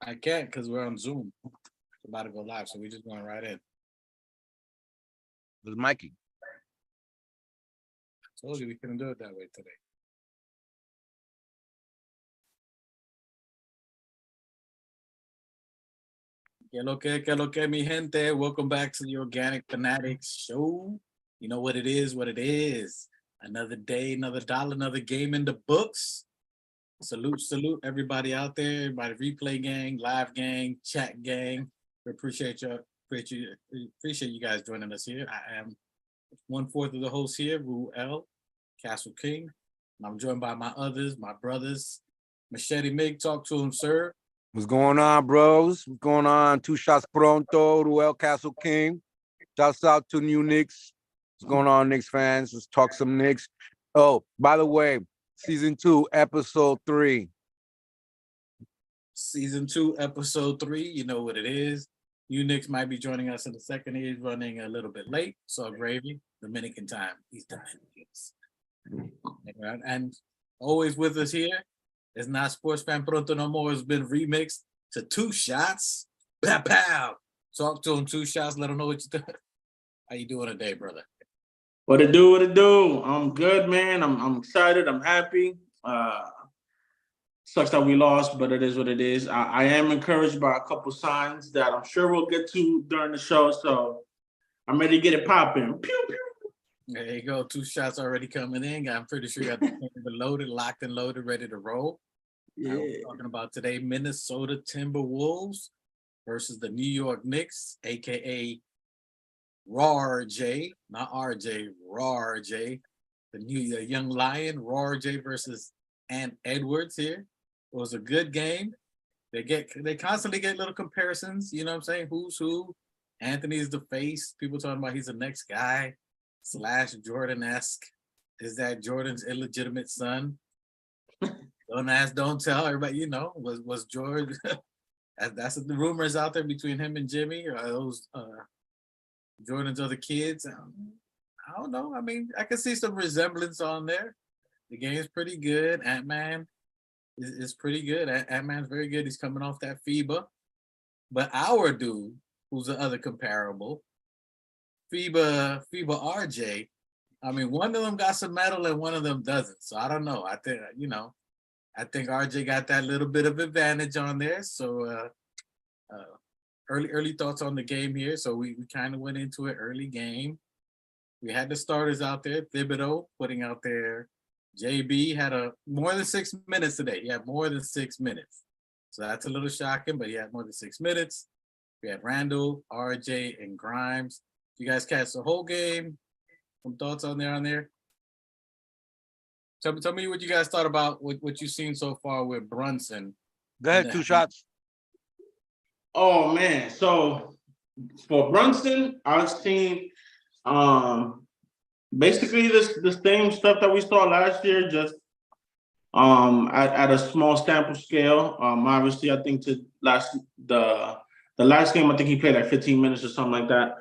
I can't because we're on Zoom. It's about to go live, so we're just going right in. With Mikey. I told you we couldn't do it that way today. Que lo que, mi gente? Welcome back to the Organic Fanatics show. You know what it is, Another day, another dollar, another game in the books. Salute everybody out there, everybody replay gang, live gang, chat gang. We appreciate you guys joining us here. I am 1/4 of the host here, Ruel, Castle King. And I'm joined by my brothers. Machete Mig, talk to him, sir. What's going on, bros? What's going on? Two shots pronto, Ruel Castle King. Shouts out to new Knicks. What's going on, Knicks fans? Let's talk some Knicks. Oh, by the way, season 2, episode 3. Season 2, episode 3. You know what it is. You Knicks might be joining us in a second. He's running a little bit late. So gravy, Dominican time. He's Dominicans. And always with us here. It's not Sports Fan Pronto no more. It's been remixed to 2 shots. Pow, pow. Talk to him, 2 shots. Let him know what you do. How you doing today, brother? What it do? I'm good, man. I'm excited. I'm happy. Sucks that we lost, but it is what it is. I am encouraged by a couple signs that I'm sure we'll get to during the show. So I'm ready to get it popping. Pew, pew. There you go. 2 shots already coming in. I'm pretty sure you got the chamber loaded, locked and loaded, ready to roll. Yeah. We're talking about today, Minnesota Timberwolves versus the New York Knicks, a.k.a. Raw J, not RJ, Raw J. The young lion, Raw J versus Ant Edwards here. It was a good game. They constantly get little comparisons, you know what I'm saying? Who's who? Anthony's the face. People talking about he's the next guy. / Jordan-esque. Is that Jordan's illegitimate son? Don't ask, don't tell. Everybody, you know, was George. That's the rumors out there between him and Jimmy. Or those Jordan's other kids. I don't know. I mean, I can see some resemblance on there. The game's pretty good. Ant-Man is pretty good. Ant-Man's very good. He's coming off that FIBA. But our dude, who's the other comparable, FIBA RJ, I mean, one of them got some metal and one of them doesn't. So I don't know. I think RJ got that little bit of advantage on there. So early thoughts on the game here. So we kind of went into it early game. We had the starters out there. Thibodeau putting out there. JB had more than 6 minutes today. He had more than 6 minutes. So that's a little shocking, but he had more than 6 minutes. We had Randall, RJ, and Grimes. You guys catch the whole game. Some thoughts on there? Tell me what you guys thought about what you've seen so far with Brunson. Go ahead, 2 shots. Oh man. So for Brunson, I've seen basically the same stuff that we saw last year, just at a small sample scale. Obviously I think the last game I think he played like 15 minutes or something like that.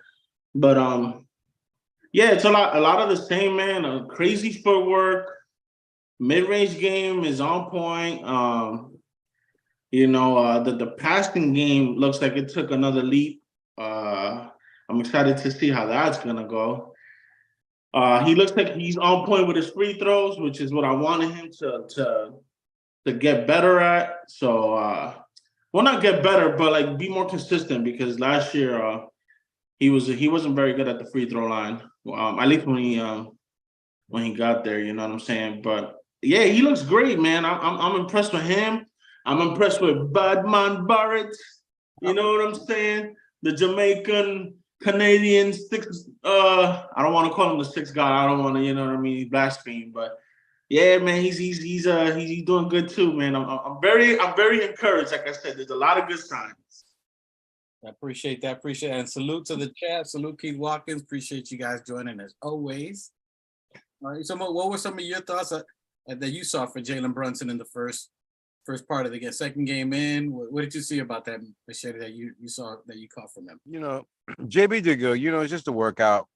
But yeah, it's a lot of the same, man. Crazy footwork, mid-range game is on point. The passing game looks like it took another leap. I'm excited to see how that's gonna go. He looks like he's on point with his free throws, which is what I wanted him to get better at. So, well, not get better, but like be more consistent, because last year he wasn't very good at the free throw line. At least when he got there, you know what I'm saying. But yeah, he looks great, man. I'm impressed with him. I'm impressed with Badman Barrett. You know what I'm saying? The Jamaican Canadian six. I don't want to call him the sixth guy. I don't want to, you know what I mean, blaspheme. But yeah, man, he's doing good too, man. I'm very encouraged. Like I said, there's a lot of good signs. I appreciate that. And salute to the chat. Salute Keith Watkins. Appreciate you guys joining as always. All right. So what were some of your thoughts that you saw for Jalen Brunson in the first part of the game? Second game in, what did you see about that, Machete, that you saw, that you caught from him? You know, JB did good. You know, it's just a workout.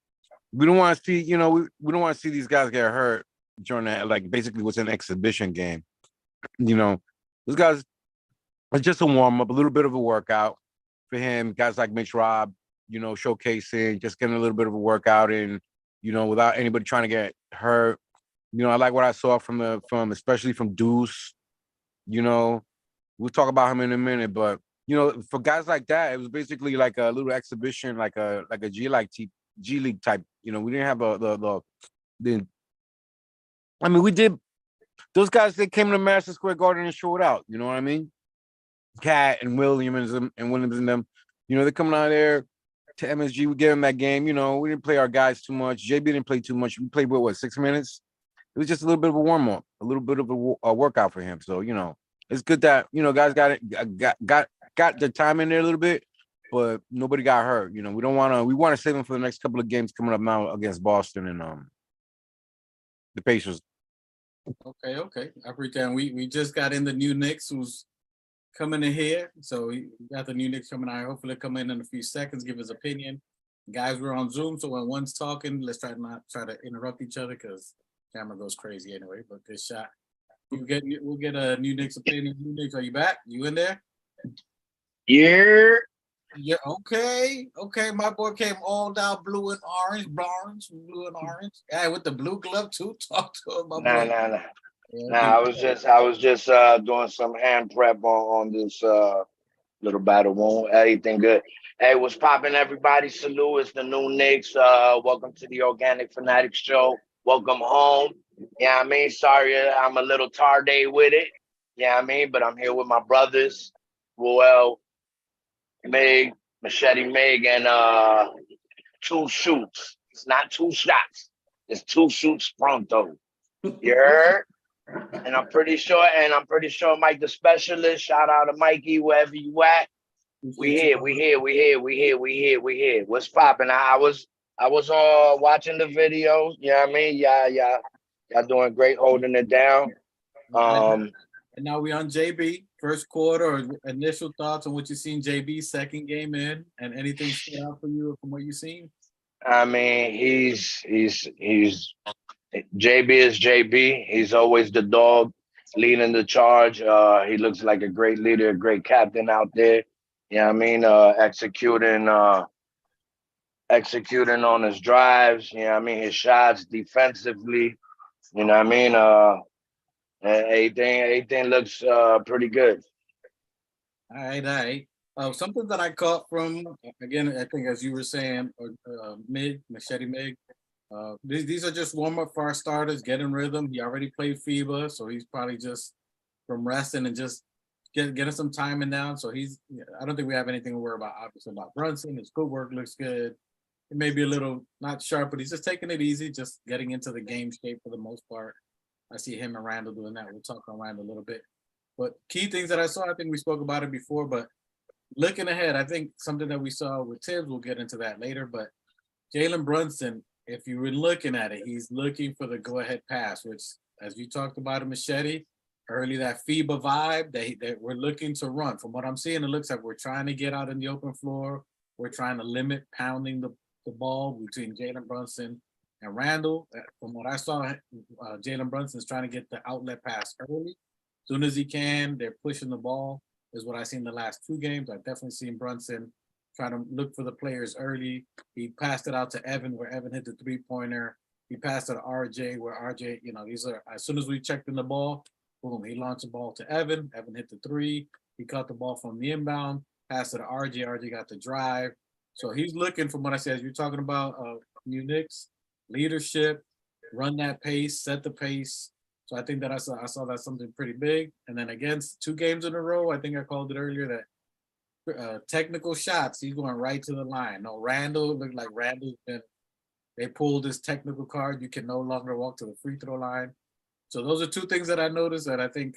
We don't want to see, you know, we don't want to see these guys get hurt during that, like basically what's an exhibition game. You know, those guys, It's just a warm up, a little bit of a workout for him. Guys like Mitch Rob, showcasing, just getting a little bit of a workout in, without anybody trying to get hurt. I like what I saw from especially from Deuce. We'll talk about him in a minute, but for guys like that, it was basically like a little exhibition, like a G League type. We didn't have the. I mean, we did. Those guys, they came to Madison Square Garden and showed out. You know what I mean? Cat and Williams and them. They're coming out there to MSG. We gave them that game. We didn't play our guys too much. JB didn't play too much. We played what 6 minutes. It was just a little bit of a warm up, a little bit of a workout for him. So it's good that guys got the time in there a little bit, but nobody got hurt. We want to save them for the next couple of games coming up now against Boston and the Pacers. Okay. I pretend we just got in the new Knicks who's coming in here. So we got the new Knicks coming out. Hopefully come in a few seconds, give his opinion. Guys, we're on Zoom, so when one's talking, let's not try to interrupt each other because camera goes crazy anyway. But good shot. We'll get a new Knicks opinion. New Knicks, are you back? You in there? Yeah. Yeah. Okay. My boy came all down blue and orange, blue and orange. Yeah, with the blue glove too. Talk to him, my boy. Nah. Yeah, Nah, I was just doing some hand prep on this little battle wound. Everything good. Hey, what's popping, everybody? Salute, it's the new Knicks. Welcome to the Organic Fanatics Show. Welcome home. Yeah, I mean, sorry, I'm a little tardy with it. Yeah, I mean, but I'm here with my brothers, Ruel, Meg, Machete Meg, and 2 shoots. It's not 2 shots. It's 2 shoots pronto. You heard? And I'm pretty sure Mike the Specialist, shout out to We wherever you at. We here. What's popping? I was watching the videos. You know what I mean? Y'all doing great holding it down. And now we on JB. First quarter or initial thoughts on what you seen JB second game in, and anything stood out for you from what you seen? I mean, he's JB is JB. He's always the dog leading the charge. He looks like a great leader, a great captain out there. You know what I mean? Executing on his drives. You know what I mean? His shots defensively. You know what I mean? Everything looks pretty good. All right. Something that I caught from, again, I think as you were saying, Machete Mig, these are just warm-up for our starters, getting rhythm. He already played FIBA, so he's probably just from resting and just getting some timing down. So I don't think we have anything to worry about, obviously, about Brunson. His footwork looks good. It may be a little not sharp, but he's just taking it easy, just getting into the game shape for the most part. I see him and Randall doing that. We'll talk on Randall a little bit. But key things that I saw, I think we spoke about it before, but looking ahead, I think something that we saw with Tibbs, we'll get into that later, but Jalen Brunson, if you were looking at it, he's looking for the go-ahead pass, which, as you talked about a Machete, early that FIBA vibe, that we're looking to run. From what I'm seeing, it looks like we're trying to get out in the open floor. We're trying to limit pounding the ball between Jalen Brunson and Randall. From what I saw, Jalen Brunson's trying to get the outlet pass early. As soon as he can, they're pushing the ball, is what I've seen the last 2 games. I've definitely seen Brunson trying to look for the players early. He passed it out to Evan, where Evan hit the 3-pointer. He passed it to RJ, where RJ, these are, as soon as we checked in the ball, boom, he launched the ball to Evan. Evan hit the 3. He caught the ball from the inbound, passed it to RJ. RJ got the drive. So he's looking, from what I said, you're talking about new Knicks, leadership, run that pace, set the pace. So I think that I saw that something pretty big. And then against 2 games in a row, I think I called it earlier that technical shots, he's going right to the line. No, Randall looked like they pulled his technical card. You can no longer walk to the free throw line. So those are 2 things that I noticed that I think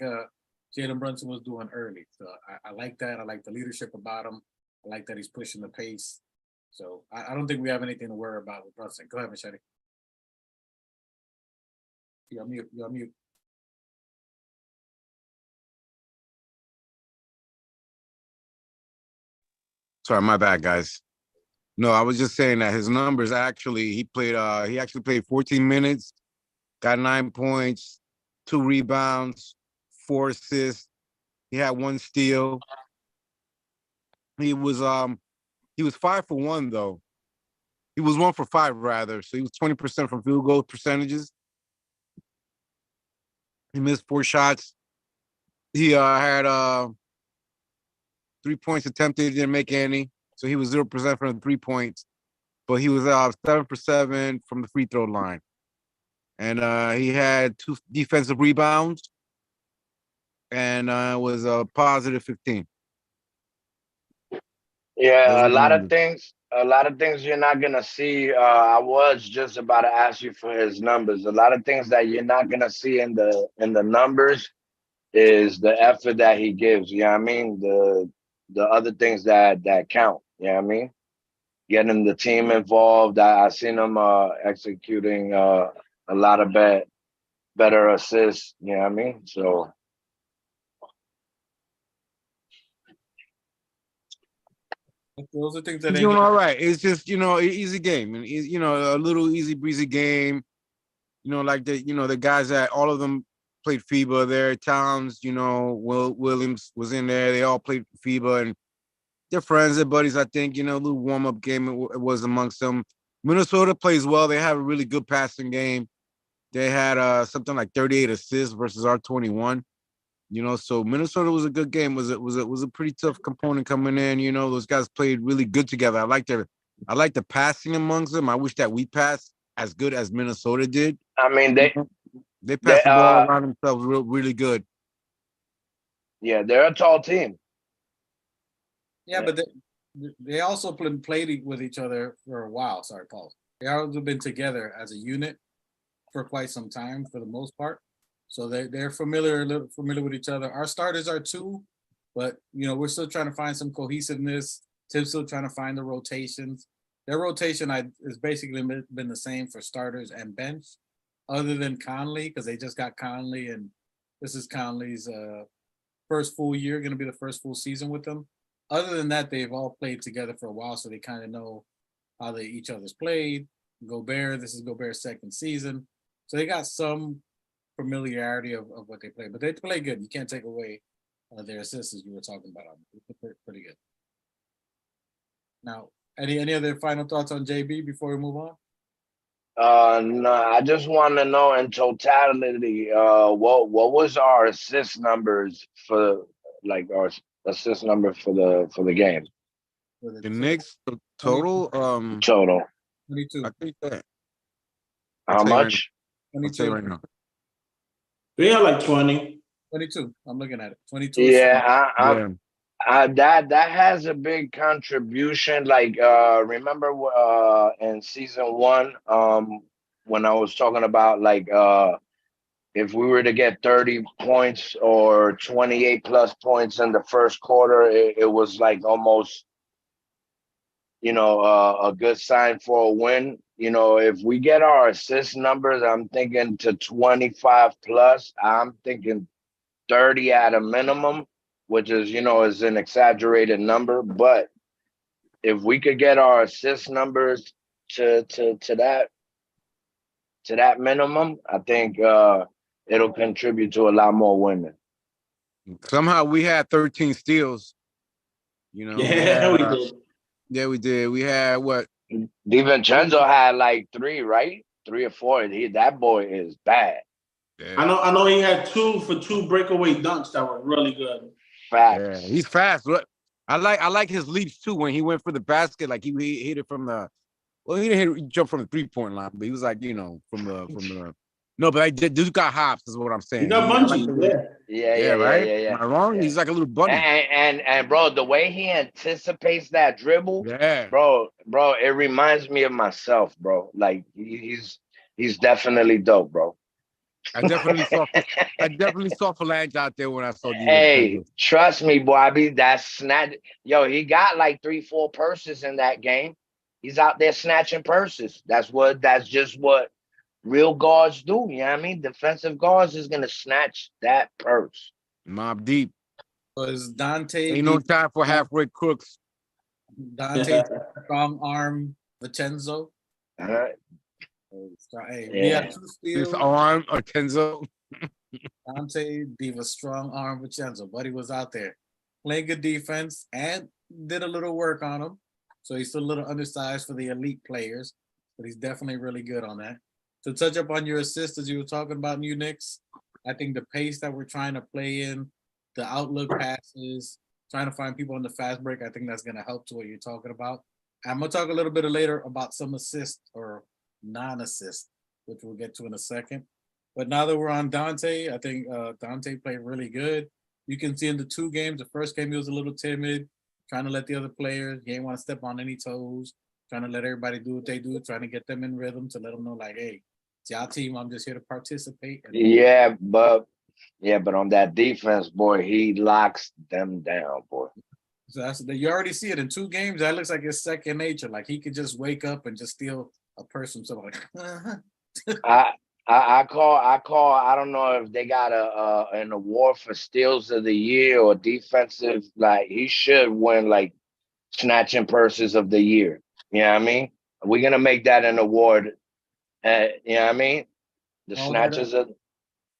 Jalen Brunson was doing early. So I like that. I like the leadership about him. I like that he's pushing the pace. So I don't think we have anything to worry about with Brunson. Go ahead, Machete. You're on mute. Sorry, my bad, guys. No, I was just saying that his numbers actually, he actually played 14 minutes, got 9 points, 2 rebounds, 4 assists, He had 1 steal. He was 5 for 1 though. He was 1 for 5 rather. So he was 20% from field goal percentages. He missed 4 shots. He had 3 points attempted, didn't make any. So he was 0% from the 3 points. But he was 7 for 7 from the free throw line. And he had 2 defensive rebounds and was a positive 15. Yeah, Those a lot of things you're not gonna see. I was just about to ask you for his numbers. A lot of things that you're not gonna see in the numbers is the effort that he gives. You know what I mean? The other things that count. You know what I mean? Getting the team involved. I seen him executing a lot of better assists. You know what I mean? So Those are things that He's ain't doing gonna. all right. It's just, easy game. And, a little easy breezy game. Like the guys that all of them played FIBA there. Towns, Will Williams was in there. They all played FIBA and they're friends, they're buddies, I think. A little warm-up game it was amongst them. Minnesota plays well. They have a really good passing game. They had something like 38 assists versus our 21. So Minnesota was a good game. Was a pretty tough component coming in. Those guys played really good together. I like the passing amongst them. I wish that we passed as good as Minnesota did. I mean They they passed the ball around themselves really good. yeah, they're a tall team. Yeah, but they also played with each other for a while. Sorry, Paul. They also been together as a unit for quite some time, for the most part. So they're familiar with each other. Our starters are too, but we're still trying to find some cohesiveness. Tim's still trying to find the rotations. Their rotation has basically been the same for starters and bench, other than Conley, because they just got Conley, and this is Conley's first full year, going to be the first full season with them. Other than that, they've all played together for a while, so they kind of know how each other's played. Gobert, this is Gobert's second season, so they got some familiarity of what they play, but they play good. You can't take away their assists as you were talking about. They're pretty good. Now, any other final thoughts on JB before we move on? No, I just want to know in totality, what was our assist numbers for our assist number for the game The Knicks total, total? 22. I think that. How much? I'll tell you right now. We had like 20. 22. I'm looking at it. 22. Yeah, that has a big contribution. Like, remember in season 1, when I was talking about if we were to get 30 points or 28 plus points in the first quarter, it was like almost, a good sign for a win. If we get our assist numbers, I'm thinking to 25 plus. I'm thinking 30 at a minimum, which is, is an exaggerated number. But if we could get our assist numbers to that minimum, I think it'll contribute to a lot more women. Somehow we had 13 steals. Yeah, we did. Yeah, we did. We had what? DiVincenzo had like 3, right? 3 or 4. That boy is bad. Yeah. I know he had 2 for 2 breakaway dunks that were really good. Facts. Yeah, he's fast. I like his leaps too when he went for the basket. Like he hit it from the. Well, he didn't jump from the 3-point line, but he was like from the. No, but dude got hops. Is what I'm saying. He got bunchy. Yeah, right. yeah. Am I wrong? Yeah. He's like a little bunny. And bro, the way he anticipates that dribble, yeah, bro, it reminds me of myself, bro. Like he's definitely dope, bro. I definitely saw Phalange out there when I saw you. Hey, trust me, boy. I mean, that's snatch. Yo, he got like 3-4 purses in that game. He's out there snatching purses. That's just what real guards do. You know what I mean? Defensive guards is gonna snatch that purse. Mob deep. Was Dante? Ain't no time for halfway crooks. Dante strong arm Vincenzo. All right. Hey, Yeah. we had 2 steals. This arm or Tenzo. Dante Diva strong arm Vincenzo. Buddy was out there playing good defense and did a little work on him. So he's still a little undersized for the elite players, but he's definitely really good on that. To touch up on your assists, as you were talking about new Knicks, I think the pace that we're trying to play in, the outlook passes, trying to find people on the fast break, I think that's going to help to what you're talking about. I'm going to talk a little bit later about some assists or non-assists, which we'll get to in a second. But now that we're on Dante, I think Dante played really good. You can see in the 2 games, the first game he was a little timid, trying to let the other players, he didn't want to step on any toes, trying to let everybody do what they do, trying to get them in rhythm to let them know like, hey, it's y'all team, I'm just here to participate. Yeah, but on that defense, boy, he locks them down, boy. So that's you already see it in 2 games. That looks like his second nature. Like he could just wake up and just steal a person. So like, I call. I don't know if they got an award for steals of the year or defensive. Like he should win like snatching purses of the year. You know what I mean? We're gonna make that an award. You know what I mean? The snatches of.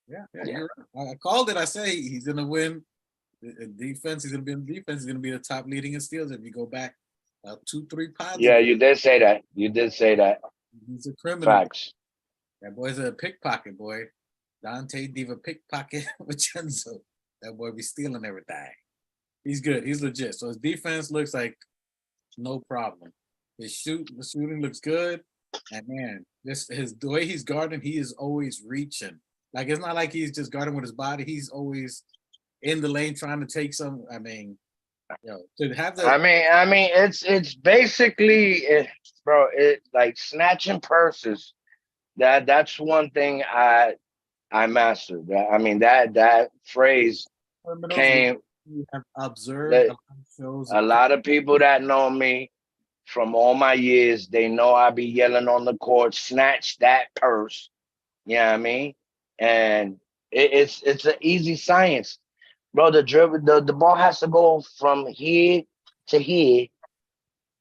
Yeah, you're right. I called it. I say he's gonna win defense. He's gonna be in defense. He's gonna be the top leading in steals if you go back 2-3 pods. Yeah, you did say that. You did say that. He's a criminal. Facts. That boy's a pickpocket boy. Dante Diva pickpocket Vincenzo. That boy be stealing everything. He's good. He's legit. So his defense looks like no problem. The shooting looks good. And man, the way he's guarding, he is always reaching. Like it's not like he's just guarding with his body. He's always in the lane trying to take some. I mean, to have the. I mean, it's basically, bro. It like snatching purses. That's one thing I mastered. I mean that phrase came. You have observed a lot of people that know me from all my years. They know I be yelling on the court, snatch that purse. You know what I mean? And it's an easy science, bro. The dribble, the ball has to go from here to here.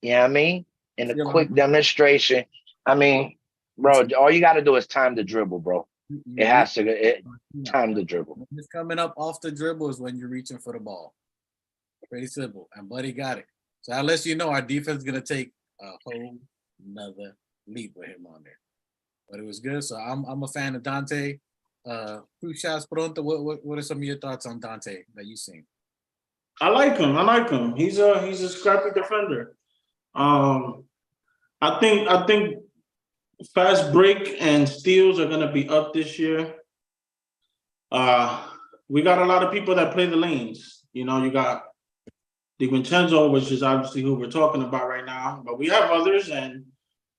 You know what I mean? In a quick demonstration. I mean, bro, all you got to do is time the dribble, bro. It has to time the dribble. Just coming up off the dribble is when you're reaching for the ball. Pretty simple. And Buddy got it. So unless you know our defense is gonna take a whole nother leap with him on there. But it was good. So I'm a fan of Dante. 2 shots pronto. What are some of your thoughts on Dante that you've seen? I like him. He's a scrappy defender. I think fast break and steals are gonna be up this year. We got a lot of people that play the lanes. You know, you got DiVincenzo, which is obviously who we're talking about right now, but we have others, and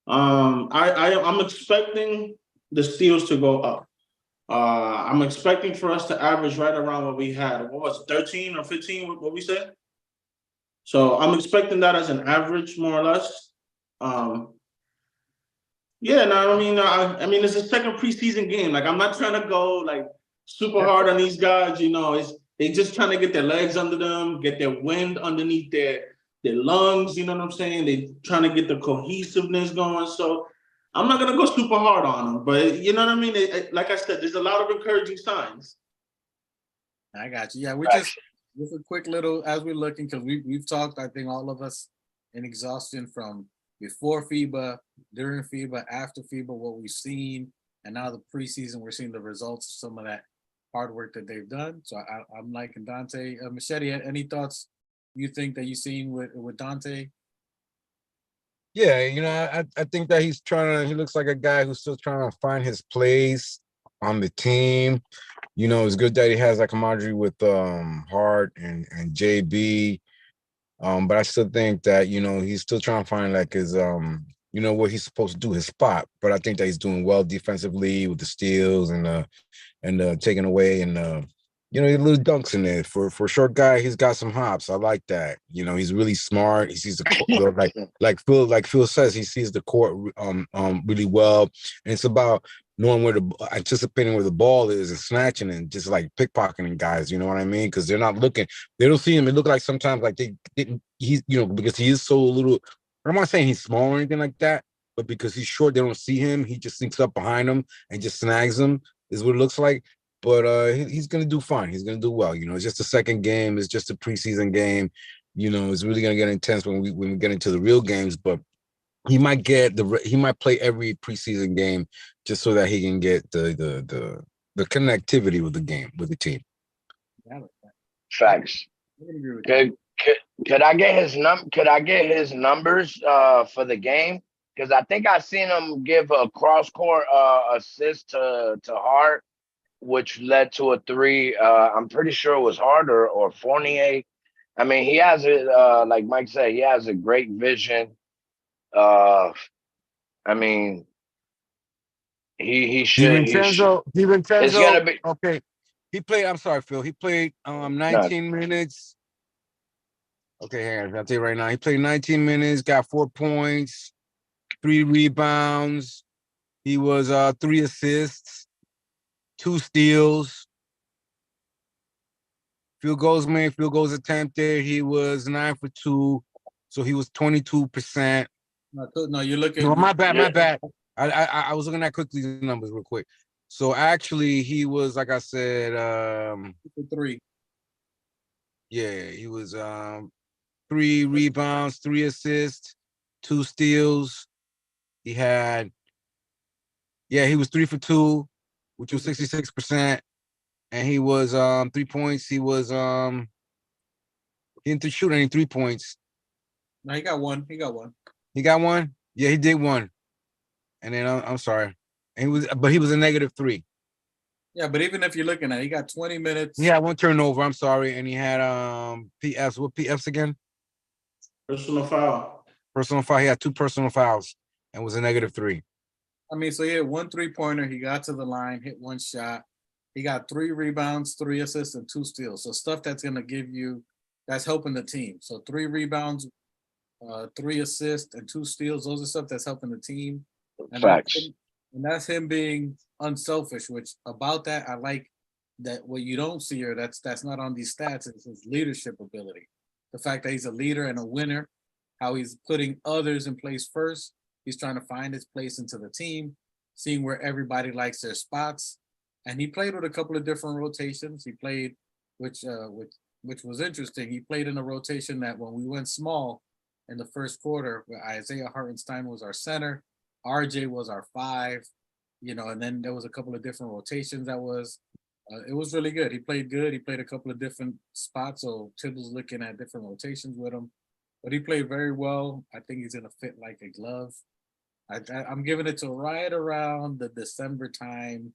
I'm expecting the steals to go up. I'm expecting for us to average right around what we had. What was it, 13 or 15? What we said? So I'm expecting that as an average, more or less. Yeah, no, I mean, it's a second preseason game. Like, I'm not trying to go like super hard on these guys. You know, they just trying to get their legs under them, get their wind underneath their lungs. You know what I'm saying? They trying to get the cohesiveness going. So I'm not gonna go super hard on them, but you know what I mean. Like I said, there's a lot of encouraging signs. I got you. Yeah, we just a quick little as we're looking because we've talked. I think all of us in exhaustion from before FIBA, during FIBA, after FIBA, what we've seen, and now the preseason, we're seeing the results of some of that hard work that they've done. So I'm liking Dante. Machete, any thoughts you think that you've seen with Dante? Yeah, you know, I think that he looks like a guy who's still trying to find his place on the team. You know, it's good that he has like camaraderie with Hart and JB. But I still think that, you know, he's still trying to find like his you know, what he's supposed to do, his spot. But I think that he's doing well defensively with the steals and taking away and you know, little dunks in there. For a short guy, he's got some hops. I like that. You know, he's really smart. He sees the court, like Phil says, he sees the court really well. And it's about knowing anticipating where the ball is and snatching and just like pickpocketing guys. You know what I mean? Because they're not looking. They don't see him. It look like sometimes like they didn't. He's, you know, because he is so little. I'm not saying he's small or anything like that, but because he's short, they don't see him. He just sneaks up behind him and just snags him. Is what it looks like. but he's gonna do fine. He's gonna do well. You know, it's just the second game. It's just a preseason game. You know, it's really gonna get intense when we get into the real games. But he might play every preseason game just so that he can get the connectivity with the game with the team. Facts. Could I get his numbers for the game? Because I think I seen him give a cross court assist to Hart, which led to a 3. I'm pretty sure it was Hart or Fournier. I mean, he has it. Like Mike said, he has a great vision. I mean, he should. DiVincenzo, It's gonna be okay. He played. I'm sorry, Phil. He played 19 minutes. Okay, hang on. I'll tell you right now. He played 19 minutes, got 4 points, 3 rebounds. He was 3 assists, 2 steals. Field goals made, field goals attempted. He was 9 for 2, so he was 22%. No, you're looking. No, my bad. I was looking at quickly the numbers real quick. So actually, he was, like I said, 3. Yeah, he was 3 rebounds, 3 assists, 2 steals. He was 3 for 2, which was 66%. And he was 3 points. He was he didn't shoot any 3 points. No, he got one. He got one? Yeah, he did one. And then I'm sorry. And he was a -3. Yeah, but even if you're looking at it, he got 20 minutes. He had 1 turnover, I'm sorry, and he had PFs. What PFs again? Personal foul. Personal foul. He had 2 personal fouls and was a -3. I mean, so he had 1 3-pointer. He got to the line, hit 1 shot. He got 3 rebounds, 3 assists, and 2 steals. So stuff that's gonna give you, that's helping the team. So 3 rebounds, 3 assists, and 2 steals. Those are stuff that's helping the team. And facts. that's him being unselfish. Which about that, I like that. What you don't see, or that's not on these stats, is his leadership ability. The fact that he's a leader and a winner, how he's putting others in place first. He's trying to find his place into the team, seeing where everybody likes their spots. And he played with a couple of different rotations. He played, which was interesting. He played in a rotation that when we went small in the first quarter, where Isaiah Hartenstein was our center, RJ was our 5, and then there was a couple of different rotations that was, it was really good. He played good. He played a couple of different spots. So Tibble's looking at different rotations with him, but he played very well. I think he's going to fit like a glove. I'm giving it to right around the December time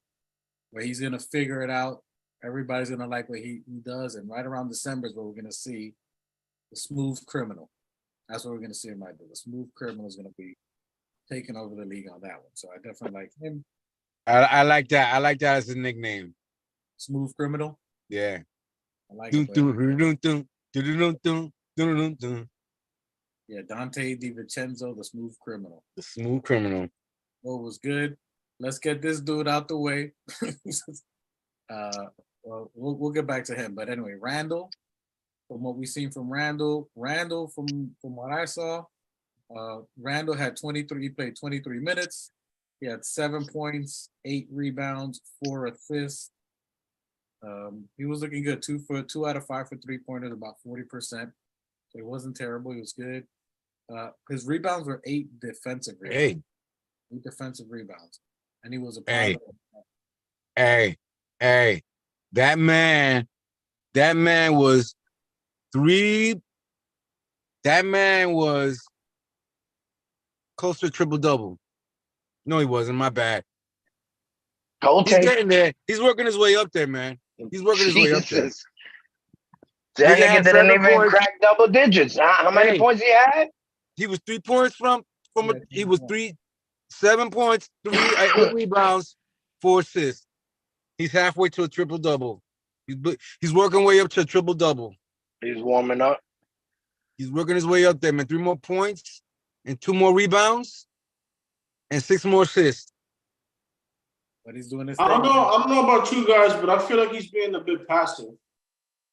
where he's going to figure it out. Everybody's going to like what he does. And right around December is where we're going to see the smooth criminal. That's what we're going to see him right there. The smooth criminal is going to be taking over the league on that one. So I definitely like him. I like that. I like that as a nickname. Smooth criminal. Yeah. I like it. Yeah, Dante DiVincenzo, the smooth criminal. The smooth criminal. Well, was good. Let's get this dude out the way. Well, we'll get back to him. But anyway, Randall, from what we've seen from Randall, from what I saw, Randall had 23, he played 23 minutes. He had 7 points, 8 rebounds, 4 assists. He was looking good. 2 out of 5 for 3-pointers, about 40%. So it wasn't terrible. He was good. His rebounds were 8 defensive rebounds. 8 defensive rebounds. And he was a part of it. Hey. That man was close to a triple-double. No, he wasn't. My bad. Okay. He's getting there. He's working his way up there, man. He's working his way up there. That nigga didn't even crack double digits. How many points he had? He was 3 points he was 7 points, 8 rebounds, 4 assists. He's halfway to a triple-double. He's working way up to a triple-double. He's warming up. He's working his way up there, man. 3 more points and 2 more rebounds and 6 more assists. But he's doing this. I don't know about you guys, but I feel like he's being a bit passive.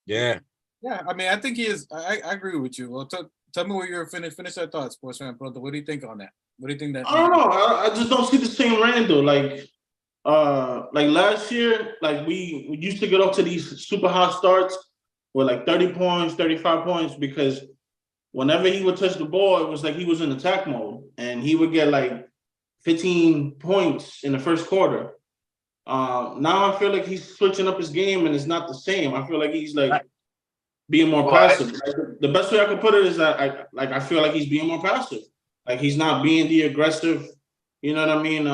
Yeah. Yeah, I mean, I think he is. I agree with you. Well, tell me what you're finish that thought, Sports Fan Pronto. What do you think on that? What do you think that? I don't know. I just don't see the same Randall. Like, Like last year, like we used to get off to these super hot starts with like 30 points, 35 points, because whenever he would touch the ball, it was like he was in attack mode, and he would get like 15 points in the first quarter. Now I feel like he's switching up his game, and it's not the same. I feel like he's like being more Well, passive. Like, the best way I could put it is that I feel like he's being more passive. Like he's not being the aggressive. You know what I mean?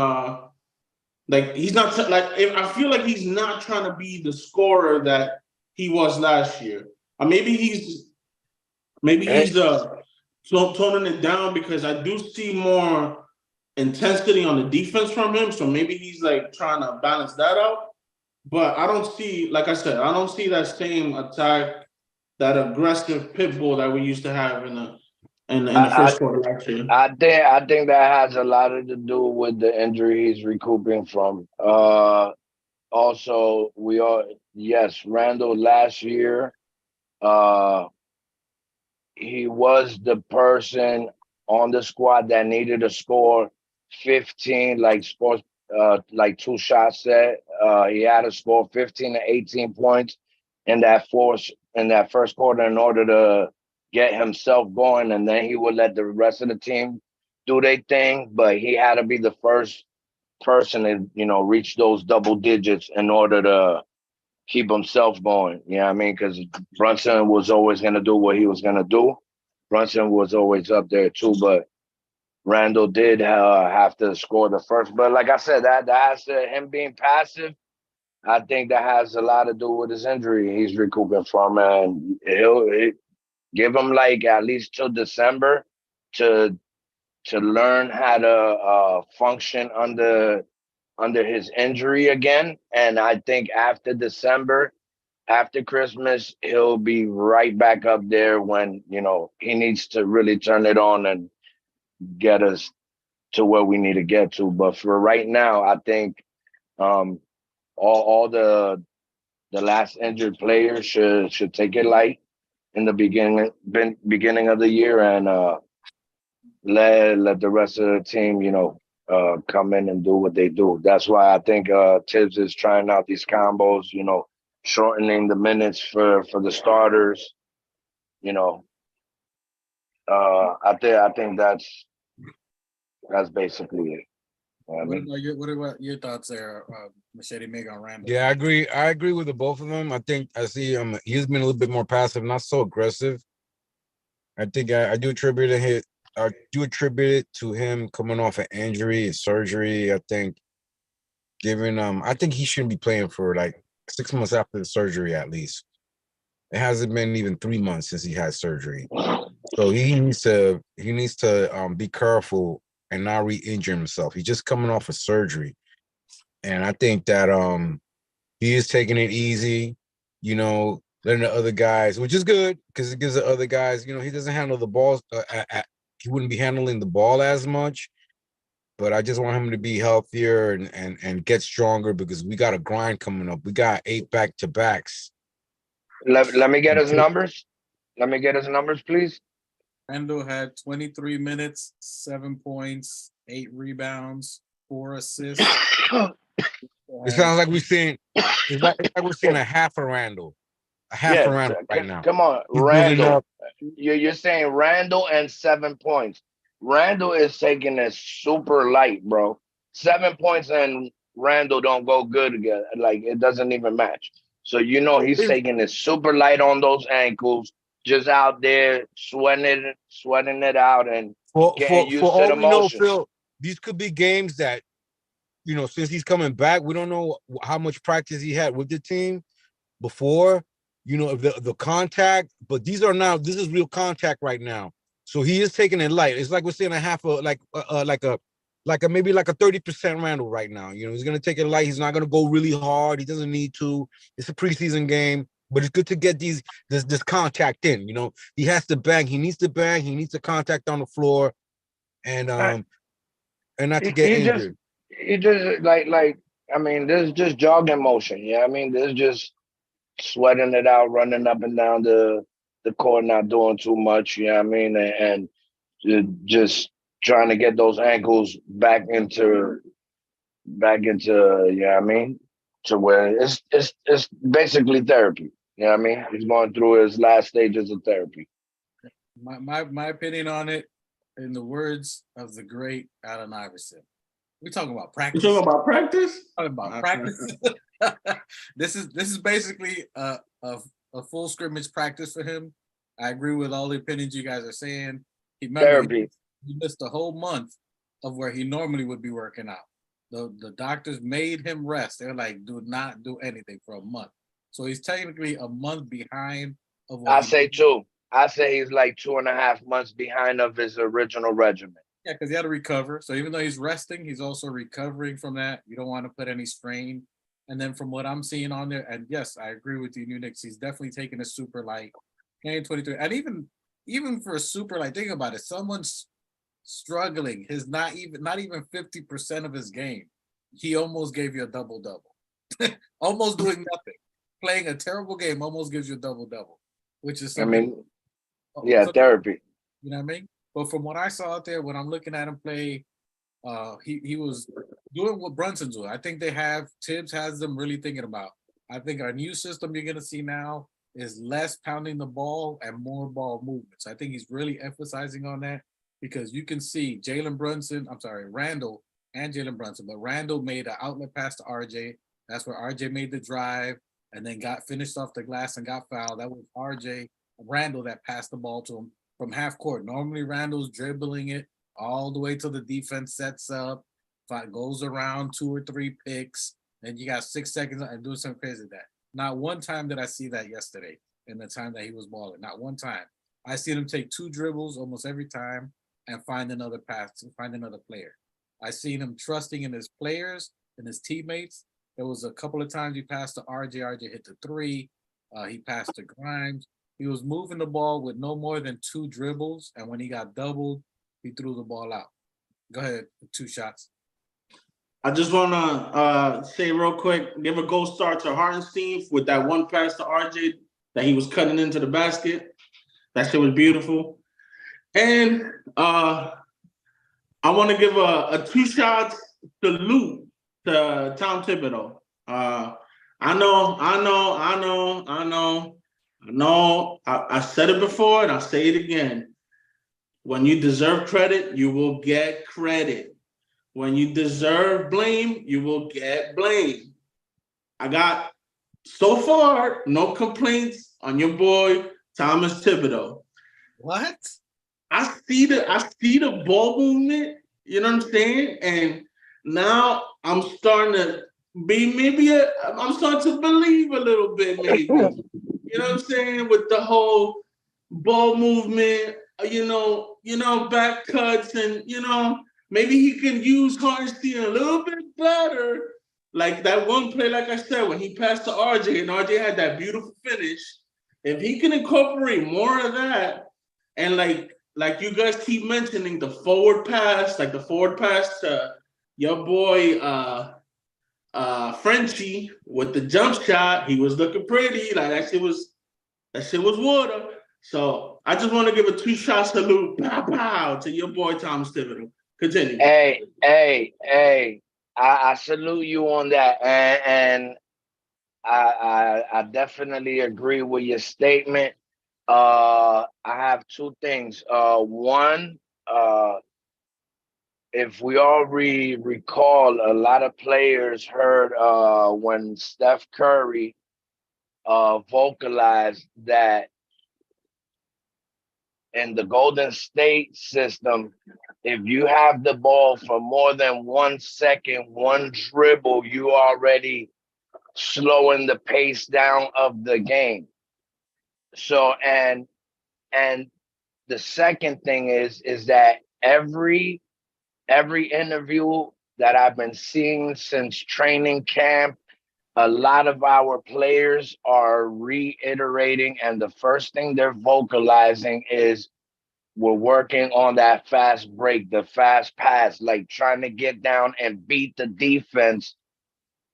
Like he's not I feel like he's not trying to be the scorer that he was last year. Maybe eh, he's toning it down, because I do see more intensity on the defense from him. So maybe he's like trying to balance that out. But I don't see, like I said, I don't see that same attack, that aggressive pit bull that we used to have in the I, first quarter last year. I think that has a lot to do with the injury he's recouping from. Also, we are yes, Randall last year. Uh, he was the person on the squad that needed to score 15, like sports, like two shots set. He had to score 15 to 18 points in that first quarter in order to get himself going, and then he would let the rest of the team do their thing. But he had to be the first person to reach those double digits in order to keep himself going. You know what I mean? Because Brunson was always going to do what he was going to do. Brunson was always up there too, but Randall did have to score the first. But like I said, that has to him being passive. I think that has a lot to do with his injury he's recouping from, and he'll give him like at least till December to learn how to function under his injury again. And I think after December, after Christmas, he'll be right back up there when, he needs to really turn it on and get us to where we need to get to. But for right now, I think um, all the last injured players should take it light in the beginning of the year, and let the rest of the team, come in and do what they do. That's why I think Tibbs is trying out these combos, shortening the minutes for the starters. You know, I think that's basically it. You know what I mean? What about your thoughts there, Machete Mega on Randall? Yeah, I agree. I agree with the both of them. I think I see he's been a little bit more passive, not so aggressive. I think I do attribute it. I do attribute it to him coming off an injury and surgery. I think I think he shouldn't be playing for like 6 months after the surgery at least. It hasn't been even 3 months since he had surgery. So he needs to be careful and not re-injure himself. He's just coming off a surgery. And I think that he is taking it easy, letting the other guys, which is good because it gives the other guys, he doesn't handle the balls. He wouldn't be handling the ball as much, but I just want him to be healthier and get stronger because we got a grind coming up. We got 8 back-to-backs. Let me get his numbers. Let me get his numbers, please. Randall had 23 minutes, 7 points, 8 rebounds, 4 assists. It sounds like it's like we're seeing a half a Randall. A half a Randall right now. Come on, He's building Randall. up. You're saying Randall and 7 points. Randall is taking it super light, bro. 7 points and Randall don't go good together. Like it doesn't even match. So he's taking it super light on those ankles, just out there sweating it out and getting For used to all the we know, motion. Phil, these could be games that, since he's coming back, we don't know how much practice he had with the team before, the contact, but this is real contact right now. So he is taking it light. It's like we're seeing a half of like a maybe like a 30% Randall right now. He's gonna take it light. He's not gonna go really hard. He doesn't need to. It's a preseason game, but it's good to get this contact in. He has to bang. He needs to bang. He needs to contact on the floor, and not to get injured. He just like I mean, this is just jogging motion. Yeah, I mean, this is just sweating it out, running up and down the court, not doing too much. You know what I mean, and just trying to get those ankles back into back into, you know what I mean, to where it's basically therapy. You know what I mean? He's going through his last stages of therapy. My opinion on it, in the words of the great Allen Iverson, we talking about You practice. talking about practice? Talking about practice. This is basically a full scrimmage practice for him. I agree with all the opinions you guys are saying. Therapy. He missed a whole month of where he normally would be working out. The doctors made him rest. They're like, do not do anything for a month. So he's technically a month behind of what I say two. I say he's like 2.5 months behind of his original regimen. Yeah, because he had to recover. So even though he's resting, he's also recovering from that. You don't want to put any strain. And then from what I'm seeing on there, and yes, I agree with you, New Knicks. He's definitely taking a super light, playing 23. And even for a super light, think about it. Someone's struggling. His not even 50% of his game. He almost gave you a double-double. Almost doing nothing. Playing a terrible game almost gives you a double-double, which is something. I mean, yeah, therapy. You know what I mean? But from what I saw out there, when I'm looking at him play, he was doing what Brunson's doing. I think Tibbs has them really thinking about. I think our new system you're going to see now is less pounding the ball and more ball movements. I think he's really emphasizing on that because you can see Randall and Jalen Brunson, but Randall made an outlet pass to RJ. That's where RJ made the drive and then got finished off the glass and got fouled. That was Randall that passed the ball to him from half court. Normally Randall's dribbling it all the way till the defense sets up, goes around 2 or 3 picks, and you got 6 seconds and doing something crazy like that. Not one time did I see that yesterday in the time that he was balling. Not one time. I seen him take 2 dribbles almost every time and find another pass, find another player. I seen him trusting in his players and his teammates. There was a couple of times he passed to RJ. RJ hit the 3. He passed to Grimes. He was moving the ball with no more than 2 dribbles, and when he got doubled, he threw the ball out. Go ahead, 2 shots. I just want to say real quick, give a gold star to Hartenstein with that one pass to RJ that he was cutting into the basket. That shit was beautiful. And I want to give a 2 shots salute to Tom Thibodeau. I said it before and I'll say it again. When you deserve credit, you will get credit. When you deserve blame, you will get blame. I got, so far, no complaints on your boy, Thomas Thibodeau. What? I see the ball movement, you know what I'm saying? And now I'm starting to I'm starting to believe a little bit, maybe. You know what I'm saying? With the whole ball movement, back cuts, and maybe he can use Hartenstein a little bit better. Like that one play, like I said, when he passed to RJ and RJ had that beautiful finish. If he can incorporate more of that, and like you guys keep mentioning the forward pass, like the forward pass to your boy Frenchie with the jump shot, he was looking pretty. Like that shit was water. So I just want to give a 2 shot salute, pow, to your boy Thomas Thibodeau. Continue. Hey. I salute you on that, and I definitely agree with your statement. I have 2 things. One, if we all recall, a lot of players heard when Steph Curry vocalized that in the Golden State system, if you have the ball for more than 1 second, 1 dribble, you already slowing the pace down of the game. So, and the second thing is that every interview that I've been seeing since training camp, a lot of our players are reiterating, and the first thing they're vocalizing is we're working on that fast break, the fast pass, like trying to get down and beat the defense,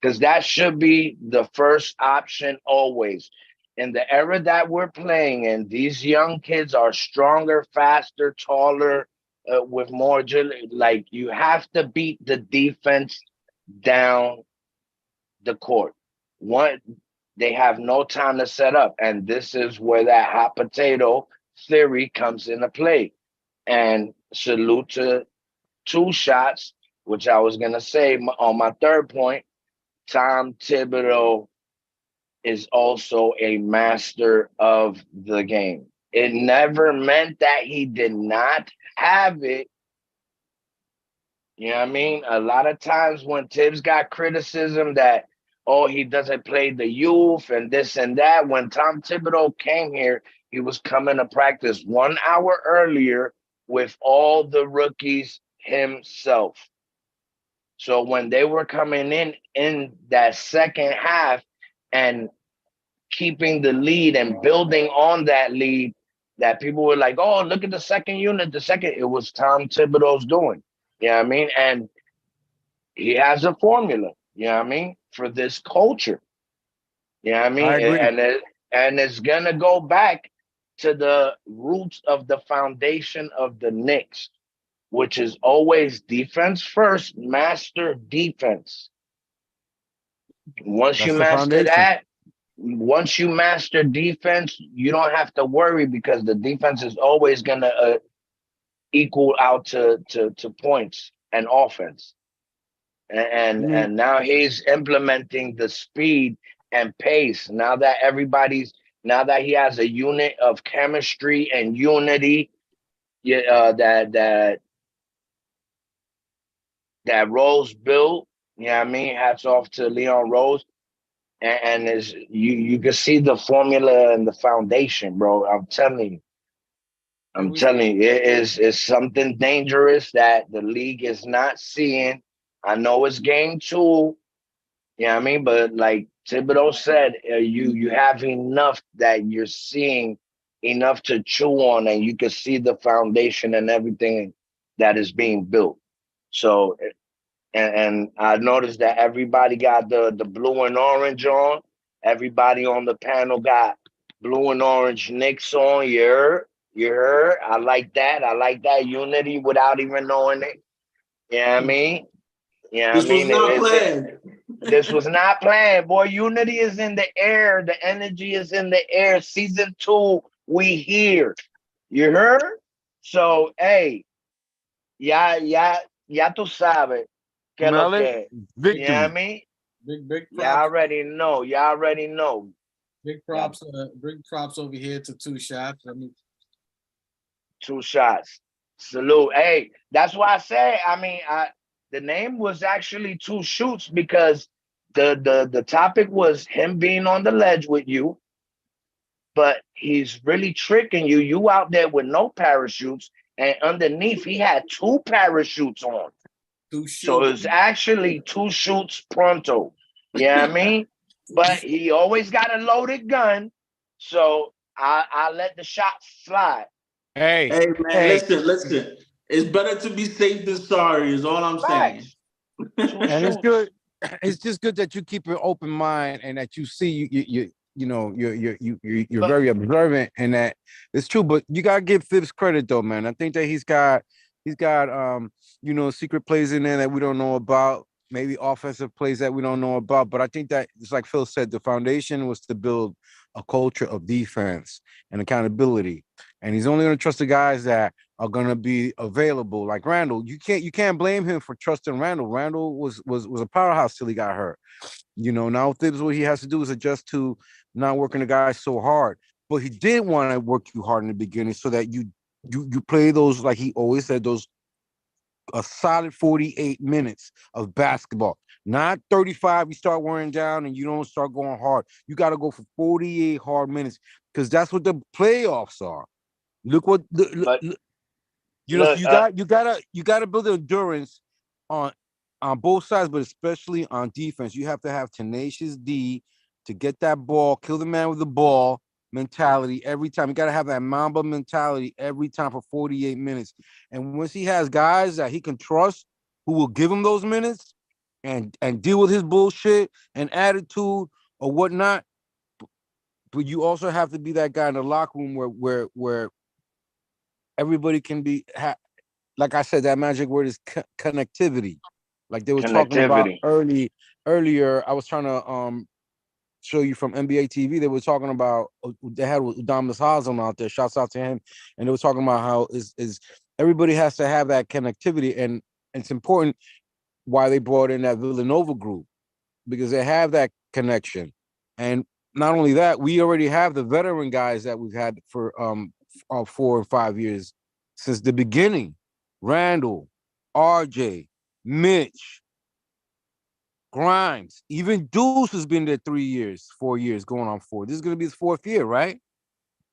because that should be the first option always. In the era that we're playing in, these young kids are stronger, faster, taller, with more agility. Like, you have to beat the defense down the court. One, they have no time to set up, and this is where that hot potato theory comes into play. And salute to two shots, which I was gonna say on my third point. Tom Thibodeau is also a master of the game. It never meant that he did not have it. You know what I mean? A lot of times when Tibbs got criticism that, oh, he doesn't play the youth and this and that, when Tom Thibodeau came here, he was coming to practice 1 hour earlier with all the rookies himself. So when they were coming in that second half and keeping the lead and building on that lead, that people were like, oh, look at the second unit. The second, it was Tom Thibodeau's doing. You know what I mean? And he has a formula, you know what I mean, for this culture. You know what I mean? I agree. And it's gonna go back to the roots of the foundation of the Knicks, which is always defense first, master defense. Once That's you the master foundation. that, once you master defense, you don't have to worry because the defense is always gonna equal out to points and offense. And now he's implementing the speed and pace. Now that he has a unit of chemistry and unity, that Rose built. You know what I mean? Hats off to Leon Rose. And is you can see the formula and the foundation, bro. I'm telling you, it's something dangerous that the league is not seeing. I know it's game two, you know what I mean? But like Thibodeau said, you have enough that you're seeing enough to chew on, and you can see the foundation and everything that is being built. So, and I noticed that everybody got the blue and orange on. Everybody on the panel got blue and orange Knicks on. You heard? I like that. I like that unity without even knowing it. You know what I mean? You know what I This was mean? not planned. This was not planned. Boy, unity is in the air. The energy is in the air. Season 2, we here. You heard? So, hey, ya tú sabes que lo Smell it? que. You know what I Victory. mean? Big Y'all props. already know. Y'all already know. Big props over here to two shots. I mean, 2 shots. Salute. Hey, that's why I say, I mean, the name was actually 2 shoots because the topic was him being on the ledge with you, but he's really tricking you. You out there with no parachutes, and underneath he had 2 parachutes on. two So shoots. it's actually 2 shoots pronto. You know what I mean? But he always got a loaded gun. So I let the shots fly. Hey, Hey man, hey, listen. It's better to be safe than sorry, is all I'm saying. Facts. 2 and it's shoots. good. It's just good that you keep an open mind and that you see you're But very observant and that it's true. But you gotta give Thibs credit though, man. I think that he's got secret plays in there that we don't know about, maybe offensive plays that we don't know about. But I think that it's like Phil said, the foundation was to build a culture of defense and accountability. And he's only gonna trust the guys that are gonna be available. Like Randall, you can't blame him for trusting Randall. Randall was a powerhouse till he got hurt. Now Thibs, what he has to do is adjust to not working the guys so hard. But he did want to work you hard in the beginning so that you play those, like he always said, those a solid 48 minutes of basketball. Not 35, you start wearing down and you don't start going hard. You got to go for 48 hard minutes because that's what the playoffs are. Look what but so look, you gotta build endurance on both sides, but especially on defense. You have to have tenacious D to get that ball, kill the man with the ball mentality every time. You gotta have that Mamba mentality every time for 48 minutes. And once he has guys that he can trust who will give him those minutes and deal with his bullshit and attitude or whatnot, but you also have to be that guy in the locker room where everybody can be like I said, that magic word is connectivity, Like they were talking about Connectivity. earlier. I was trying to show you from NBA TV. They were talking about they had Udonis Haslem out there. Shouts out to him, and they were talking about how is everybody has to have that connectivity, and it's important why they brought in that Villanova group because they have that connection, and not only that, we already have the veteran guys that we've had for 4 and 5 years since the beginning. Randall, RJ, Mitch, Grimes, even Deuce has been there 3 years, 4 years, going on 4. This is gonna be his 4th year, right?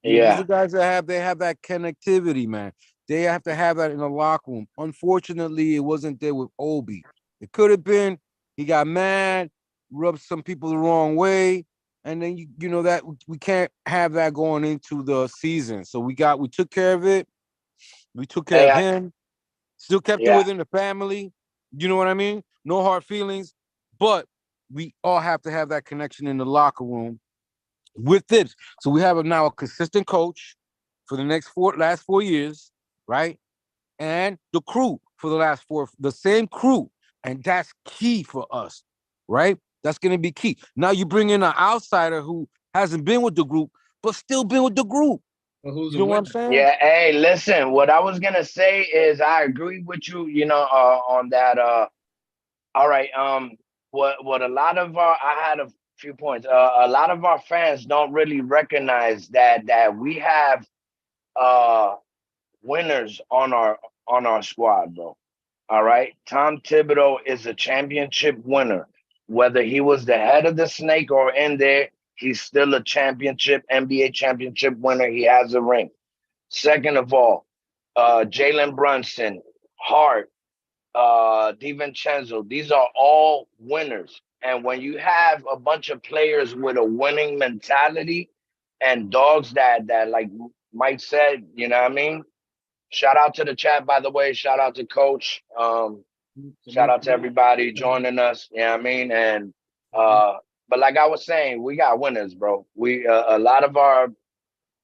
These Yeah. are guys that have that connectivity, man. They have to have that in the locker room. Unfortunately, it wasn't there with Obi. It could have been. He got mad, rubbed some people the wrong way, and then you know that we can't have that going into the season. So we took care of it. We took care Hey, of him. Still kept it yeah. within the family. You know what I mean? No hard feelings. But we all have to have that connection in the locker room with this. So we have now a consistent coach for the last 4 years, right? And the crew for the last 4, the same crew. And that's key for us, right? That's going to be key. Now you bring in an outsider who hasn't been with the group, but still been with the group. But who's You a know what I'm winner? saying? Yeah, hey, listen, what I was gonna say is I agree with you, on that. All right, what a lot of I had a few points. A lot of our fans don't really recognize that we have uh winners on our squad, bro. All right. Tom Thibodeau is a championship winner. Whether he was the head of the snake or in there, he's still a championship, NBA championship winner. He has a ring. Second of all, Jalen Brunson, Hart, DiVincenzo, these are all winners. And when you have a bunch of players with a winning mentality and dogs that like Mike said, you know what I mean? Shout out to the chat, by the way. Shout out to Coach. Shout Salute out to to you. everybody joining us. You know what I mean? And but like I was saying, we got winners, bro. We a lot of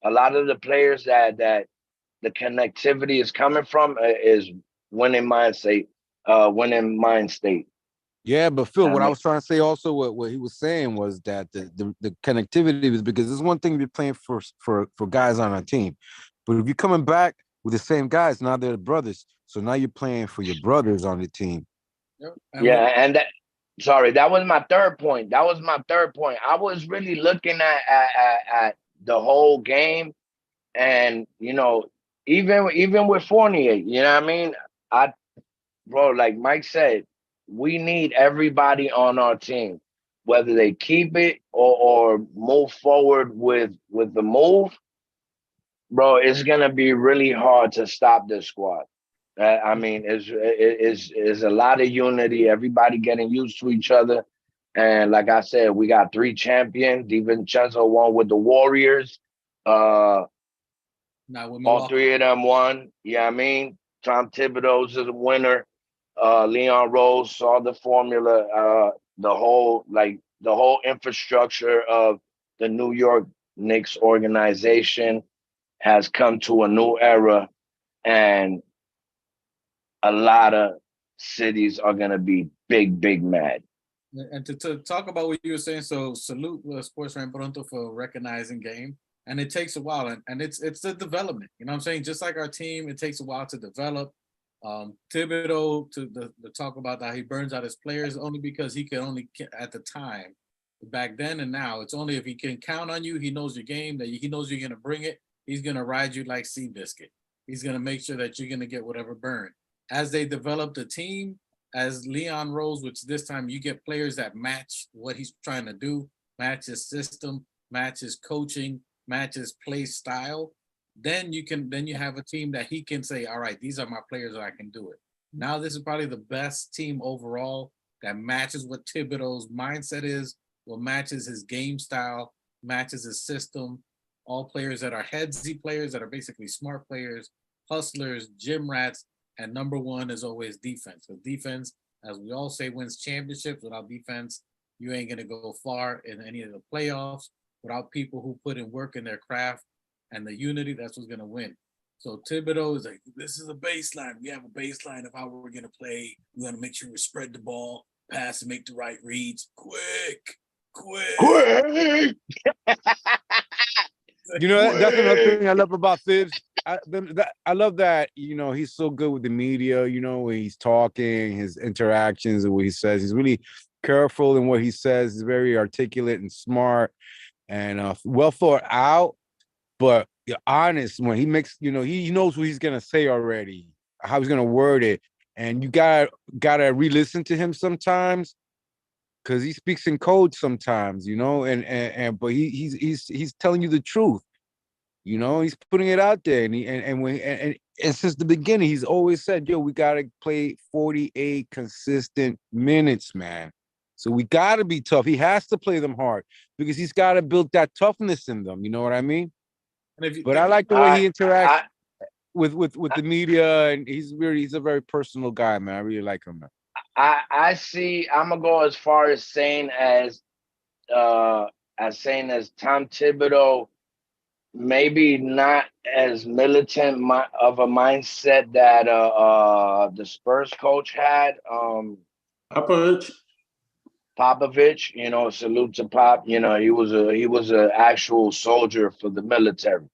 the players that the connectivity is coming from is winning mind state, winning mind state. Yeah, but Phil, I what I mean, was trying to say also, what he was saying was that the connectivity was because there's one thing if you're playing for guys on a team, but if you're coming back with the same guys, now they're brothers. So now you're playing for your brothers on the team. Yep. And yeah, and that. Sorry, that was my third point. That was my third point. I was really looking at the whole game, and even with Fournier, you know what I mean. I Bro, like Mike said, we need everybody on our team, whether they keep it or move forward with the move. Bro, it's gonna be really hard to stop this squad. I mean, it's a lot of unity. Everybody getting used to each other, and like I said, we got 3 champions. DiVincenzo won with the Warriors. Uh, not with all Milwaukee. 3 of them won. Yeah, I mean, Tom Thibodeau's is a winner. Leon Rose saw the formula, the whole infrastructure of the New York Knicks organization has come to a new era, and a lot of cities are gonna be big mad. And to talk about what you were saying, so salute Sports Fan Pronto for recognizing game. And it takes a while, and it's the development. You know what I'm saying? Just like our team, it takes a while to develop. Thibodeau to the talk about that he burns out his players only because he can only at the time, back then and now, it's only if he can count on you. He knows your game, that he knows you're gonna bring it. He's gonna ride you like Seabiscuit. He's gonna make sure that you're gonna get whatever burn. As they develop the team, as Leon Rose, which this time you get players that match what he's trying to do, match his system, match his coaching, match his play style. Then you have a team that he can say, all right, these are my players that I can do it. Now this is probably the best team overall that matches what Thibodeau's mindset is, what matches his game style, matches his system. All players that are headsy players that are basically smart players, hustlers, gym rats, and number one is always defense. So defense, as we all say, wins championships. Without defense, you ain't gonna go far in any of the playoffs. Without people who put in work in their craft and the unity, that's what's gonna win. So Thibodeau is like, this is a baseline. We have a baseline of how we're gonna play. We're gonna make sure we spread the ball, pass, and make the right reads. Quick. Quick. You know, that's another thing I love about Thibs. I love that, you know, he's so good with the media, you know, when he's talking, his interactions and what he says. He's really careful in what he says. He's very articulate and smart and well thought out, but honest when he makes, you know, he knows what he's gonna say already, how he's gonna word it. And you gotta re-listen to him sometimes because he speaks in code sometimes, you know, and but he's telling you the truth. You know, he's putting it out there, and since the beginning, he's always said, "Yo, we gotta play 48 consistent minutes, man. So we gotta be tough. He has to play them hard because he's got to build that toughness in them. You know what I mean? But I like the way he interacts with the media, and he's a very personal guy, man. I really like him, man. I see. I'm gonna go as far as saying as Tom Thibodeau, maybe not as militant of a mindset that the Spurs coach had. Popovich, you know, salute to Pop. You know, he was an actual soldier for the military.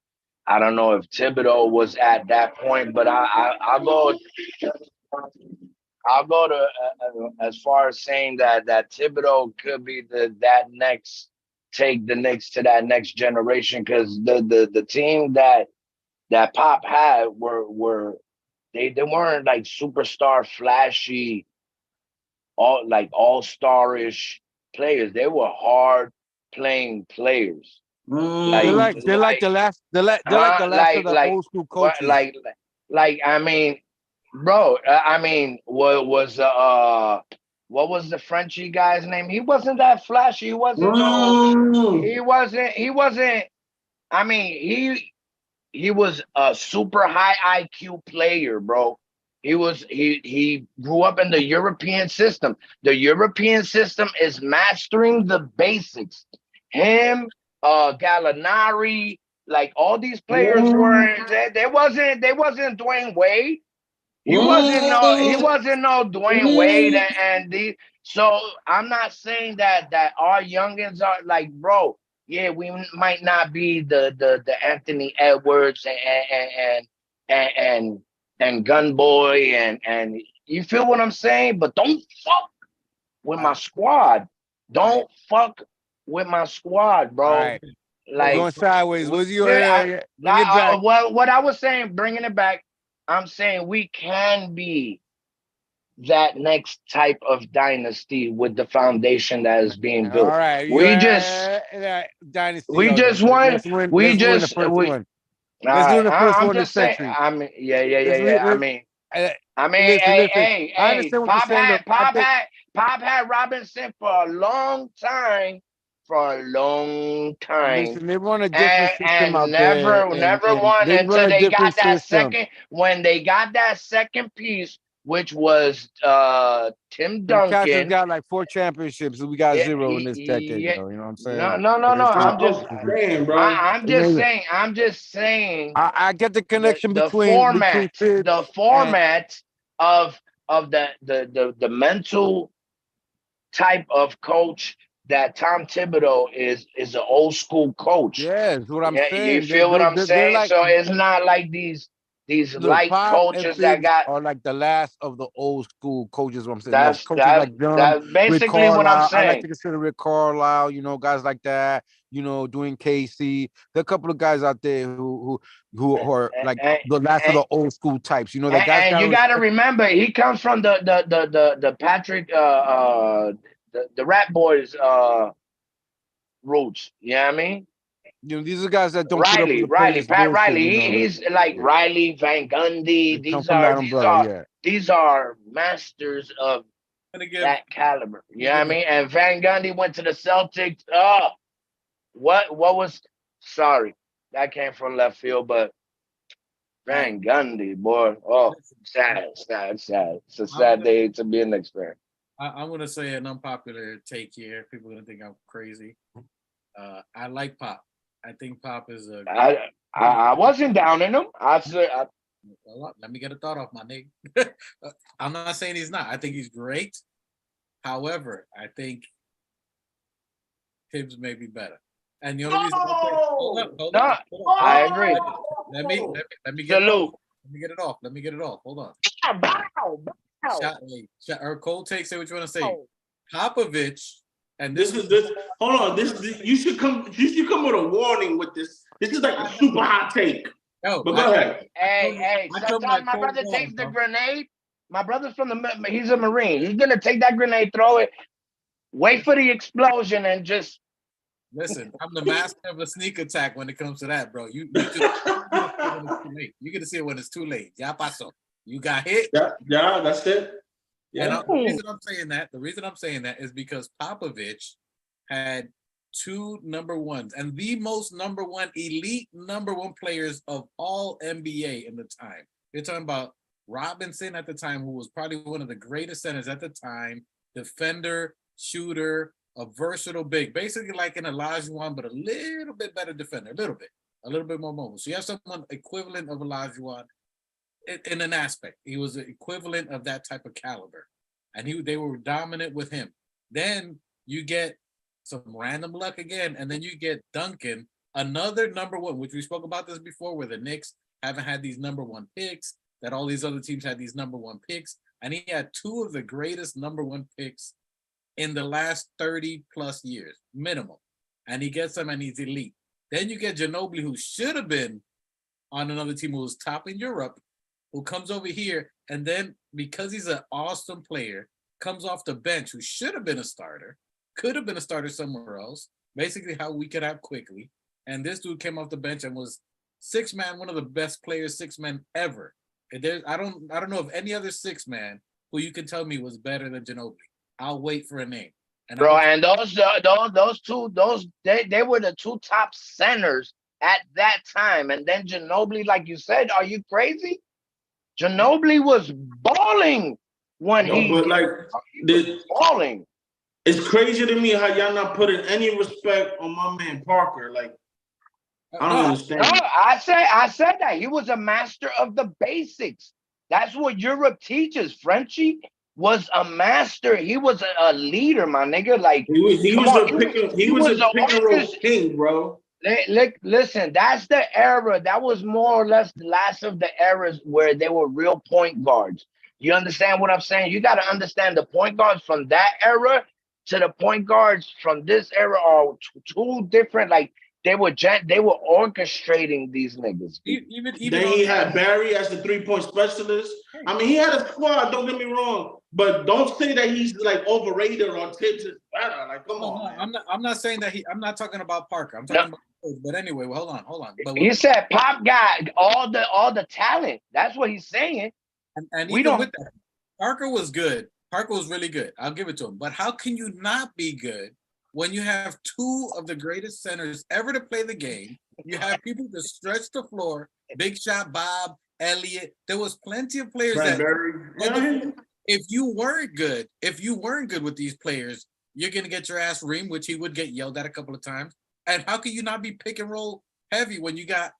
I don't know if Thibodeau was at that point, but I'll go to as far as saying that Thibodeau could be take the Knicks to that next generation, because the team that Pop had were they weren't like superstar flashy, all-starish players. They were hard playing players. They're like the last of the old school coaches. I mean, bro. I mean, what was the Frenchy guy's name? He wasn't that flashy. He wasn't. He wasn't. I mean, he was a super high IQ player, bro. He grew up in the European system. The European system is mastering the basics. Him, Gallinari, like all these players weren't. They wasn't Dwayne Wade. He wasn't no Dwayne Wade and these. So I'm not saying that our youngins are like, bro. Yeah, we might not be the Anthony Edwards and Gun Boy and you feel what I'm saying? But don't fuck with my squad. Don't fuck with my squad, bro. Right. Like going sideways. Bring it back. What I was saying, bringing it back, I'm saying we can be that next type of dynasty with the foundation that is being built. All right, dynasty. Let's win the first one. Let's do the first one this century. I mean, yeah. I mean, listen. hey. I understand what you're saying. Pop had Robinson for a long time. Listen, they run a different system out there. Never won until they got that second. When they got that second piece, which was Tim Duncan. Castle's got like 4 championships, and we got 0 in this decade. You know what I'm saying? No. I'm just saying. I get the connection between the format of the mental type of coach that Tom Thibodeau is an old school coach. Yeah, that's what I'm saying. You feel what I'm saying? Like, so it's not like these light coaches that got are like the last of the old school coaches. What I'm saying, that's basically what I'm saying. I like to consider Rick Carlisle, you know, guys like that. You know, doing Casey. There are a couple of guys out there who are like the last of the old school types. You know, that guys. And you got to remember, he comes from the Patrick the Rat Boys roots. You know what I mean? You know, these are guys that don't Pat Riley. You know? He's like Riley, Van Gundy. These are masters of that caliber. You know what I mean? And Van Gundy went to the Celtics. Oh, what was? Sorry, that came from left field, but Van Gundy, boy. Oh, sad. It's a sad day to be a Knicks fan. I'm gonna say an unpopular take here. People are gonna think I'm crazy. I like Pop. I think Pop is I wasn't down in him. I said, Hold on, let me get a thought off, my nigga. I'm not saying he's not. I think he's great. However, I think Tibbs may be better. And the only reason hold up, hold no, up, hold up, I hold up. agree. Let me get it off. Salute. Let me get it off. Let me get it off. Hold on. Bow, bow. Or cold take, say what you want to say. Oh. Popovich, and This is this. Hold on. This you should come. You should come with a warning with this. This is like a super hot take. no, But go ahead. Hey, I told sometimes my cold brother water, takes the bro. grenade. My brother's from the, he's a Marine. He's going to take that grenade, throw it, wait for the explosion, and just. Listen, I'm the master of a sneak attack when it comes to that, bro. You just you're gonna see it when it's too late. Ya pasó. You got hit. Yeah, that's it. Yeah. And the reason I'm saying that is because Popovich had 2 number ones and the most number one elite number one players of all NBA in the time. You're talking about Robinson at the time, who was probably one of the greatest centers at the time, defender, shooter, a versatile big, basically like an Olajuwon, but a little bit better defender, a little bit more mobile. So you have someone equivalent of Olajuwon in an aspect. He was the equivalent of that type of caliber, and they were dominant with him. Then you get some random luck again, and then you get Duncan, another number one, which we spoke about this before, where the Knicks haven't had these number one picks, that all these other teams had these number one picks, and he had 2 of the greatest number one picks in the last 30 plus years, minimum. And he gets them and he's elite. Then you get Ginobili, who should have been on another team, who was top in Europe, who comes over here, and then because he's an awesome player, comes off the bench, who should have been a starter, could have been a starter somewhere else, basically how we could have quickly. And this dude came off the bench and was 6-man, one of the best players, 6-man ever. And I don't know of any other 6-man who you can tell me was better than Ginobili. I'll wait for a name. And Bro, and those two, they were the 2 top centers at that time. And then Ginobili, like you said, are you crazy? Ginobili was balling when But like, balling. it's crazy to me how y'all not putting any respect on my man Parker. Like, I don't understand. No, I said that he was a master of the basics. That's what Europe teaches. Frenchie was a master. He was a leader, my nigga. Like he was a pick and roll king, bro. Listen, that's the era. That was more or less the last of the eras where they were real point guards. You understand what I'm saying? You got to understand the point guards from that era to the point guards from this era are 2 different. Like they were orchestrating these niggas. Even then he had Barry as the 3-point specialist. I mean, he had a squad. Don't get me wrong, but don't say that he's like overrated or Tibbs is better. Like, come on. No, I'm not saying that I'm not talking about Parker. I'm talking about. But anyway, well, hold on. But he said Pop got all the talent. That's what he's saying. And even with that, Parker was good. Parker was really good. I'll give it to him. But how can you not be good when you have 2 of the greatest centers ever to play the game? You have people that stretch the floor. Big Shot Bob, Elliott. There was plenty of players if you weren't good with these players, you're gonna get your ass reamed, which he would get yelled at a couple of times. And how can you not be pick and roll heavy when you got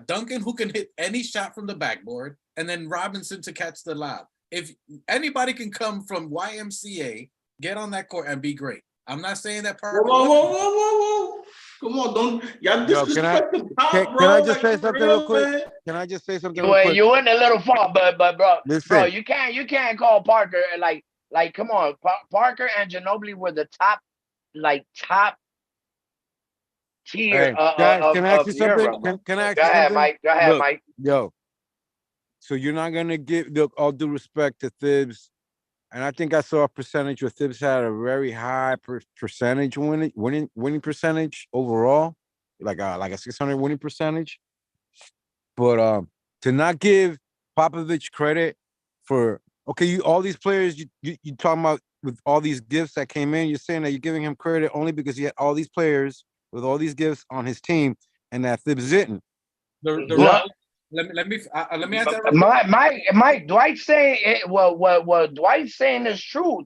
Duncan, who can hit any shot from the backboard, and then Robinson to catch the lob? If anybody can come from YMCA, get on that court and be great. I'm not saying that Parker. Whoa. Come on, don't y'all disrespect the top, bro. Can I just say something real quick? Can I just say something real quick? You went a little far, but bro, Listen. bro, you can't call Parker like come on. Parker and Ginobili were the top tier. Hey, guys, can I ask you something? Can I ask you something? Go ahead, Mike. Yo, so you're not gonna give all due respect to Thibs, and I think I saw a percentage where Thibs had a very high percentage winning percentage overall, like a 600 winning percentage. But to not give Popovich credit for all these players you talking about with all these gifts that came in, you're saying that you're giving him credit only because he had all these players with all these gifts on his team, and that Thibs didn't. Let me answer that. Mike, Dwight's saying it. What Dwight's saying is true.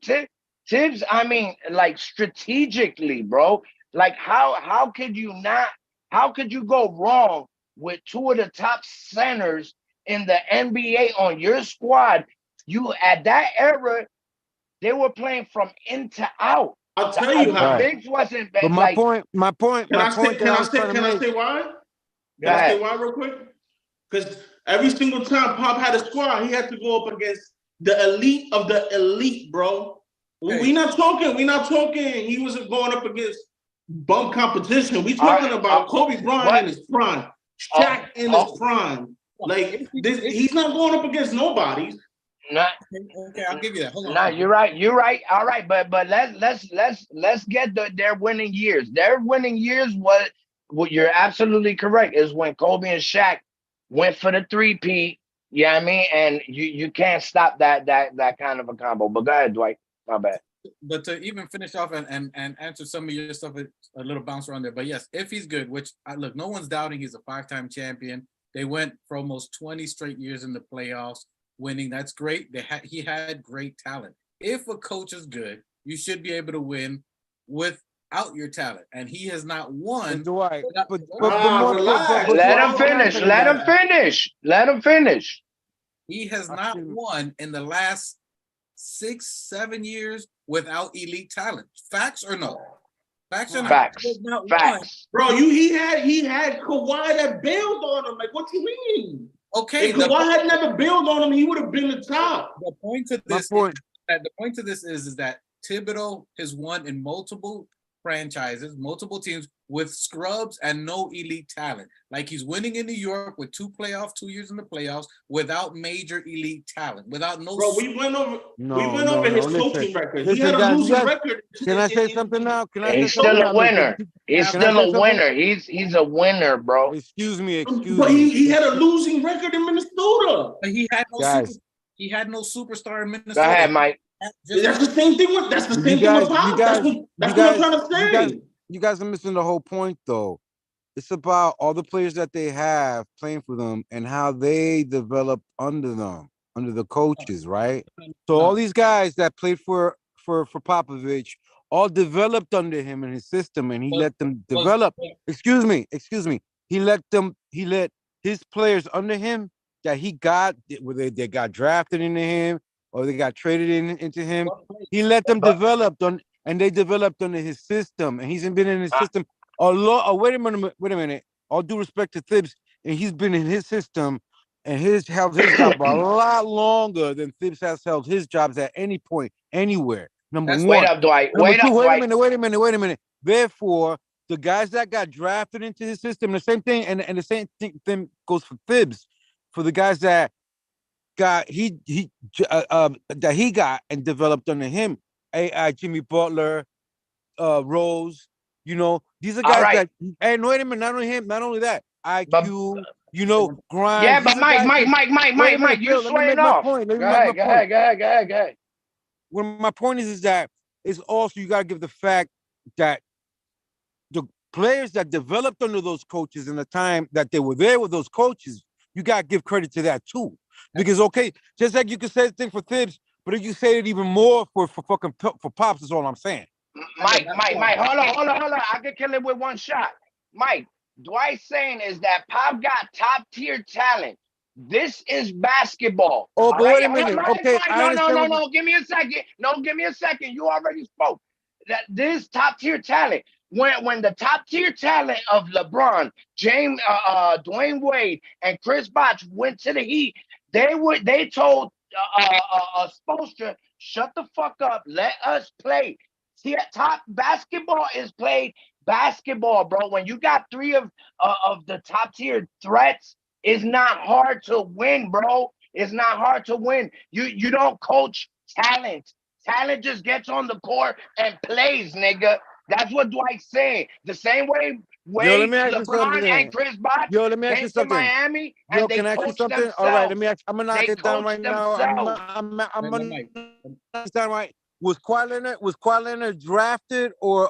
Tibbs, I mean, like strategically, bro. Like how could you go wrong with two of the top centers in the NBA on your squad. You at that era, they were playing from in to out. I'll tell you The how. Right. bigs wasn't But my point that I was trying to Can I make. say why? Go Can I say ahead. why real quick? Because every single time Pop had a squad, he had to go up against the elite of the elite, bro. Hey. We not talking. He wasn't going up against bum competition. We talking about Kobe Bryant in his prime, Shaq in his prime. Like this, he's not going up against nobody. Not, Okay, I'll give you that. Hold on. no, you're right. You're right. All right, but let's get their winning years. Their winning years, what you're absolutely correct, is when Kobe and Shaq went for the three-peat. Yeah, I mean, and you can't stop that kind of a combo. But go ahead, Dwight. My bad. But to even finish off and answer some of your stuff, a little bounce around there. But yes, if he's good, which look, no one's doubting he's a 5-time champion. They went for almost 20 straight years in the playoffs, winning. That's great. He had great talent. If a coach is good, you should be able to win without your talent. And he has not won. Dwight, but Let him finish. Let him finish. Let him finish. He has not won in the last 6-7 years without elite talent. Facts or no? Facts or no? Facts. He has not Facts. won. Bro, he had Kawhi that bailed on him. Like, what you mean? Okay, If Kawhi had never bailed on him, he would have been the top. the point to this is that Thibodeau has won in multiple franchises, multiple teams with scrubs and no elite talent. Like he's winning in New York with 2 years in the playoffs without major elite talent, without no. Bro, we went over his coaching record. He had a guys, losing record. Can I say something now? He's still a winner. He's still a winner. He's a winner, bro. Excuse me. But he had a losing record in Minnesota. But he had no Guys. he had no superstar in Minnesota. Go ahead, Mike. That's the same thing with Pop. That's what I'm trying to say. You guys are missing the whole point, though. It's about all the players that they have playing for them and how they developed under them, under the coaches, right? So all these guys that played for Popovich all developed under him in his system, and he let them develop. Excuse me. He let his players under him that he got, whether they got drafted into him or they got traded into him. He let them develop and they developed under his system, and he's been in his system a lot. Wait a minute. All due respect to Thibs, and he's been in his system and held his job a lot longer than Thibs has held his jobs at any point, anywhere. Number one. Wait up, Dwight. Wait a minute. Therefore, the guys that got drafted into his system, the same thing, and the same thing goes for Thibs, for the guys that got that he got and developed under him. Jimmy Butler, Rose, these are guys that. And wait a minute, not only that, IQ, Grimes. Yeah, but Mike, you're swearing off. Go ahead. Well, my point is that it's also, you got to give the fact that the players that developed under those coaches in the time that they were there with those coaches, you got to give credit to that too. Because, okay, just like you could say the thing for Thibs, but you say it even more for Pops, is all I'm saying. Mike, hold on. I can kill it with one shot. Mike, Dwight's saying is that Pop got top tier talent. This is basketball. Oh, but wait a minute. Okay, no. Give me a second. You already spoke. That this top tier talent. When the top tier talent of LeBron, James, Dwayne Wade, and Chris Bosh went to the Heat, they told Spoelstra, shut the fuck up, let us play. See, top basketball is played basketball, bro. When you got 3 of the top tier threats, it's not hard to win, bro. It's not hard to win. You don't coach talent. Talent just gets on the court and plays, nigga. That's what Dwight's saying. The same way Wade, LeBron, and Chris Bosh came to Miami and they coached themselves. All right, let me ask. I'm gonna knock it down right now. I'm gonna knock it down right. Was Kawhi Leonard drafted or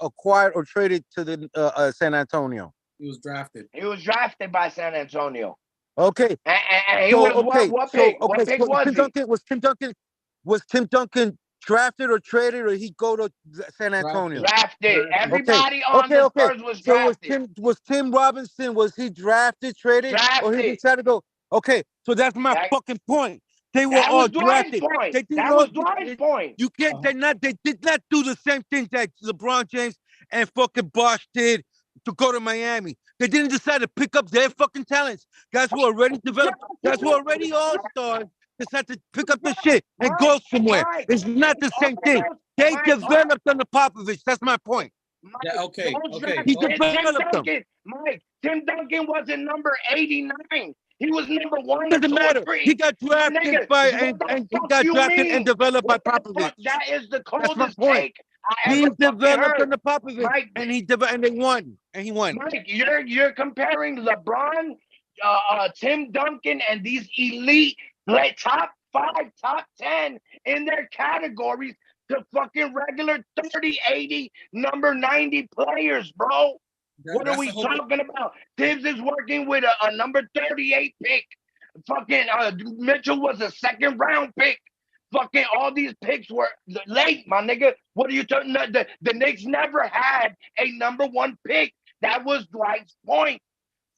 acquired or traded to the San Antonio? He was drafted. He was drafted by San Antonio. Okay. And he was what pick? What pick was he? Was Tim Duncan drafted or traded, or he go to San Antonio? Drafted. Everybody on the Spurs was So drafted. was Tim Robinson, was he drafted, traded, or he Drafted. decided to go? Okay, so that's my That, fucking point. They were that all was Dwight's drafted. point. They did That not, was Dwight's point. you can't, they did not do the same thing that LeBron James and fucking Bosh did to go to Miami. They didn't decide to pick up their fucking talents. Guys who already developed, guys who are already all-stars, decide to pick up the shit and go somewhere. It's not the same thing. They developed under Popovich. That's my point. Yeah, okay. He Tim developed them. Duncan, Mike, Tim Duncan wasn't number 89. He was number 1 or Doesn't 2 matter. or 3. He got drafted Nigga, by what the and he fuck got you drafted mean? and developed by What the Popovich. fuck? That is the That's my coldest point. take I He ever fucking developed heard. under Popovich, Mike, and they won, and he won. Mike, you're comparing LeBron, Tim Duncan, and these elite top 5, top 10 in their categories to fucking regular 30, 80, number 90 players, bro. What are we talking about? Tibbs is working with a number 38 pick. Fucking Mitchell was a 2nd round pick. Fucking all these picks were late, my nigga. What are you talking about? The Knicks never had a number 1 pick. That was Dwight's point.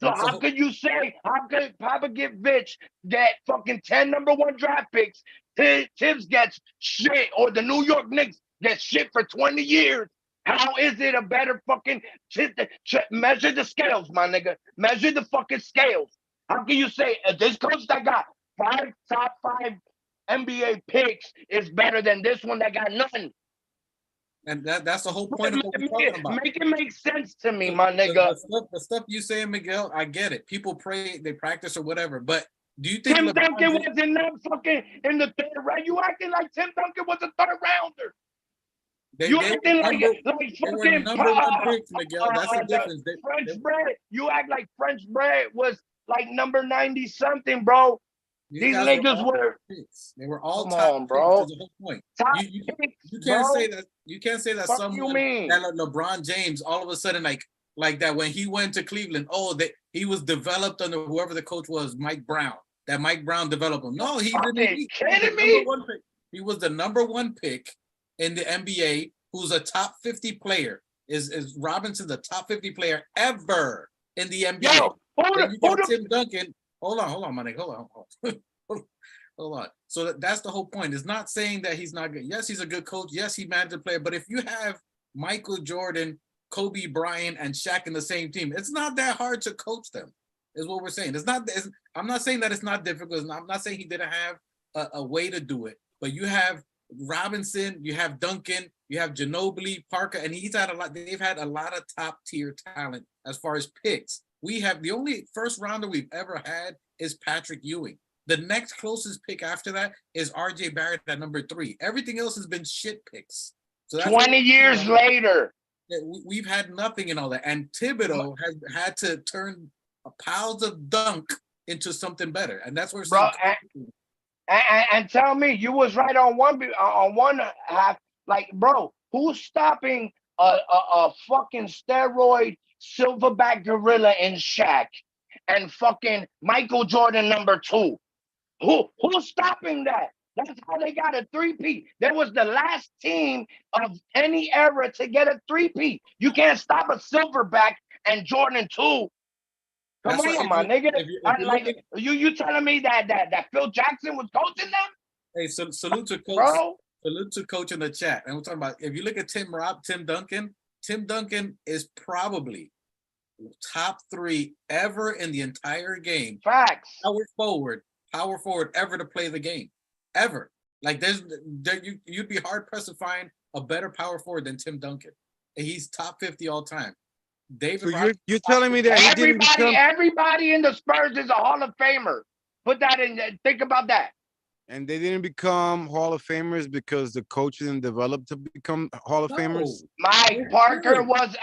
So how could you say, how could Papa get Vitch get fucking 10 number 1 draft picks? Tibbs gets shit, or the New York Knicks get shit for 20 years. How is it a better fucking measure the scales, my nigga? Measure the fucking scales. How can you say this coach that got 5 top 5 NBA picks is better than this one that got none? And that's the whole point of what we're talking about. Make it make sense to me, my nigga. The stuff you saying, Miguel, I get it. People pray, they practice or whatever, but do you think Tim Duncan wasn't that fucking in the 3rd round? You acting like Tim Duncan was a 3rd rounder. You acting like fucking number 1 picks, Miguel. That's the difference. French bread. You act like French bread was like number 90 something, bro. These niggas were. They were all Come top on, bro. Picks. The whole point. Top you picks, can't bro. say that. You can't say that Fuck someone you mean? that LeBron James all of a sudden like that when he went to Cleveland. He was developed under whoever the coach was, Mike Brown. That Mike Brown developed him. No, he didn't. Kidding me? He was the number 1 pick in the NBA. Who's a top 50 player? Is Robinson the top 50 player ever in the NBA? Yo, hold Tim Duncan. Hold on, my nigga. Hold on. So that's the whole point. It's not saying that he's not good. Yes, he's a good coach. Yes, he managed a player. But if you have Michael Jordan, Kobe Bryant, and Shaq in the same team, it's not that hard to coach them. Is what we're saying. I'm not saying that it's not difficult. I'm not saying he didn't have a way to do it. But you have Robinson, you have Duncan, you have Ginobili, Parker, and he's had a lot. They've had a lot of top tier talent as far as picks. We have the only 1st rounder we've ever had is Patrick Ewing. The next closest pick after that is RJ Barrett at number 3. Everything else has been shit picks. So 20 years later, we've had nothing in all that. And Thibodeau has had to turn piles of dunk into something better, and that's where. Bro, and tell me, you was right on one half. Like, bro, who's stopping a fucking steroid silverback gorilla in Shaq and fucking Michael Jordan number 2? Who's stopping that? That's how they got a 3-peat. There was the last team of any era to get a 3-peat. You can't stop a silverback and Jordan 2. Come on, my nigga. You telling me that Phil Jackson was coaching them? Hey, salute to coach. Bro. Salute to coach in the chat. And we're talking about, if you look at Tim Duncan is probably top 3 ever in the entire game. Facts. Power forward ever to play the game. Ever. Like you'd be hard pressed to find a better power forward than Tim Duncan. And he's top 50 all time. David, so you're telling me that everybody in the Spurs is a Hall of Famer. Put that in. Think about that. And they didn't become Hall of Famers because the coaches didn't develop to become Hall of Famers. Mike Parker was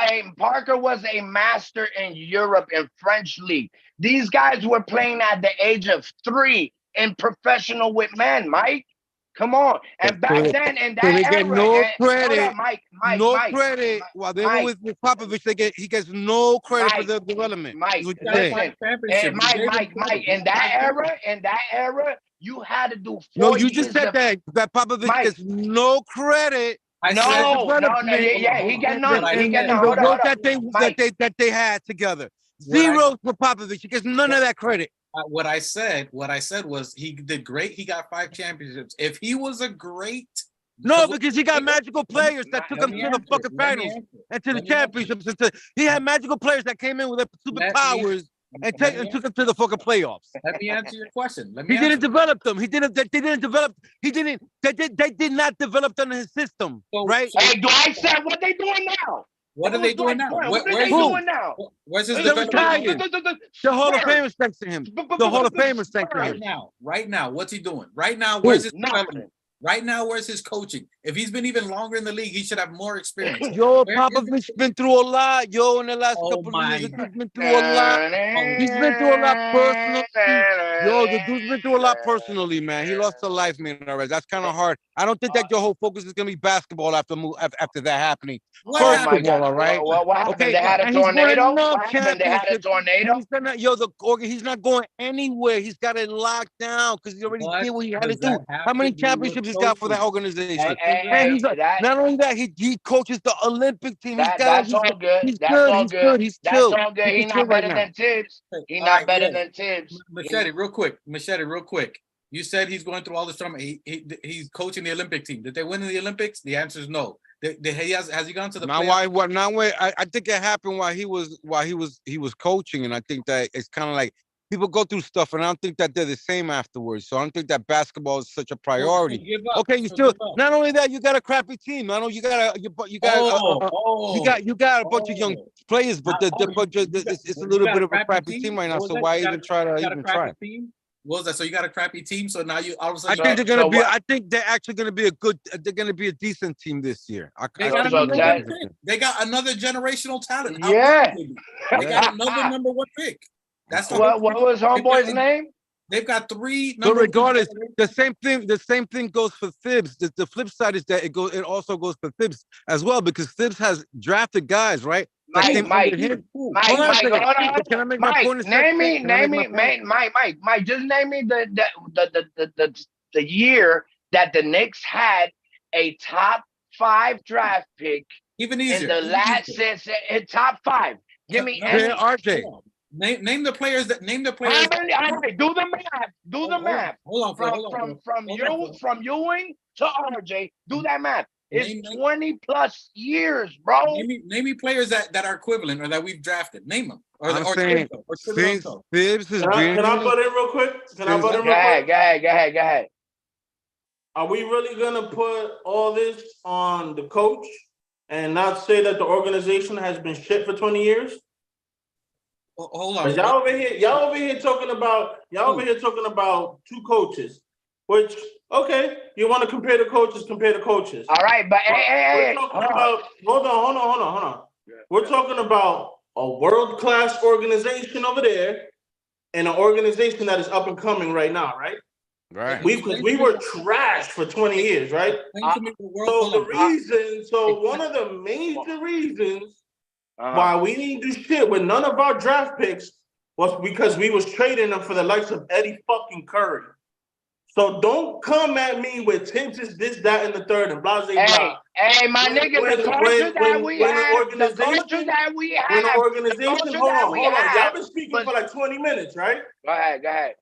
a master in Europe in French league. These guys were playing at the age of 3 in professional with men. Mike, come on. And back then in that they era, get no credit. Mike, credit. While they were with Popovich, he gets no credit for their development. Mike, in that era, You had to do 4 No, you years just said of that Popovich Mike. gets no credit. No, Development yeah, he get none. What I He get said- none. and the Hold on, work Mike. that they had together. What I- Zero for Popovich. He gets none of that credit. What I said was he did great. He got 5 championships. If he was a great, No, because he got magical players that took let him me to the answer, fucking let me finals answer, and to the let me answer. championships. He had magical players that came in with their Let me- superpowers and let me took him to the fucking playoffs. Let me answer your question. Let me He didn't answer. develop them. They didn't develop. They did not develop them in his system, So- right? so Hey, Dwight said, what they doing now? what are That they was doing Dwight's now? point. What are they Where's doing now? Where's his They're development? retired. The Hall of Famers thanks to him. The Hall of Famers thanks to him. Right now, what's he doing? Right now, where's his Nothing. development? Right now, where's his coaching? If he's been even longer in the league, he should have more experience. Yo, Where is Popovich been through a lot. Yo, in the last Oh couple of my years, the God. dude's been through a lot. He's been through a lot personally. Yo, the dude's been through a lot personally, man. He lost a life, man. Already, that's kind of hard. I don't think that your whole focus is gonna be basketball after that happening. What Oh happened? my Basketball, God. all right. What happened? Okay, They had a and he's won tornado? enough What happened? They had a championships. tornado? And he's gonna, yo, he's not going anywhere. He's got it locked down because he already What did what he had to does do. that have How many to do with championships he's got for that coaching? organization? Hey, And he's that, not only that, he coaches the Olympic team. that's all good. He's That's good. all He's good. good. He's That's chill. all good. He's He's chill not right better now. than Tibbs. He's All not right, better yeah. than Tibbs. Machete, real quick. You said he's going through all this trauma. He's coaching the Olympic team. Did they win in the Olympics? The answer is no. Has he gone to the Now playoffs? I think it happened while he was coaching, and I think that it's kind of like people go through stuff, and I don't think that they're the same afterwards. So I don't think that basketball is such a priority. Give up. Okay, you So still give up. not only that, you got a crappy team. Not only you got you got a bunch of young players, but it's a little bit of a crappy team right now. So why even try to even try? What was that? So you got a crappy team. So now you all of a I sudden think they're gonna so be. what- I think they're actually gonna be a good. They're gonna be a decent team this year. they I got think so another they're that- one gonna be pick. They got another generational talent. How Yeah. good are they? They got another number 1 pick. That's the What was homeboy's name? They've got 3 So number regardless, 1 the same thing goes for Thibs. The flip side is that it also goes for Thibs as well, because Thibs has drafted guys, right? That came under him. Hold on a second. But can I make my point in a second? Mike, just name me the year that the Knicks had a top 5 draft pick Even in easier. the last top 5. Give me any. RJ. Name the players that name the How players. many? All right, do the math. Do the math. Hold on, From Ewing to RJ. Do that math. It's Name- 20 plus years, bro. Name me players that are equivalent or that we've drafted. Name them. I'm saying since Thibs has been. Can I butt in real quick? Can I butt in Go real quick? ahead. Are we really gonna put all this on the coach and not say that the organization has been shit for 20 years? Hold on. Y'all over here talking about 2 coaches, which okay, you want to compare the coaches. All right, but We're talking about hold on. We're talking about a world-class organization over there and an organization that is up and coming right now, right? Right. We were trashed for 20 years, right? So one of the major reasons why we didn't do shit with none of our draft picks was because we was trading them for the likes of Eddie fucking Curry. So don't come at me with Tibbs is this, that, and the third, and blah, blah, blah. Hey, my nigga, the culture that we have, when an organization, hold on. Y'all been speaking for like 20 minutes, right? Go ahead.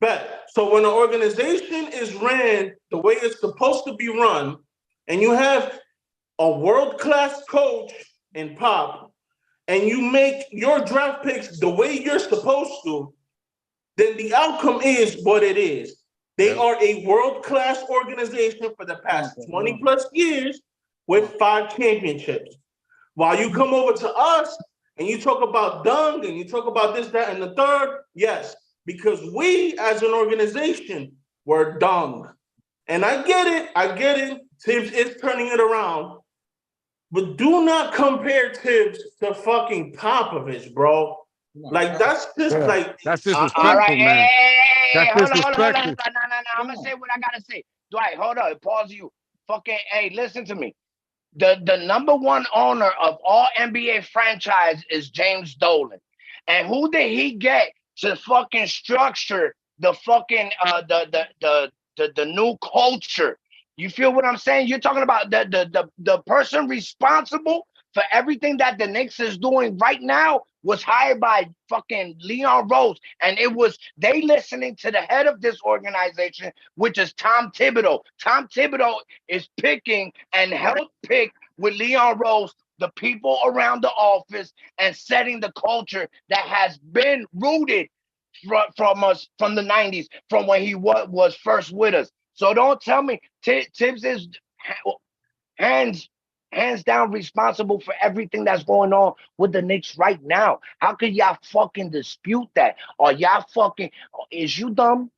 Bet. So when an organization is ran the way it's supposed to be run, and you have a world-class coach in Pop, and you make your draft picks the way you're supposed to, then the outcome is what it is. They are a world-class organization for the past 20 plus years with 5 championships. While you come over to us and you talk about dung and you talk about this, that, and the third, yes, because we as an organization were dung. And I get it. Tibbs is turning it around. But do not compare Tibbs to fucking Popovich, bro. Like that's just That's disrespectful, all right, man. Hey, That's hold on. disrespectful. No. I'm gonna say what I gotta say. Dwight, hold on. Pause you. Fucking hey, listen to me. The number 1 owner of all NBA franchise is James Dolan. And who did he get to fucking structure the fucking the new culture. You feel what I'm saying? You're talking about the person responsible for everything that the Knicks is doing right now was hired by fucking Leon Rose, and it was they listening to the head of this organization, which is Tom Thibodeau. Tom Thibodeau is picking and helped pick with Leon Rose the people around the office and setting the culture that has been rooted from us from the 90s, from when he was first with us. So don't tell me Tibbs is hands hands down responsible for everything that's going on with the Knicks right now. How could y'all fucking dispute that? Or y'all fucking is you dumb?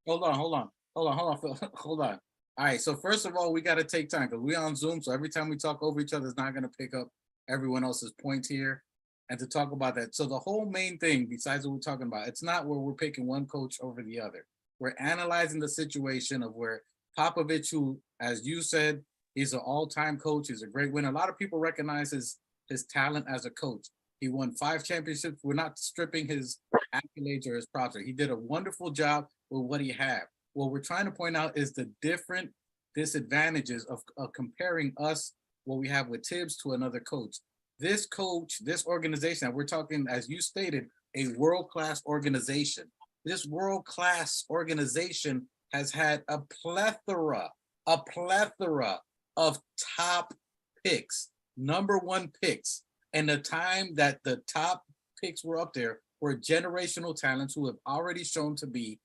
Hold on, hold on. All right, so first of all, we got to take time because we're on Zoom. So every time we talk over each other, it's not going to pick up everyone else's points here. And to talk about that. So the whole main thing, besides what we're talking about, it's not where we're picking one coach over the other. We're analyzing the situation of where Popovich, who, as you said, he's an all-time coach. He's a great winner. A lot of people recognize his talent as a coach. He won 5 championships. We're not stripping his accolades or his props. He did a wonderful job with what he had. What we're trying to point out is the different disadvantages of comparing us, what we have with Tibbs, to another coach. This coach, this organization that we're talking, as you stated, a world-class organization. This world-class organization has had a plethora of top picks, number 1 picks. And the time that the top picks were up there were generational talents who have already shown to be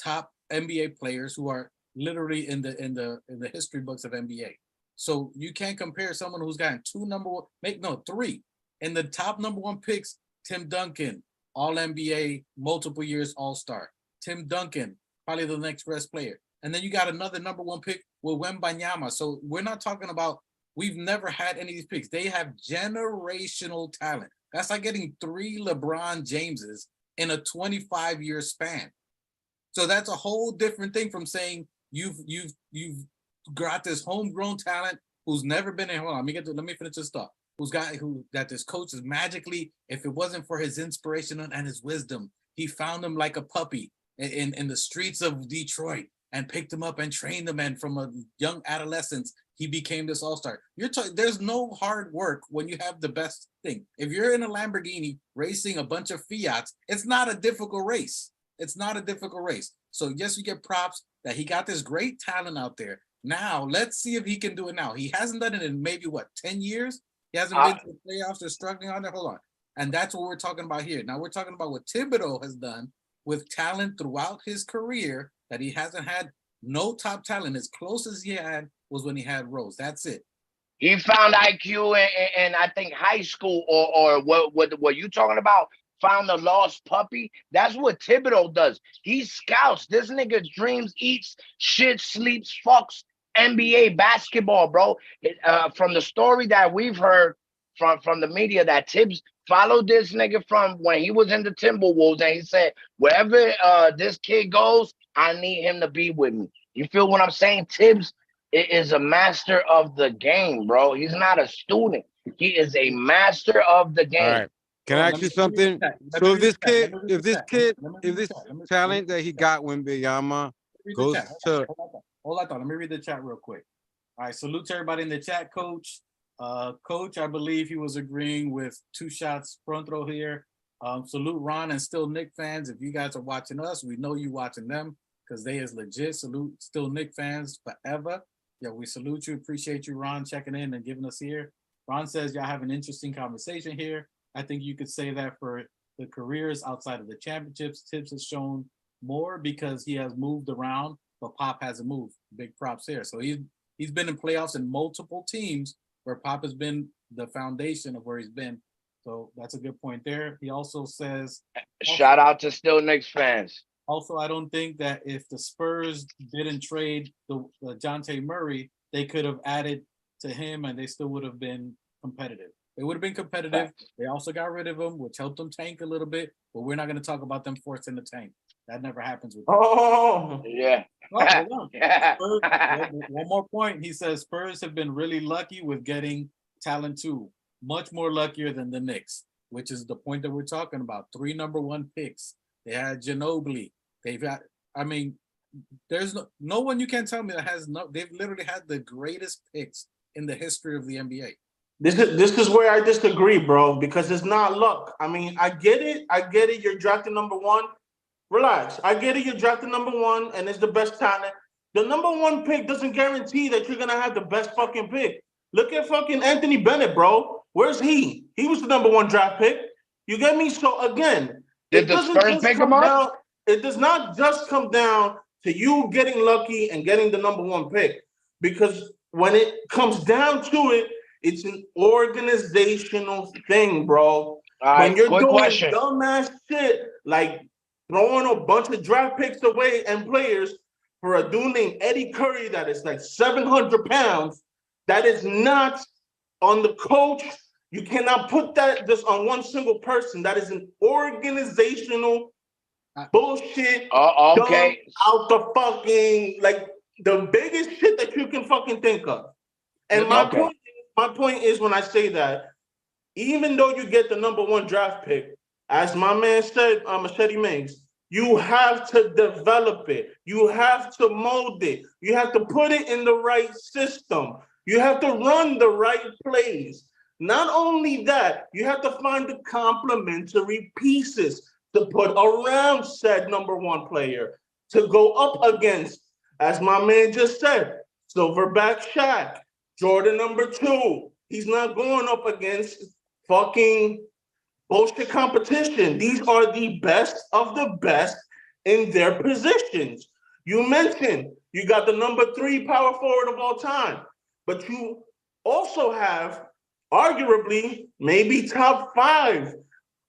top NBA players who are literally in the history books of NBA. So you can't compare someone who's gotten 3 in the top number 1 picks. Tim Duncan, all NBA, multiple years All-Star. Tim Duncan, probably the next best player. And then you got another number 1 pick with Wembanyama. So we're not talking about, we've never had any of these picks. They have generational talent. That's like getting 3 LeBron Jameses in a 25-year span. So that's a whole different thing from saying you've got this homegrown talent who's never been in. Hold on, let me finish this thought. That this coach is magically, if it wasn't for his inspiration and his wisdom, he found him like a puppy in the streets of Detroit and picked him up and trained him, and from a young adolescence he became this all-star. There's no hard work when you have the best thing. If you're in a Lamborghini racing a bunch of Fiats, it's not a difficult race. It's not a difficult race. So yes, you get props that he got this great talent out there. Now let's see if he can do it now. He hasn't done it in maybe 10 years. He hasn't been to the playoffs or struggling on there. Hold on. And that's what we're talking about here. Now we're talking about what Thibodeau has done with talent throughout his career, that he hasn't had no top talent. As close as he had was when he had Rose. That's it. He found IQ in I think high school, or what you talking about? Found a lost puppy. That's what Thibodeau does. He scouts. This nigga dreams, eats, shit, sleeps, fucks NBA basketball, bro. From the story that we've heard from the media, that Tibbs followed this nigga from when he was in the Timberwolves, and he said, wherever this kid goes, I need him to be with me. You feel what I'm saying? Tibbs is a master of the game, bro. He's not a student. He is a master of the game. All right. Can I ask you something? So if this talent that he got when Wembanyama goes to... Hold on, let me read the chat real quick. All right, salute to everybody in the chat, Coach. Coach, I believe he was agreeing with 2 shots front row here. Salute Ron and Still Nick fans. If you guys are watching us, we know you watching them because they is legit. Salute Still Nick fans forever. Yeah, we salute you. Appreciate you, Ron, checking in and giving us here. Ron says y'all have an interesting conversation here. I think you could say that for the careers outside of the championships, Tibbs has shown more because he has moved around, but Pop hasn't moved. Big props here. So he's been in playoffs in multiple teams where Pop has been the foundation of where he's been. So that's a good point there. He also says, shout out to Still Knicks fans. Also, I don't think that if the Spurs didn't trade the Dejounte Murray, they could have added to him and they still would have been competitive. They would have been competitive. They also got rid of him, which helped them tank a little bit, but we're not going to talk about them forcing the tank. That never happens with them. Oh, yeah. Oh, hold on. Spurs, one more point. He says Spurs have been really lucky with getting talent too. Much more luckier than the Knicks, which is the point that we're talking about. 3 number 1 picks. They had Ginobili. They've got, I mean, there's no one you can tell me that has no, they've literally had the greatest picks in the history of the NBA. This is where I disagree, bro, because it's not luck. I mean, I get it. I get it. You're drafting number one. Relax. I get it. You're drafting number one, and it's the best talent. The number one pick doesn't guarantee that you're gonna have the best fucking pick. Look at fucking Anthony Bennett, bro. Where's he? He was the number one draft pick. You get me? So again, Did the Spurs pick him up? It does not just come down to you getting lucky and getting the number one pick, because when it comes down to it, it's an organizational thing, bro. All right, when you're quick doing question. dumbass shit like throwing a bunch of draft picks away and players for a dude named Eddie Curry that is like 700 pounds, that is not on the coach. You cannot put that just on one single person. That is an organizational bullshit. Okay. Out the fucking, like, the biggest shit that you can fucking think of. And my point is when I say that, even though you get the number one draft pick, as my man said, Machete Mings, you have to develop it. You have to mold it. You have to put it in the right system. You have to run the right plays. Not only that, you have to find the complementary pieces to put around said number one player to go up against, as my man just said, Silverback Shaq, Jordan number 2. He's not going up against fucking bullshit competition. These are the best of the best in their positions. You mentioned you got the number 3 power forward of all time, but you also have arguably maybe top 5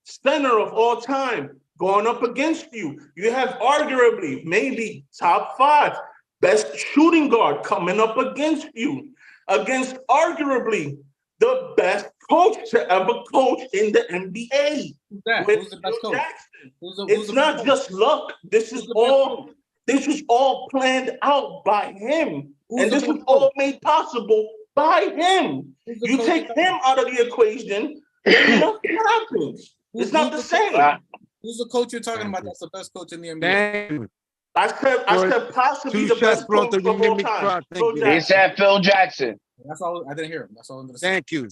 center of all time going up against you. You have arguably maybe top 5 best shooting guard coming up against you, against arguably the best coach to ever coach in the NBA. Who's that? With Who's the best Phil coach? Jackson. It's not just luck. This was all planned out by him. And this was all made possible by him. You take him out of the equation, then nothing happens. It's not the same. Who's the coach you're talking about that's the best coach in the NBA? I said possibly the best coach of all time. He said Phil Jackson. That's all. I didn't hear him. That's all I'm gonna say. Thank you.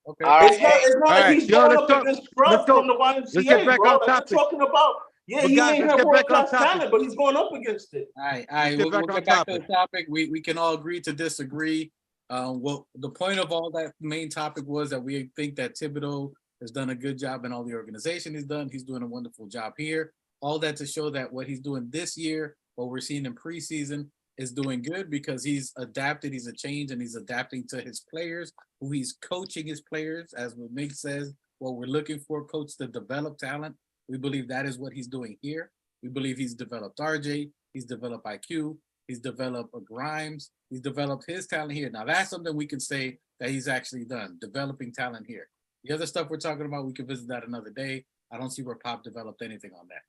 Okay. It's not like he's going up against Scrubs from the YMCA, bro. Like we're talking about, he may have world-class talent, but he's going up against it. All right. We'll get back to the topic. We can all agree to disagree. Well, the point of all that main topic was that we think that Thibodeau has done a good job in all the organization he's done. He's doing a wonderful job here. All that to show that what he's doing this year, what we're seeing in preseason, is doing good because he's adapted, he's a change, and he's adapting to his players, who he's coaching his players, as what Mick says, what we're looking for, coach to develop talent. We believe that is what he's doing here. We believe he's developed RJ, he's developed IQ, he's developed Grimes, he's developed his talent here. Now that's something we can say that he's actually done, developing talent here. The other stuff we're talking about, we can visit that another day. I don't see where Pop developed anything on that.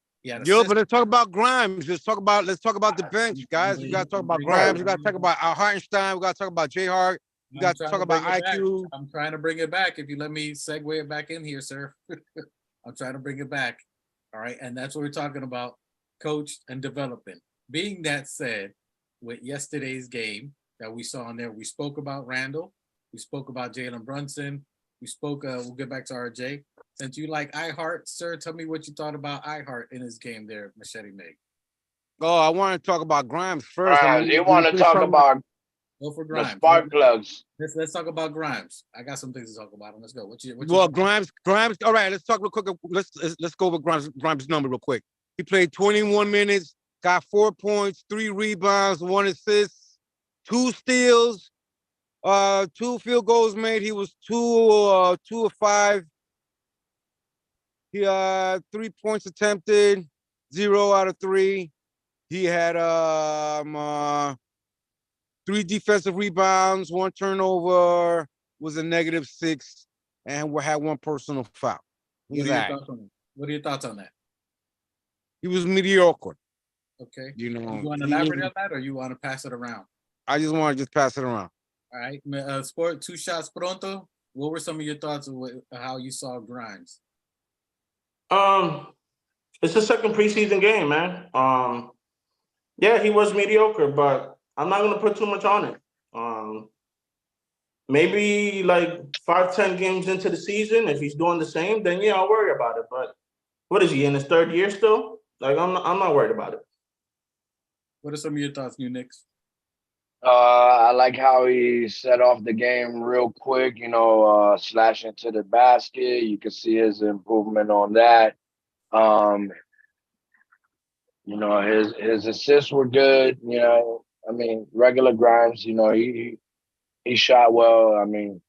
But let's talk about Grimes. Let's talk about the bench, guys. We got to talk about Grimes. We got to talk about Hartenstein. We got to talk about J Hart. We got to talk about IQ. I'm trying to bring it back. If you let me segue it back in here, sir. I'm trying to bring it back. All right. And that's what we're talking about, coach and development. Being that said, with yesterday's game that we saw in there, we spoke about Randall. We spoke about Jalen Brunson. We spoke, we'll get back to RJ. Since you like iHeart, sir, tell me what you thought about iHeart in his game there, Machete Meg. Oh, I want to talk about Grimes first. You want to talk about go for Grimes. The spark plugs. Let's talk about Grimes. I got some things to talk about. Let's go. Grimes. All right, let's talk real quick. Let's go over Grimes' number real quick. He played 21 minutes, got 4 points, 3 rebounds, 1 assist, 2 steals, 2 field goals made. He was 2 of 5. He 3 points attempted, 0 out of 3. He had 3 defensive rebounds, 1 turnover, was a -6, and we had 1 personal foul. What are your thoughts on that? He was mediocre. Okay. You want to elaborate on that, or you want to pass it around? I just want to pass it around. All right. Sport 2 shots pronto. What were some of your thoughts of how you saw Grimes? It's the second preseason game, man. Yeah, he was mediocre, but I'm not gonna put too much on it. Maybe like 5, 10 games into the season, if he's doing the same, then yeah, I'll worry about it. But what is he in his third year still? Like I'm not worried about it. What are some of your thoughts, New Knicks? I like how he set off the game real quick, slashing to the basket. You can see his improvement on that. Um, his assists were good. I mean, regular Grimes, he shot well. I mean,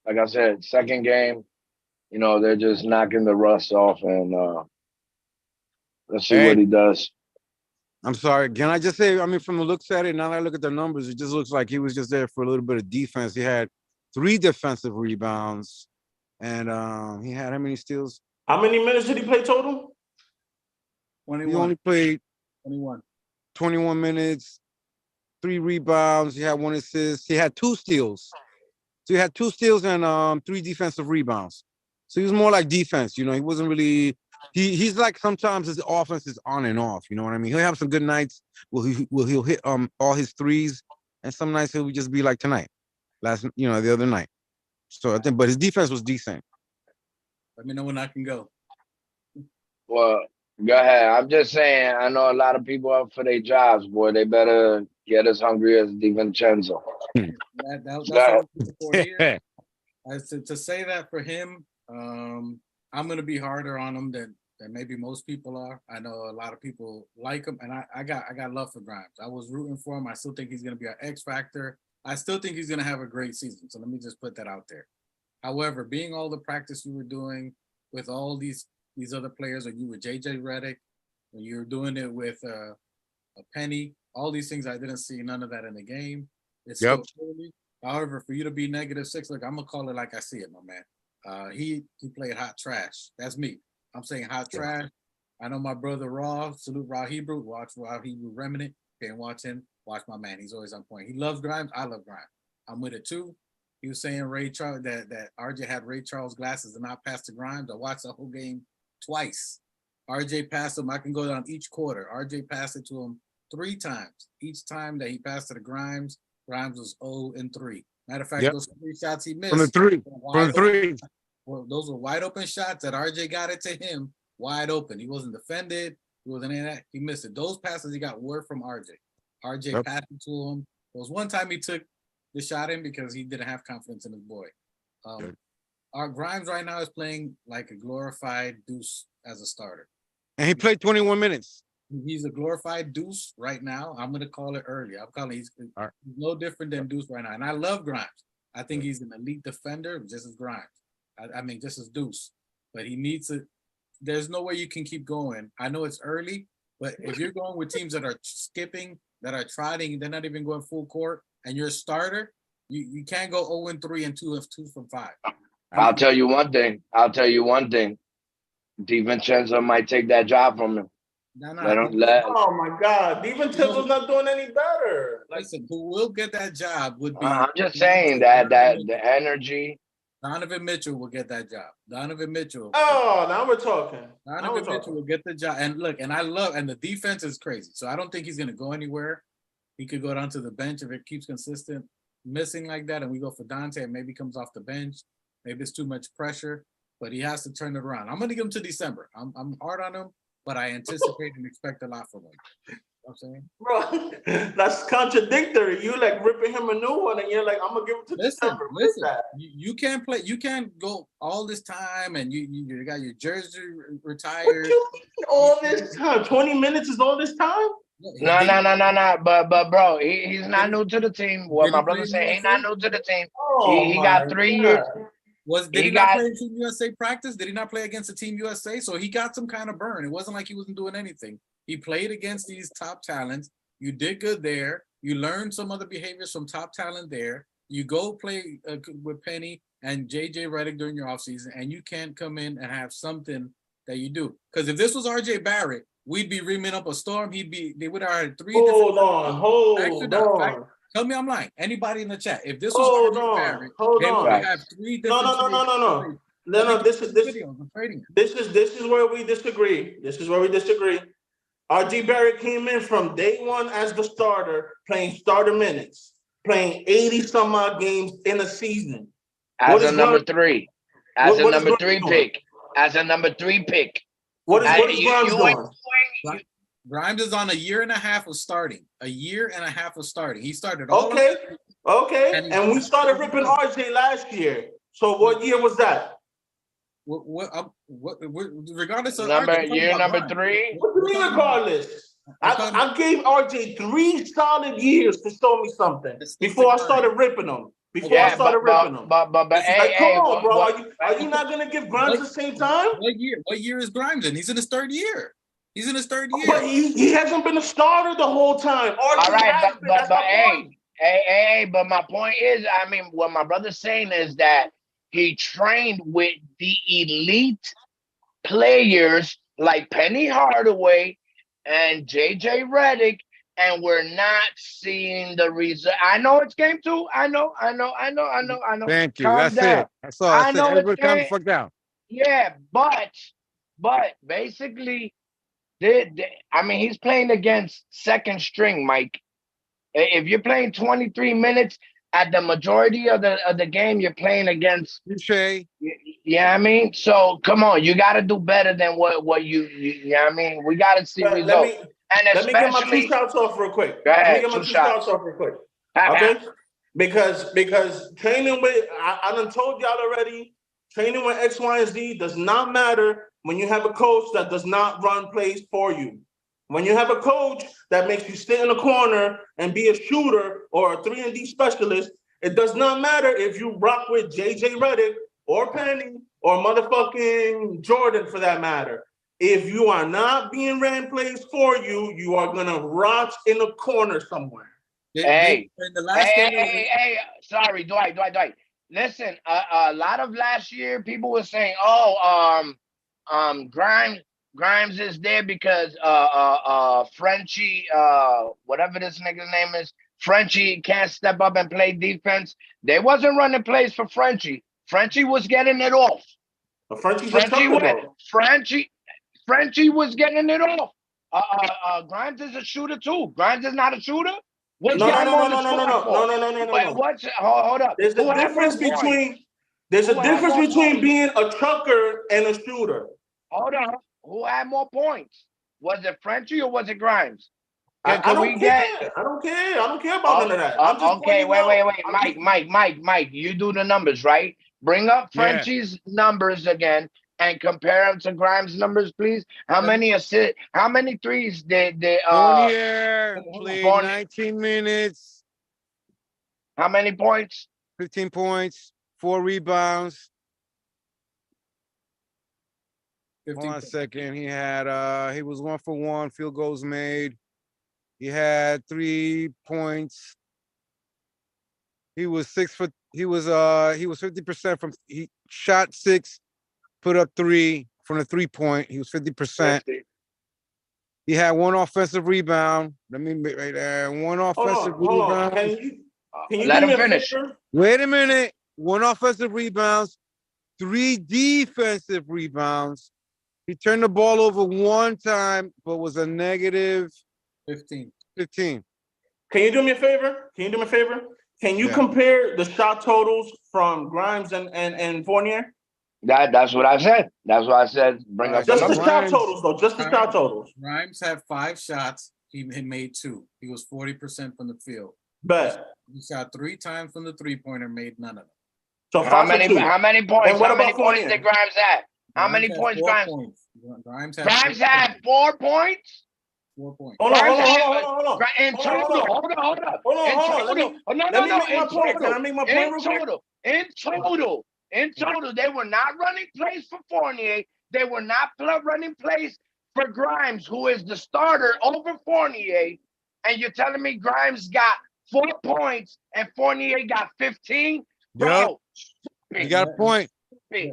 like I said, second game, they're just knocking the rust off, and let's see Hey, what he does. I'm sorry. Can I just say, I mean, from the looks at it, now that I look at the numbers, it just looks like he was just there for a little bit of defense. He had 3 defensive rebounds, and he had how many steals? How many minutes did he play total? He 21. only played 21. 21 minutes, 3 rebounds. He had 1 assist. He had 2 steals. So he had 2 steals and 3 defensive rebounds. So he was more like defense. He wasn't really. He's like sometimes his offense is on and off. You know what I mean? He'll have some good nights. He'll hit all his threes, and some nights he'll just be like tonight, the other night. So I think, but his defense was decent. Let me know when I can go. Well, go ahead. I'm just saying, I know a lot of people up for their jobs, boy. They better get as hungry as DiVincenzo. That's what I'm looking for here. Yeah. To say that for him, I'm gonna be harder on him than maybe most people are. I know a lot of people like him, and I got love for Grimes. I was rooting for him. I still think he's gonna be an X factor. I still think he's gonna have a great season. So let me just put that out there. However, being all the practice you were doing with all these other players, or you were JJ Redick, when you were doing it with a Penny, all these things, I didn't see none of that in the game. It's still early. However, for you to be -6, look, I'm gonna call it like I see it, my man. He played hot trash. That's me. I'm saying hot trash. I know my brother Raw, salute Raw Hebrew, watch Raw Hebrew Remnant. Can't watch him. Watch my man. He's always on point. He loves Grimes. I love Grimes. I'm with it too. He was saying Ray Charles that RJ had Ray Charles glasses and not pass to Grimes. I watched the whole game twice. RJ passed him. I can go down each quarter. RJ passed it to him 3 times. Each time that he passed to the Grimes was 0-3. Matter of fact, those 3 shots he missed From the 3. From the 3. Well, those were wide open shots that RJ got it to him wide open. He wasn't defended. He wasn't in that. He missed it. Those passes he got were from RJ. RJ passed it to him. There was one time he took the shot in because he didn't have confidence in his boy. Our Grimes right now is playing like a glorified deuce as a starter. And he played 21 minutes. He's a glorified deuce right now. I'm going to call it early. I'm calling he's no different than deuce right now. And I love Grimes. I think he's an elite defender, just as Grimes. I mean, just as deuce. But he needs to. There's no way you can keep going. I know it's early, but if you're going with teams that are skipping, that are trotting, they're not even going full court, and you're a starter, you can't go 0-3 and 2 from 5. I'll tell you one thing. DiVincenzo might take that job from him. Oh my God, DiVincenzo's not doing any better. Listen, who will get that job would be. I'm just saying that the energy. Donovan Mitchell will get that job. Donovan Mitchell. Oh, now we're talking. Donovan Mitchell will get the job. And look, and the defense is crazy. So I don't think he's going to go anywhere. He could go down to the bench if it keeps consistent missing like that, and we go for Dante and maybe comes off the bench. Maybe it's too much pressure, but he has to turn it around. I'm going to give him to December. I'm hard on him, but I anticipate and expect a lot from him. You know what I'm saying? Bro, that's contradictory. You like ripping him a new one, and you're like, I'm gonna give it to December. Listen, you can't play. You can't go all this time, and you got your jersey retired. What you mean all this time? 20 minutes is all this time? No. But bro, he's not new to the team. What my brother saying, he's not new to the team. He got 3 years. Did he not play in Team USA practice? Did he not play against the Team USA? So he got some kind of burn. It wasn't like he wasn't doing anything. He played against these top talents. You did good there. You learned some other behaviors from top talent there. You go play with Penny and JJ Redick during your offseason, and you can't come in and have something that you do. Because if this was RJ Barrett, we'd be reaming up a storm. They would have had 3 Hold on. Tell me I'm lying. Anybody in the chat. If this was RJ Barrett, they would have 3 different. No. No, this is this Video, I'm trading it. this is where we disagree. This is where we disagree. RG Barrett came in from day one as the starter, playing starter minutes, playing 80 some odd games in a season. As a number 3. As a what is number Grimes 3 doing? pick. As a number 3 pick. What is Grimes You ain't doing? Grimes is on a year and a half of starting. A year and a half of starting. He started all Okay, okay. And- And we started ripping RJ last year. So what year was that? regardless of Number argument, year number Grimes. 3. What do you mean regardless? I gave RJ 3 solid years to show me something before I started ripping him. Before I started ripping him. But hey, come on, bro. what, Are you not gonna give Grimes the same time? What year is Grimes in? He's in his third year. He's in his third year. But he hasn't been a starter the whole time. all right, but point. hey, but my point is, I mean, what my brother's saying is that he trained with the elite players like Penny Hardaway and JJ Redick, and we're not seeing the result. I know it's game 2. I know. Thank you. Calm That's down. it. That's all I said. know Everybody it's calm the game. fuck down. Yeah, but basically, I mean, he's playing against second string, Mike. If you're playing 23 minutes at the majority of the game, you're playing against. Touché. Yeah, I mean, so come on, you got to do better than what you. I mean, we got to see results. Let me get my 2 shots off real quick. Go ahead, Let me get my 2 2 shots. shots off real quick. Okay? Because training with I done told y'all already, training with X, Y, and Z does not matter when you have a coach that does not run plays for you. When you have a coach that makes you sit in a corner and be a shooter or a 3-and-D specialist, it does not matter if you rock with JJ Redick or Penny or motherfucking Jordan for that matter. If you are not being ran plays for you, you are gonna rot in a corner somewhere. Hey, in the last hey, sorry, Dwight. Listen, a lot of last year people were saying, Grimes is there because Frenchie, whatever this nigga's name is, Frenchie can't step up and play defense. They wasn't running plays for Frenchie. Frenchie was getting it off. But Frenchie was getting it off. Grimes is a shooter too. Grimes is not a shooter. No. What's hold up? There's a difference between being a chucker and a shooter. Hold on. Who had more points? Was it Frenchie or was it Grimes? I don't care. I don't care about none of that. Okay, wait. Mike, you do the numbers, right? Bring up Frenchie's numbers again and compare them to Grimes' numbers, please. How many assists? How many threes did Fournier played 19 minutes. How many points? 15 points, 4 rebounds. 15 Hold on a second. He had he was 1 for 1, field goals made. He had 3 points. He was 50% from he shot 6, put up 3 from the 3-point. He was 50%. He had 1 offensive rebound. Let me right there. 1 offensive rebound. Can you let him finish? Wait a minute. 1 offensive rebounds, 3 defensive rebounds. He turned the ball over 1 time, but was a negative 15. Can you do me a favor? Can you compare the shot totals from Grimes and Fournier? That's what I said. Bring up just the shot totals, though. Just the shot totals. Grimes had 5 shots. He made 2. He was 40% from the field. Bet. He shot 3 times from the 3-pointer, made none of them. So how many points? How many points did Grimes have? How many points Grimes? Grimes had 4 points. 4 points. Hold on. In total, hold on. Let me make my point. Can I make my point? In total, they were not running plays for Fournier. They were not running plays for Grimes, who is the starter over Fournier. And you're telling me Grimes got 4 points and Fournier got 15? Bro, you got a point.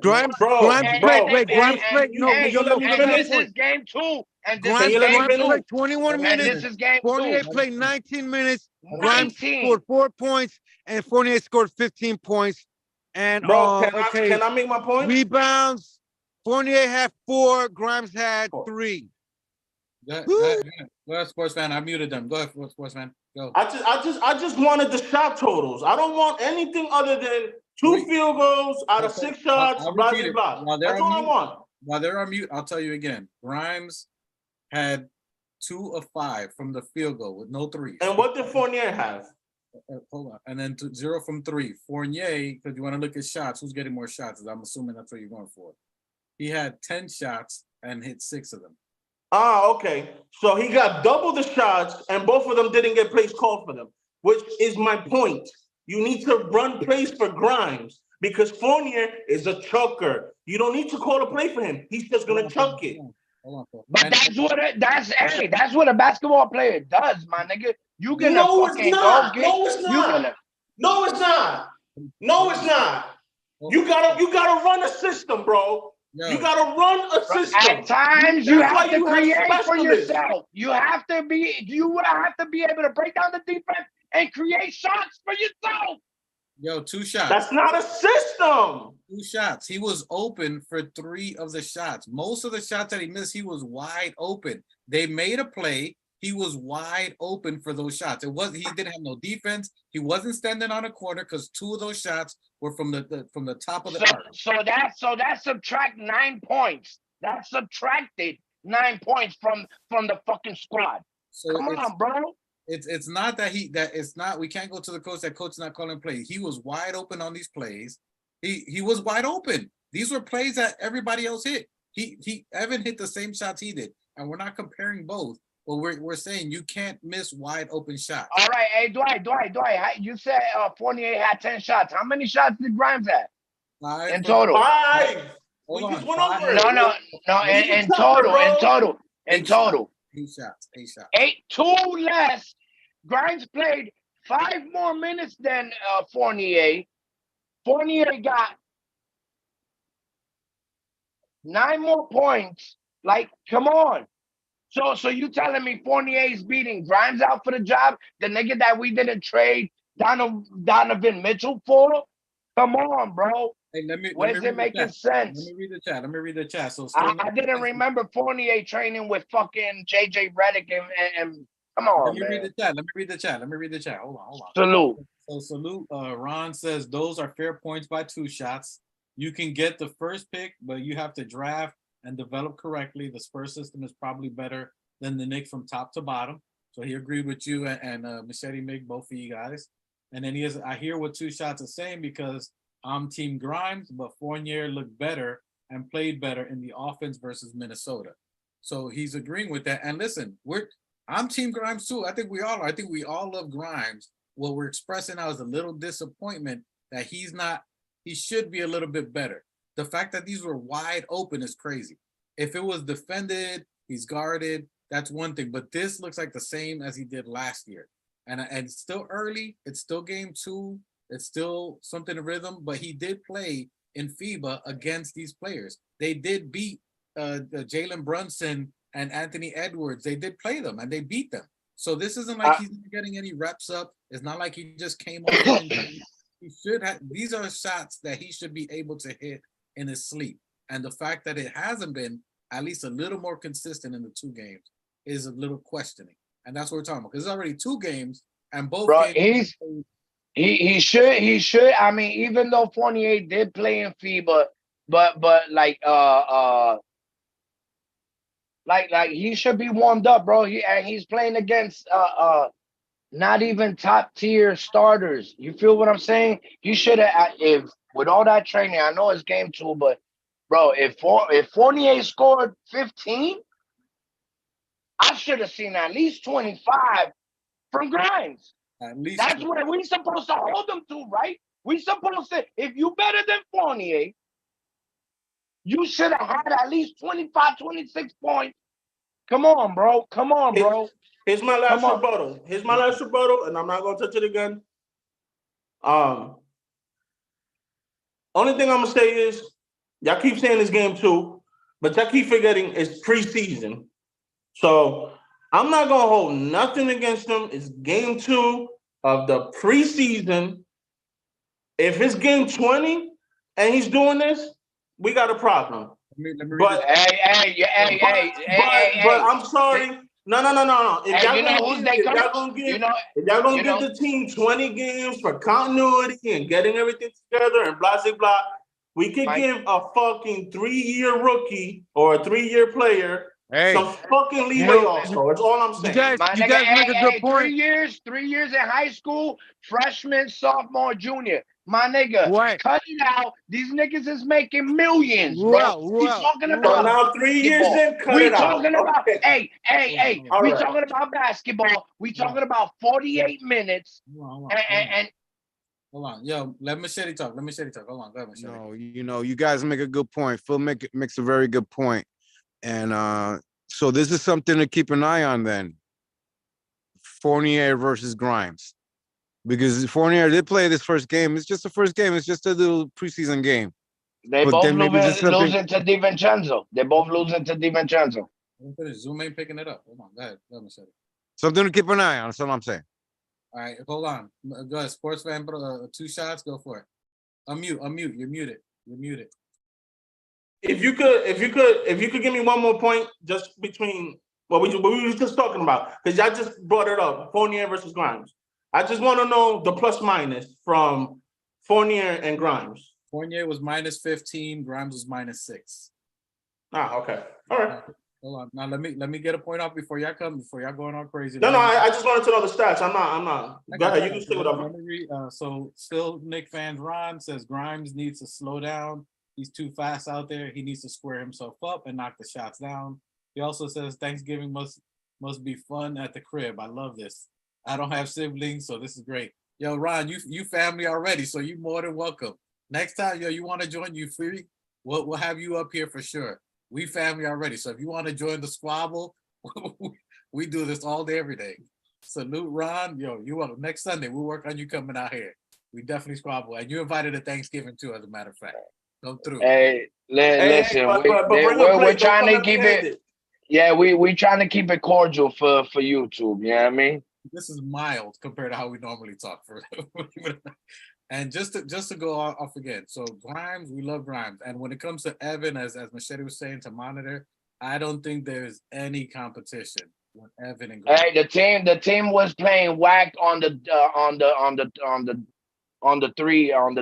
Grimes played. This is game 2. And this is game 2. Played 21 minutes. And this is game 2. Fournier played 19 minutes. Grimes scored 4 points, and Fournier scored 15 points. And Bro, okay, can I make my point? rebounds. Fournier had 4. Grimes had 3. Go ahead, sports fan. I muted them. Go ahead, sports fan. Go. I just wanted the shot totals. I don't want anything other than 2 field goals out of 6 shots, I'll blah, repeat it. blah, blah. While they're That's on all I mute, want. While they're on mute, I'll tell you again. Grimes had 2 of 5 from the field goal with no threes. And what did Fournier have? Hold on. And then 0 from 3. Fournier, because you want to look at shots, who's getting more shots? I'm assuming that's what you're going for. He had 10 shots and hit 6 of them. Ah, okay. So he got double the shots, and both of them didn't get plays called for them, which is my point. You need to run plays for Grimes because Fournier is a chucker. You don't need to call a play for him. He's just gonna chuck it. Hold on. But that's what a basketball player does, my nigga. You gonna No, fucking it's not. go get. No, it's You not. gonna. No, it's not. No, it's not. You gotta run a system, bro. Yo, You gotta run a system. At times, you That's why have to you have create for specialists. yourself. You have to be. You would have to be able to break down the defense and create shots for yourself. Yo, 2 shots. That's not a system. 2 shots. He was open for 3 of the shots. Most of the shots that he missed, he was wide open. They made a play. He was wide open for those shots. He didn't have no defense. He wasn't standing on a corner because 2 of those shots were from the top of the arc. So that subtract 9 points. That subtracted 9 points from the fucking squad. So Come on, bro. It's not that it's not. We can't go to the coach. That coach is not calling plays. He was wide open on these plays. He was wide open. These were plays that everybody else hit. Evan hit the same shots he did, and we're not comparing both. But we're saying you can't miss wide open shots. All right, hey Dwight. You said Fournier had 10 shots. How many shots did Grimes have 5 in total? 5. Hold We on, just went 5. over it. No. He's In a tougher, total. bro. 8 shots. 8 shots. 2 less. Grimes played 5 more minutes than Fournier. Fournier got 9 more points. Like, come on. So you telling me Fournier is beating Grimes out for the job? The nigga that we didn't trade Donovan Mitchell for? Come on, bro. Hey, Where's it making sense? Let me read the chat. So I didn't remember Fournier training with fucking JJ Redick and come on, Let me read the chat. Hold on. Salute. So salute. Ron says those are fair points by 2 shots. You can get the first pick, but you have to draft and develop correctly. The Spurs system is probably better than the Knicks from top to bottom. So he agreed with you and Machete Mig, both of you guys. And then I hear what 2 shots are saying because I'm Team Grimes, but Fournier looked better and played better in the offense versus Minnesota. So he's agreeing with that. And listen, I'm Team Grimes too. I think we all are. I think we all love Grimes. What we're expressing now is a little disappointment that he should be a little bit better. The fact that these were wide open is crazy. If it was defended, he's guarded, that's one thing. But this looks like the same as he did last year. And it's still early. It's still game 2. It's still something in rhythm. But he did play in FIBA against these players. They did beat Jalen Brunson and Anthony Edwards. They did play them and they beat them. So this isn't like he's not getting any reps up. It's not like he just came off. He should have. These are shots that he should be able to hit in his sleep. And the fact that it hasn't been at least a little more consistent in the 2 games is a little questioning. And that's what we're talking about. Because it's already 2 games and both games. He should. I mean, even though Fournier did play in FIBA, but like he should be warmed up, bro. He's playing against not even top tier starters. You feel what I'm saying? He should have, if with all that training, I know it's game 2, but bro, if Fournier scored 15, I should have seen at least 25 from Grimes. At least that's what we supposed to hold them to, right? We supposed to, if you better than Fournier, you should have had at least 25, 26 points. Come on, bro. Here's my last rebuttal. And I'm not gonna touch it again. Only thing I'm gonna say is y'all keep saying it's game 2, but y'all keep forgetting it's preseason. So I'm not gonna hold nothing against them. It's game 2 of the preseason. If it's game 20 and he's doing this, we got a problem. Let me read But it. but I'm sorry. No. If Hey, y'all you know gonna who's give, they if y'all coach? gonna give, You know, if y'all gonna you give know. the team 20 games for continuity and getting everything together and blah blah blah, we could Mike. give a fucking 3-year rookie or a 3-year player Hey, some fucking you leeway. know, Also, that's all I'm saying. My you nigga, guys make a good hey, 3 point. years, 3 years in high school, freshman, sophomore, junior. My nigga, What? cut it out. These niggas is making millions, bro. Well, We well, talking So about well. now 3 years basketball. in, cut We it out. talking about, Okay. hey, All we right. talking about basketball. We talking about 48 minutes. Hold And on. Yo, let Machete talk. Hold on, go ahead, Machete. No, you know, you guys make a good point. Phil makes a very good point. And so this is something to keep an eye on then. Fournier versus Grimes. Because Fournier did play this first game. It's just the first game. It's just a little preseason game. they But both then maybe just something. losing to DiVincenzo. They both losing to DiVincenzo. Zoom ain't picking it up. Hold on, go ahead, Machete. Something to keep an eye on. That's all I'm saying. All right, hold on. Go ahead, sports fan, 2 shots. Go for it. Unmute. You're muted. If you could give me one more point just between what we were just talking about, because y'all just brought it up, Fournier versus Grimes. I just want to know the plus minus from Fournier and Grimes. Fournier was -15. Grimes was -6. Okay. All right. Hold on. Now let me get a point off before y'all going all crazy. No, I just wanted to know the stats. I'm not. Go ahead. You can say whatever. Let me read. So still Nick fans, Ron says Grimes needs to slow down. He's too fast out there. He needs to square himself up and knock the shots down. He also says Thanksgiving must be fun at the crib. I love this. I don't have siblings, so this is great. Yo, Ron, you family already, so you more than welcome. Next time, yo, you want to join, you free? We'll have you up here for sure. We family already, so if you want to join the squabble, we do this all day, every day. Salute, Ron. Yo, you want next Sunday? We'll work on you coming out here. We definitely squabble, and you invited to Thanksgiving too, as a matter of fact. Come through. Hey, listen, but bring a we're plate. trying Don't to come keep empty-handed. it. Yeah, we trying to keep it cordial for YouTube. You know what I mean? This is mild compared to how we normally talk. And just to go off again, so Grimes, we love Grimes, and when it comes to Evan, as Machete was saying, to monitor, I don't think there's any competition with Evan and Grimes. Hey, the team was playing whack on the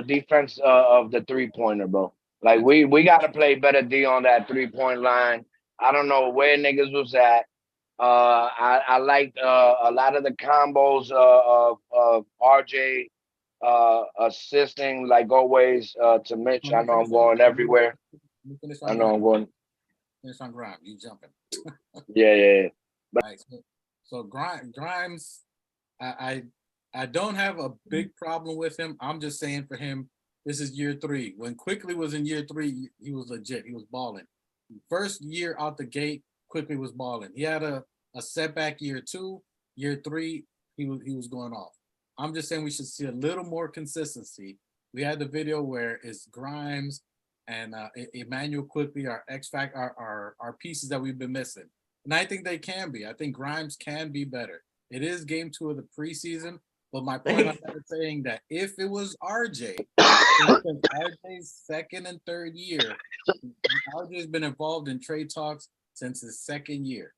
defense of the 3-pointer, bro. Like we gotta play better D on that 3-point line. I don't know where niggas was at. I liked a lot of the combos of RJ assisting like always to Mitch. I know I'm going everywhere. I know I'm going. Finish on Grimes. You jumping? Yeah. Right. So Grimes, I don't have a big problem with him. I'm just saying for him, this is year 3. When Quickly was in year 3, he was legit. He was balling. First year out the gate, Quickly was balling. He had a setback year 2. Year 3, he was going off. I'm just saying we should see a little more consistency. We had the video where it's Grimes and Emmanuel Quickly, our X-Factor, our pieces that we've been missing. And I think they can be. I think Grimes can be better. It is game 2 of the preseason, but my point on that is saying that if it was RJ, RJ's second and third year, RJ's been involved in trade talks since his second year.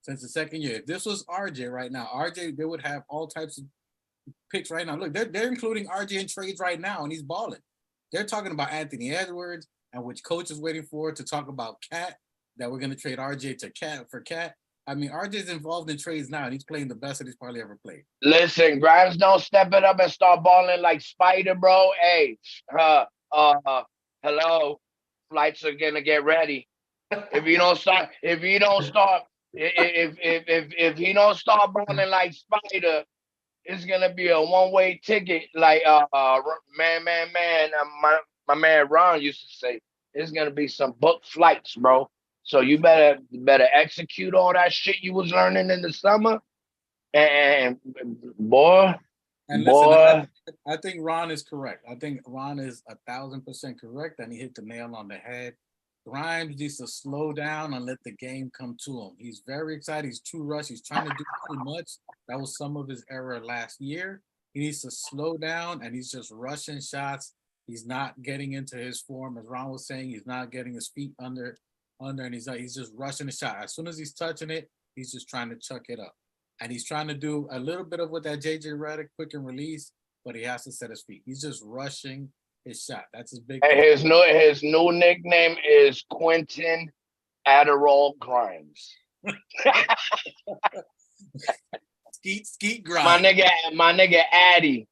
If this was RJ right now, RJ, they would have all types of picks right now. Look, they're including RJ in trades right now, and he's balling. They're talking about Anthony Edwards, and which coach is waiting for to talk about Cat, that we're going to trade RJ to Cat for Cat. I mean, RJ's involved in trades now, and he's playing the best that he's probably ever played. Listen, Grimes don't step it up and start balling like Spider, bro. Hey, hello, flights are gonna get ready. If he don't start balling like Spider, it's gonna be a one-way ticket. Like man. My man Ron used to say, it's gonna be some book flights, bro. So you better execute all that shit you was learning in the summer, and boy. And listen, I think Ron is correct. I think Ron is 1,000% correct, and he hit the nail on the head. Grimes needs to slow down and let the game come to him. He's very excited. He's too rushed. He's trying to do too much. That was some of his error last year. He needs to slow down, and he's just rushing shots. He's not getting into his form, as Ron was saying. He's not getting his feet under, and he's just rushing the shot. As soon as he's touching it, he's just trying to chuck it up, and he's trying to do a little bit of what that JJ Redick quick and release, but he has to set his feet. He's just rushing his shot. That's his big. And his new nickname is Quentin Adderall Grimes. Skeet Grimes. My nigga Addy.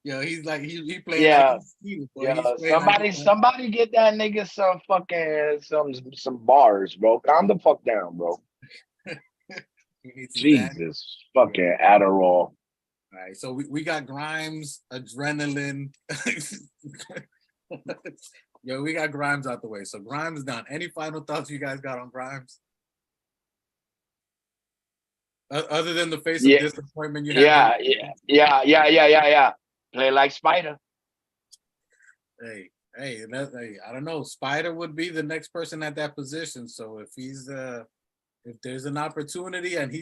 Yo, he's like he playing. Yeah, like he's somebody get that nigga some fucking some bars, bro. Calm the fuck down, bro. Jesus, fucking Adderall. All right, so we got Grimes, adrenaline. Yo, we got Grimes out the way. So Grimes is done. Any final thoughts you guys got on Grimes? Other than the face of disappointment you have. Yeah. Play like Spider. Hey, I don't know. Spider would be the next person at that position. So if there's an opportunity and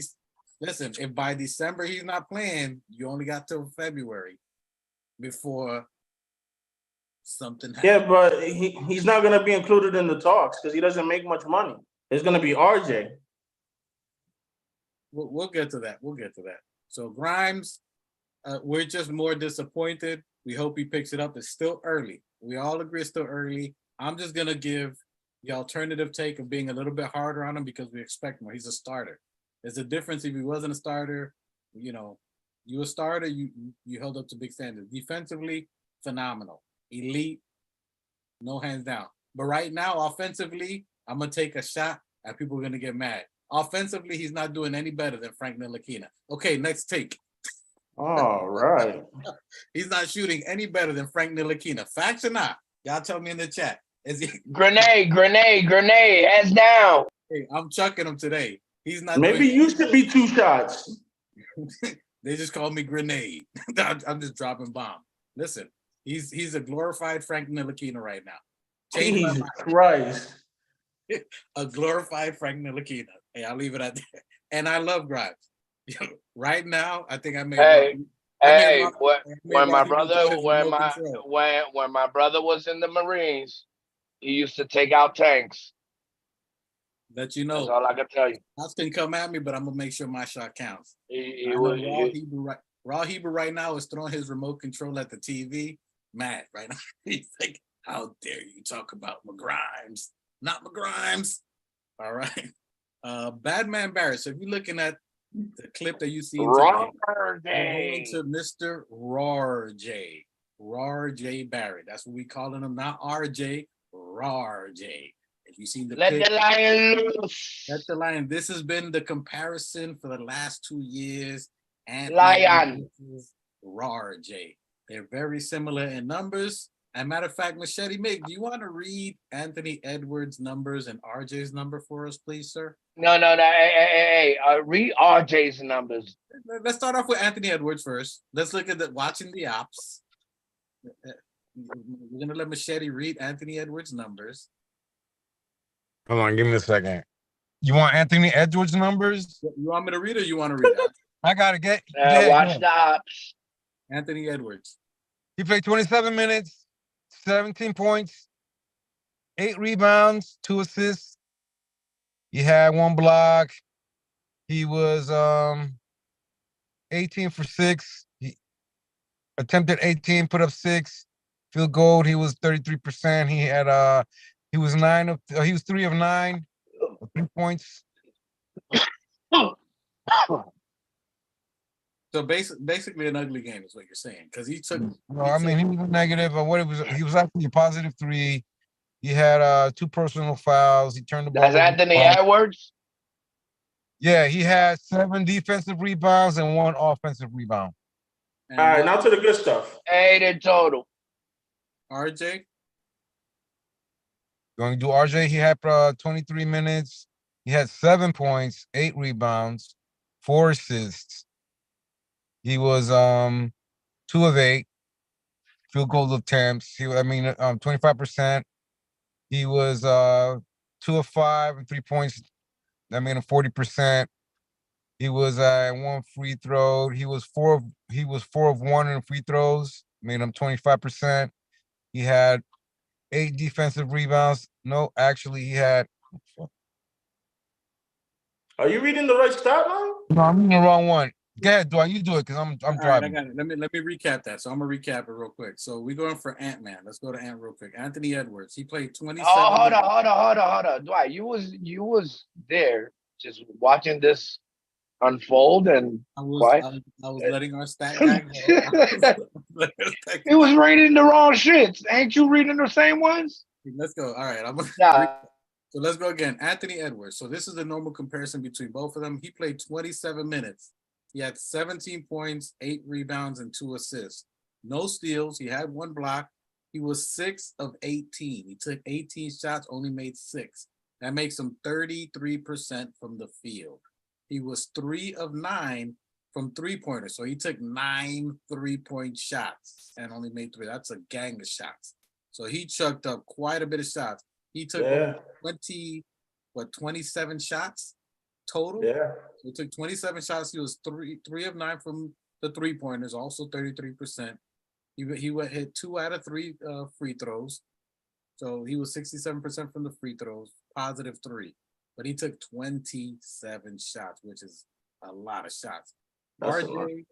if by December he's not playing, you only got till February before something happens. Yeah, but he's not gonna be included in the talks because he doesn't make much money. It's gonna be RJ. We'll get to that. So Grimes, we're just more disappointed. We hope he picks it up. It's still early. We all agree it's still early. I'm just gonna give the alternative take of being a little bit harder on him because we expect more. He's a starter. There's a difference if he wasn't a starter. You a starter, you held up to big standards. Defensively, phenomenal. Elite, no hands down. But right now, offensively, I'm gonna take a shot and people are gonna get mad. Offensively, he's not doing any better than Frank Ntilikina. Okay, next take. All right. He's not shooting any better than Frank Ntilikina. Facts or not? Y'all tell me in the chat. Is he Grenade, heads down. Hey, I'm chucking him today. He's not. Maybe you should be 2 shots. They just call me Grenade. I'm just dropping bomb. Listen, he's a glorified Frank Ntilikina right now. Jesus Christ. A glorified Frank Ntilikina. Hey, I'll leave it at that. And I love Grimes. Right now, I think I made. When my brother was in the Marines, he used to take out tanks. Let you know. That's all I can tell you. Shots can come at me, but I'm gonna make sure my shot counts. Raw Hebrew right now is throwing his remote control at the TV. Mad right now. He's like, "How dare you talk about McGrimes? Not McGrimes." All right. Badman Barrett. So if you're looking at the clip that you see today, we're going to Mr. Rar J. Barrett. That's what we calling him, not RJ, Rar J. If you seen the Let pic, the lion loose. Let the lion. This has been the comparison for the last 2 years. And Lion. Rar J. They're very similar in numbers. As a matter of fact, Machete Mig, do you want to read Anthony Edwards' numbers and RJ's number for us, please, sir? No. Hey. Read RJ's numbers. Let's start off with Anthony Edwards first. Let's look at watching the ops. We're gonna let Machete read Anthony Edwards' numbers. Hold on, give me a second. You want Anthony Edwards' numbers? You want me to read or you want to read it? I gotta get. Watch the ops. Anthony Edwards. He played 27 minutes, 17 points, 8 rebounds, 2 assists. He had 1 block. He was 18 for 6. He attempted 18, put up 6. Field goal, he was 33%. He had he was 3 of 9, 3 points. So basically an ugly game is what you're saying, because he took. Well, I mean, he was negative. He was actually a positive 3. He had 2 personal fouls. He turned the ball. That's Anthony Edwards. Yeah, he had 7 defensive rebounds and 1 offensive rebound. All right, now to the good stuff. 8 in total. RJ. Going to do RJ, he had 23 minutes. He had 7 points, 8 rebounds, 4 assists. He was 2 of 8 field goal attempts. 25%. He was 2 of 5 and 3 points. That made him 40%. He was at 1 free throw. He was 4 of 1 in free throws, made him 25%. He had 8 defensive rebounds. No, actually, he had. Are you reading the right stat line? No, I'm reading the wrong one. Go ahead, Dwight. You do it because I'm All right, I driving. got it. Let me recap that. So I'm gonna recap it real quick. So we're going for Ant-Man. Let's go to Ant real quick. Anthony Edwards. He played 27. Oh, hold on. Dwight, you was there just watching this unfold and I was quiet. I was letting our stat guy go. He was reading the wrong shits. Ain't you reading the same ones? Let's go. All right. Nah. So let's go again. Anthony Edwards. So this is the normal comparison between both of them. He played 27 minutes. He had 17 points, 8 rebounds, and 2 assists. No steals. He had 1 block. He was 6 of 18. He took 18 shots, only made 6. That makes him 33% from the field. He was 3 of 9 from three-pointers. So he took 9 3-point shots and only made 3. That's a gang of shots. So he chucked up quite a bit of shots. He took 27 shots total. Yeah. He took 27 shots. He was 3 of 9 from the three-pointers, also 33%. He hit 2 out of 3 free throws. So he was 67% from the free throws, positive 3. But he took 27 shots, which is a lot of shots. RJ,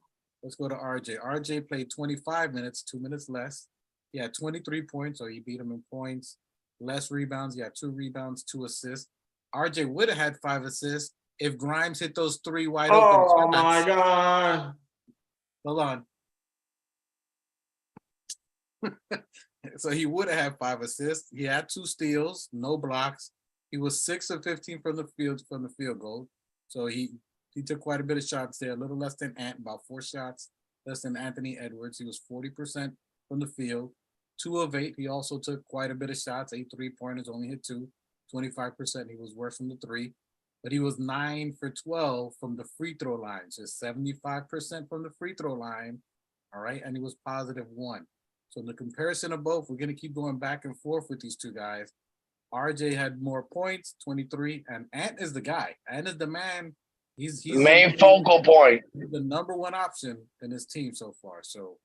let's go to RJ. RJ played 25 minutes, 2 minutes less. He had 23 points, so he beat him in points. Less rebounds. He had 2 rebounds, 2 assists. RJ would have had 5 assists if Grimes hit those 3 wide open shots. Oh my God. Hold on. So he would have had 5 assists. He had 2 steals, no blocks. He was 6 of 15 from the field goal. So he took quite a bit of shots there, a little less than Ant, about 4 shots less than Anthony Edwards. He was 40% from the field, 2 of 8. He also took quite a bit of shots, 8 3-pointers, only hit 2, 25%. He was worse from the 3, but he was 9 for 12 from the free throw line, just 75% from the free throw line. All right, and he was positive 1. So in the comparison of both, we're going to keep going back and forth with these two guys. RJ had more points, 23, and Ant is the guy. Ant is the man. He's main focal point. The number 1 option in his team so far. So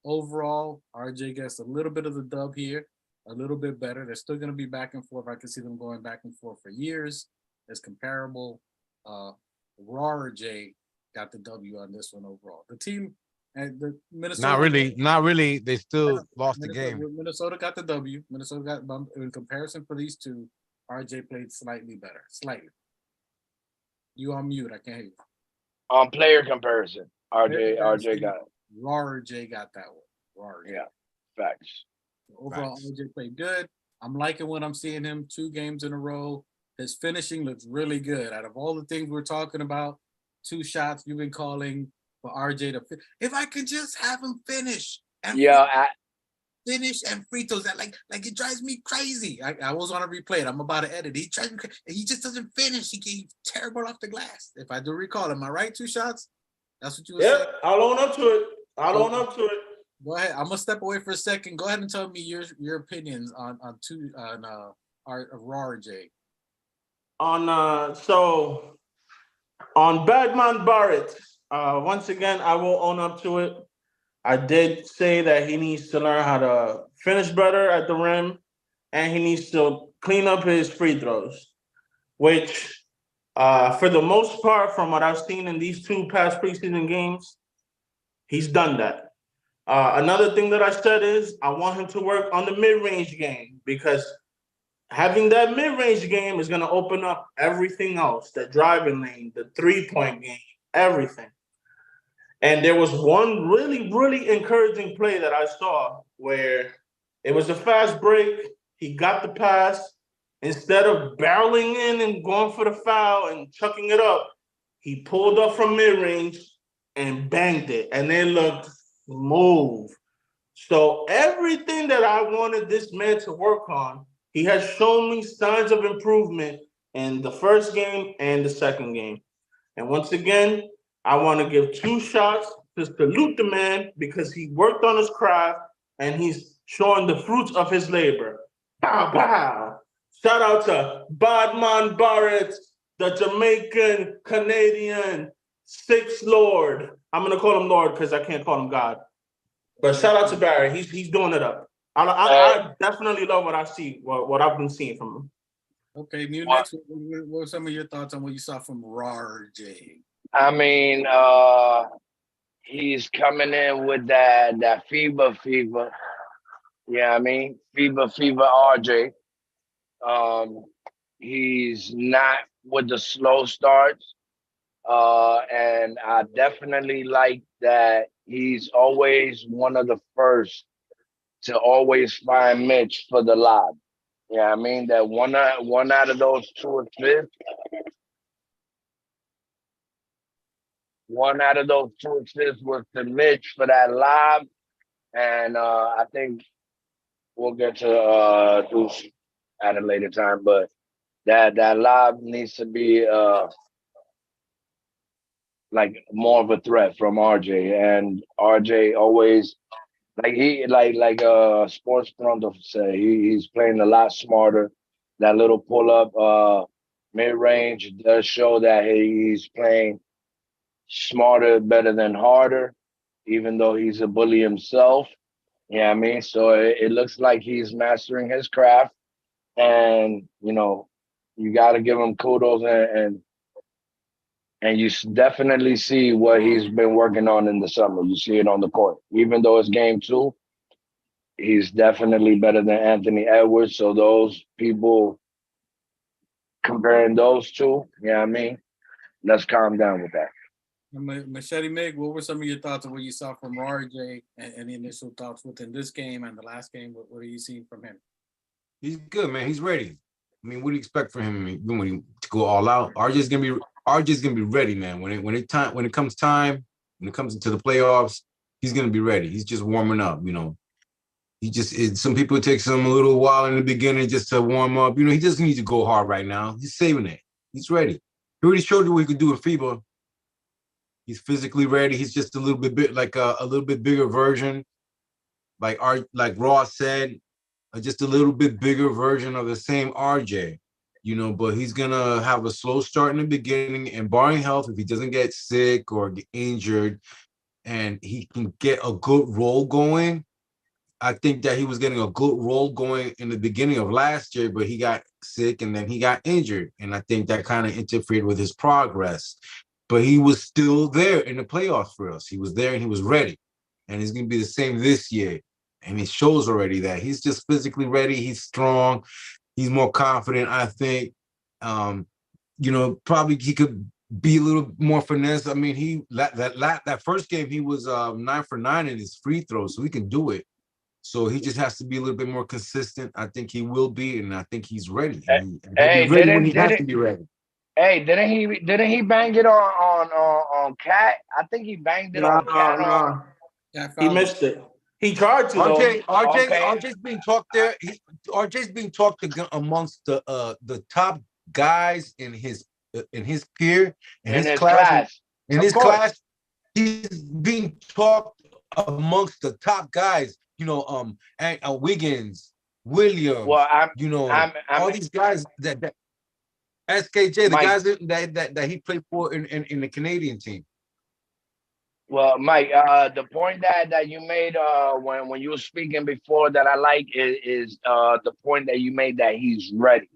overall, RJ gets a little bit of the dub here, a little bit better. They're still going to be back and forth. I can see them going back and forth for years. It's comparable. RJ got the W on this one overall. The team and the Minnesota. Not really. They still lost the game. Minnesota got the W. Minnesota got bumped. In comparison for these two, RJ played slightly better. Slightly. You on mute. I can't hear you. On player comparison, RJ got it. RJ got that one. RJ. Yeah, facts. Overall, RJ played good. I'm liking what I'm seeing him 2 games in a row. His finishing looks really good. Out of all the things we're talking about, 2 shots you've been calling for RJ to if I could just have him finish and finish and free throws, that like it drives me crazy. I was on a replay it. I'm about to edit. He just doesn't finish. He's terrible off the glass. If I do recall, am I right? 2 shots? That's what you were saying? Yeah, I'll own up to it. Go ahead. I'm gonna step away for a second. Go ahead and tell me your opinions on RJ. So on Badman Barrett, once again, I will own up to it. I did say that he needs to learn how to finish better at the rim, and he needs to clean up his free throws, which for the most part, from what I've seen in these 2 past preseason games, he's done that. Another thing that I said is I want him to work on the mid-range game, because having that mid-range game is going to open up everything else, the driving lane, the 3-point game, everything. And there was one really, really encouraging play that I saw where it was a fast break. He got the pass. Instead of barreling in and going for the foul and chucking it up, he pulled up from mid-range and banged it. And it looked smooth. So everything that I wanted this man to work on, he has shown me signs of improvement in the first game and the second game. And once again, I want to give 2 shots to salute the man, because he worked on his craft and he's showing the fruits of his labor. Bow, bow. Shout out to Badman Barrett, the Jamaican Canadian Six Lord. I'm gonna call him Lord because I can't call him God. But shout out to Barry. He's doing it up. I definitely love what I see. What I've been seeing from him. Okay, New Knicks. What were some of your thoughts on what you saw from RJ? I mean, he's coming in with that fever. Yeah, I mean, fever, RJ. He's not with the slow starts. And I definitely like that he's always one of the first to always find Mitch for the lob. Yeah, I mean that one out of those two assists, was to Mitch for that lob, and I think we'll get to Deuce at a later time, but that lob needs to be like more of a threat from RJ, and RJ always like Sports Toronto say he's playing a lot smarter. That little pull up mid range does show that he's playing smarter, better than harder, even though he's a bully himself. Yeah, I mean, so it looks like he's mastering his craft, and you got to give him kudos, and you definitely see what he's been working on in the summer. You see it on the court, even though it's game two. He's definitely better than Anthony Edwards. So those people comparing those two, yeah, I mean, let's calm down with that. Machete Mig, what were some of your thoughts on what you saw from RJ and any initial thoughts within this game and the last game? What are you seeing from him? He's good, man. He's ready. I mean, what do you expect from him to go all out? RJ's gonna be ready, man. When it comes into the playoffs, he's gonna be ready. He's just warming up, some people it takes him a little while in the beginning just to warm up. He doesn't need to go hard right now. He's saving it. He's ready. He already showed you what he could do in FIBA. He's physically ready. He's just a little bit like a little bit bigger version, like Ross said, just a little bit bigger version of the same RJ. But he's gonna have a slow start in the beginning, and barring health, if he doesn't get sick or get injured, and he can get a good roll going. I think that he was getting a good roll going in the beginning of last year, but he got sick and then he got injured. And I think that kind of interfered with his progress. But he was still there in the playoffs for us. He was there and he was ready. And he's going to be the same this year. And it shows already that he's just physically ready. He's strong. He's more confident, I think. Probably he could be a little more finesse. I mean, that first game, he was 9 for 9 in his free throws, so he can do it. So he just has to be a little bit more consistent. I think he will be, and I think he's ready. And he'll be ready when he has to be ready. Hey, didn't he bang it on Cat? I think he banged it on Cat. No. He missed it. He tried to. RJ's being talked there. RJ's being talked amongst the top guys in his peer in his class. In his class, he's being talked amongst the top guys. Wiggins, Williams. Well, all these guys that SKJ, the guys that he played for in the Canadian team. Well, Mike, the point that you made when you were speaking before that I like is the point that you made that he's ready.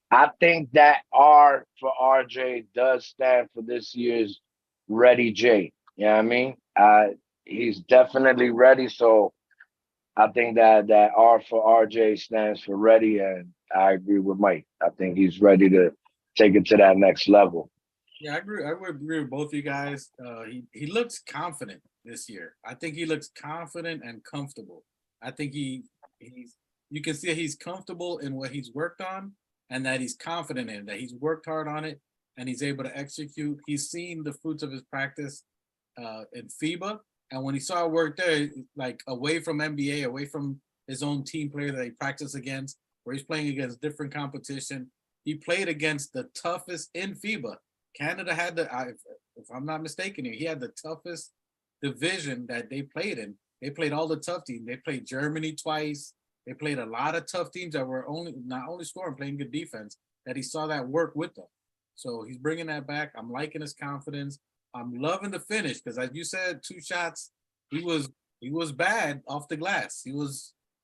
I think that R for RJ does stand for this year's Ready J. You know what I mean? He's definitely ready. So I think that R for RJ stands for ready, and I agree with Mike. I think he's ready to take it to that next level. Yeah, I agree. I would agree with both you guys. He looks confident this year. I think he looks confident and comfortable. I think you can see he's comfortable in what he's worked on, and that he's confident in that he's worked hard on it, and he's able to execute. He's seen the fruits of his practice in FIBA. And when he saw it work there, like away from NBA, away from his own team player that he practiced against, where he's playing against different competition, he played against the toughest in FIBA. Canada had if I'm not mistaken, he had the toughest division that they played in. They played all the tough teams. They played Germany twice. They played a lot of tough teams that were not only scoring, playing good defense, that he saw that work with them. So he's bringing that back. I'm liking his confidence. I'm loving the finish because, as you said, 2 shots. He was bad off the glass.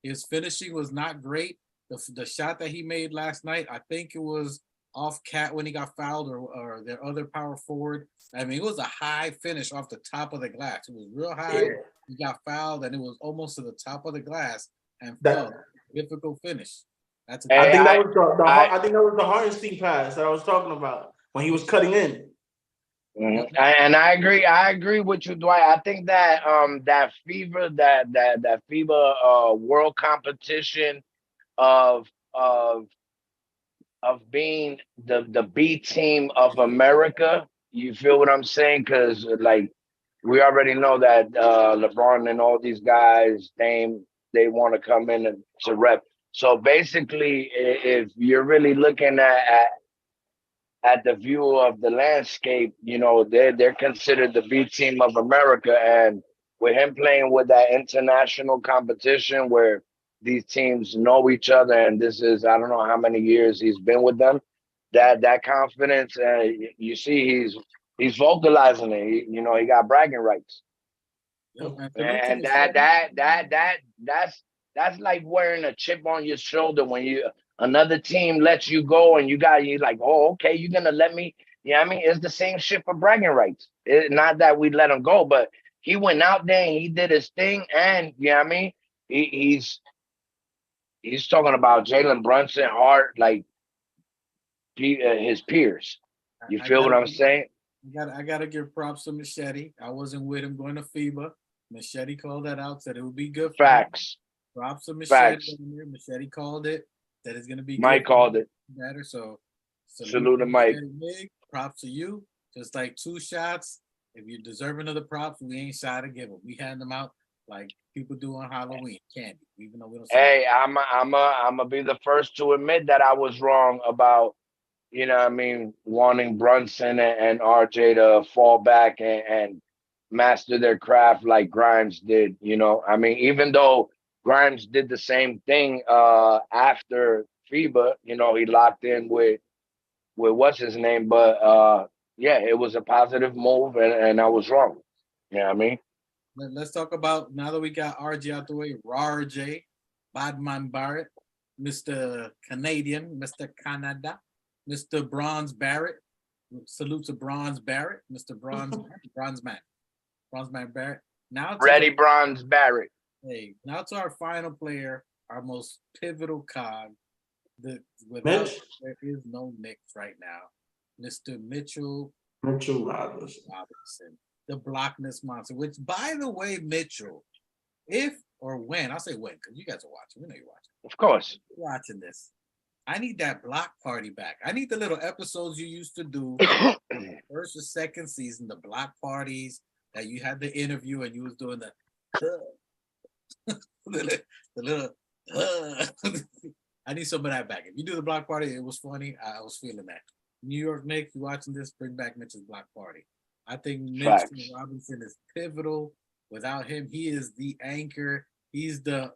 His finishing was not great. The shot that he made last night, I think it was off Cat when he got fouled, or their other power forward. I mean, it was a high finish off the top of the glass. It was real high. Yeah. He got fouled, and it was almost to the top of the glass and That- fell. Difficult finish. That's I a think that was I think that was the Hartenstein pass that I was talking about when he was cutting in. And I agree. I agree with you, Dwight. I think that that FIBA world competition of of being the B team of America. You feel what I'm saying? Because like we already know that LeBron and all these guys, they want to come in and to rep. So basically, if you're really looking at the view of the landscape, you know, they're considered the B team of America. And with him playing with that international competition where these teams know each other, and this is, I don't know how many years he's been with them, that confidence, you see he's vocalizing it. You know, he got bragging rights. And that's like wearing a chip on your shoulder when another team lets you go and you like, oh, okay, you're gonna let me. Yeah, I mean, it's the same shit for bragging rights. Not that we let him go, but he went out there and he did his thing, and I mean, he's talking about Jalen Brunson, Hart, like his peers. You feel what I'm saying? I gotta give props to Machete. I wasn't with him going to FIBA. Machete called that out, said it would be good for Facts. him. Props to Machete. Facts. Machete called it. That it's gonna be Mike good called it. better. So Salute to Mike. Props to you. Just like 2 shots. If you're deserving of the props, we ain't shy to give them. We hand them out like people do on Halloween candy, even though we don't. Hey, I'm gonna be the first to admit that I was wrong about, you know what I mean, wanting Brunson and RJ to fall back and master their craft like Grimes did. You know, I mean, even though Grimes did the same thing after FIBA, you know, he locked in with what's his name, but yeah, it was a positive move, and I was wrong. You know what I mean? Let's talk about, now that we got RJ out the way, RJ, Badman Barrett, Mr. Canadian, Mr. Canada, Mr. Bronze Barrett. Salute to Bronze Barrett, Mr. Bronze Man Barrett. Now Ready, Bronze Barrett. Hey, now to our final player, our most pivotal cog. Without there is no Knicks right now, Mr. Mitchell Robinson, the blockness monster. Which, by the way, Mitchell, if or when, I'll say when, because you guys are watching. We know you're watching. Of course. You're watching this. I need that block party back. I need the little episodes you used to do first or second season, the block parties that you had the interview and you was doing the little I need some of that back. If you do the block party, it was funny. I was feeling that. New York Knicks, you watching this, bring back Mitch's block party. I think Mitchell Robinson is pivotal. Without him, he is the anchor. He's the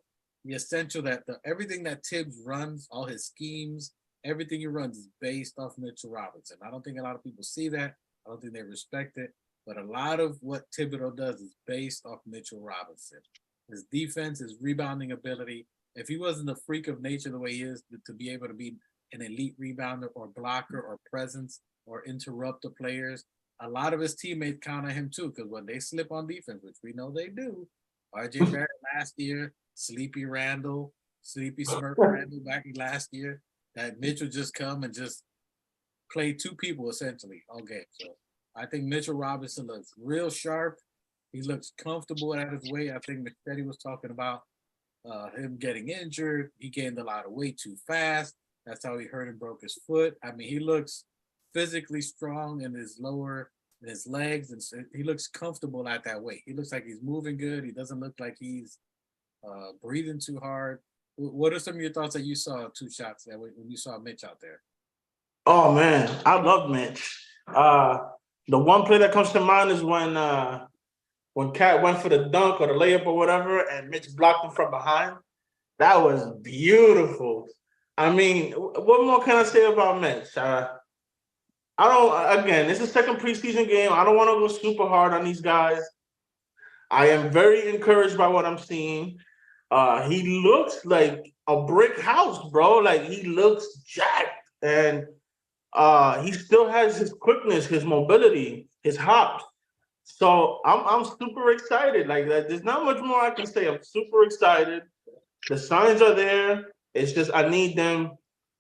essential that everything that Tibbs runs, all his schemes, everything he runs is based off Mitchell Robinson. I don't think a lot of people see that. I don't think they respect it. But a lot of what Thibodeau does is based off Mitchell Robinson. His defense, his rebounding ability. If he wasn't a freak of nature the way he is, to be able to be an elite rebounder or blocker or presence or interrupt the players, a lot of his teammates count on him too, because when they slip on defense, which we know they do, RJ Barrett last year, Sleepy Smurf Randall back last year, that Mitchell just come and just play 2 people essentially all game. So I think Mitchell Robinson looks real sharp. He looks comfortable at his weight. I think Machete was talking about him getting injured. He gained a lot of weight too fast. That's how he hurt and broke his foot. I mean, he looks physically strong in his legs, and he looks comfortable at that weight. He looks like he's moving good. He doesn't look like he's breathing too hard. What are some of your thoughts that you saw 2 shots that when you saw Mitch out there? Oh man, I love Mitch. The one play that comes to mind is when Cat went for the dunk or the layup or whatever, and Mitch blocked him from behind. That was beautiful. I mean, what more can I say about Mitch? Again, it's a second preseason game. I don't want to go super hard on these guys. I am very encouraged by what I'm seeing. He looks like a brick house, bro. Like he looks jacked, and he still has his quickness, his mobility, his hops. So I'm super excited. Like that, there's not much more I can say. I'm super excited. The signs are there. It's just I need them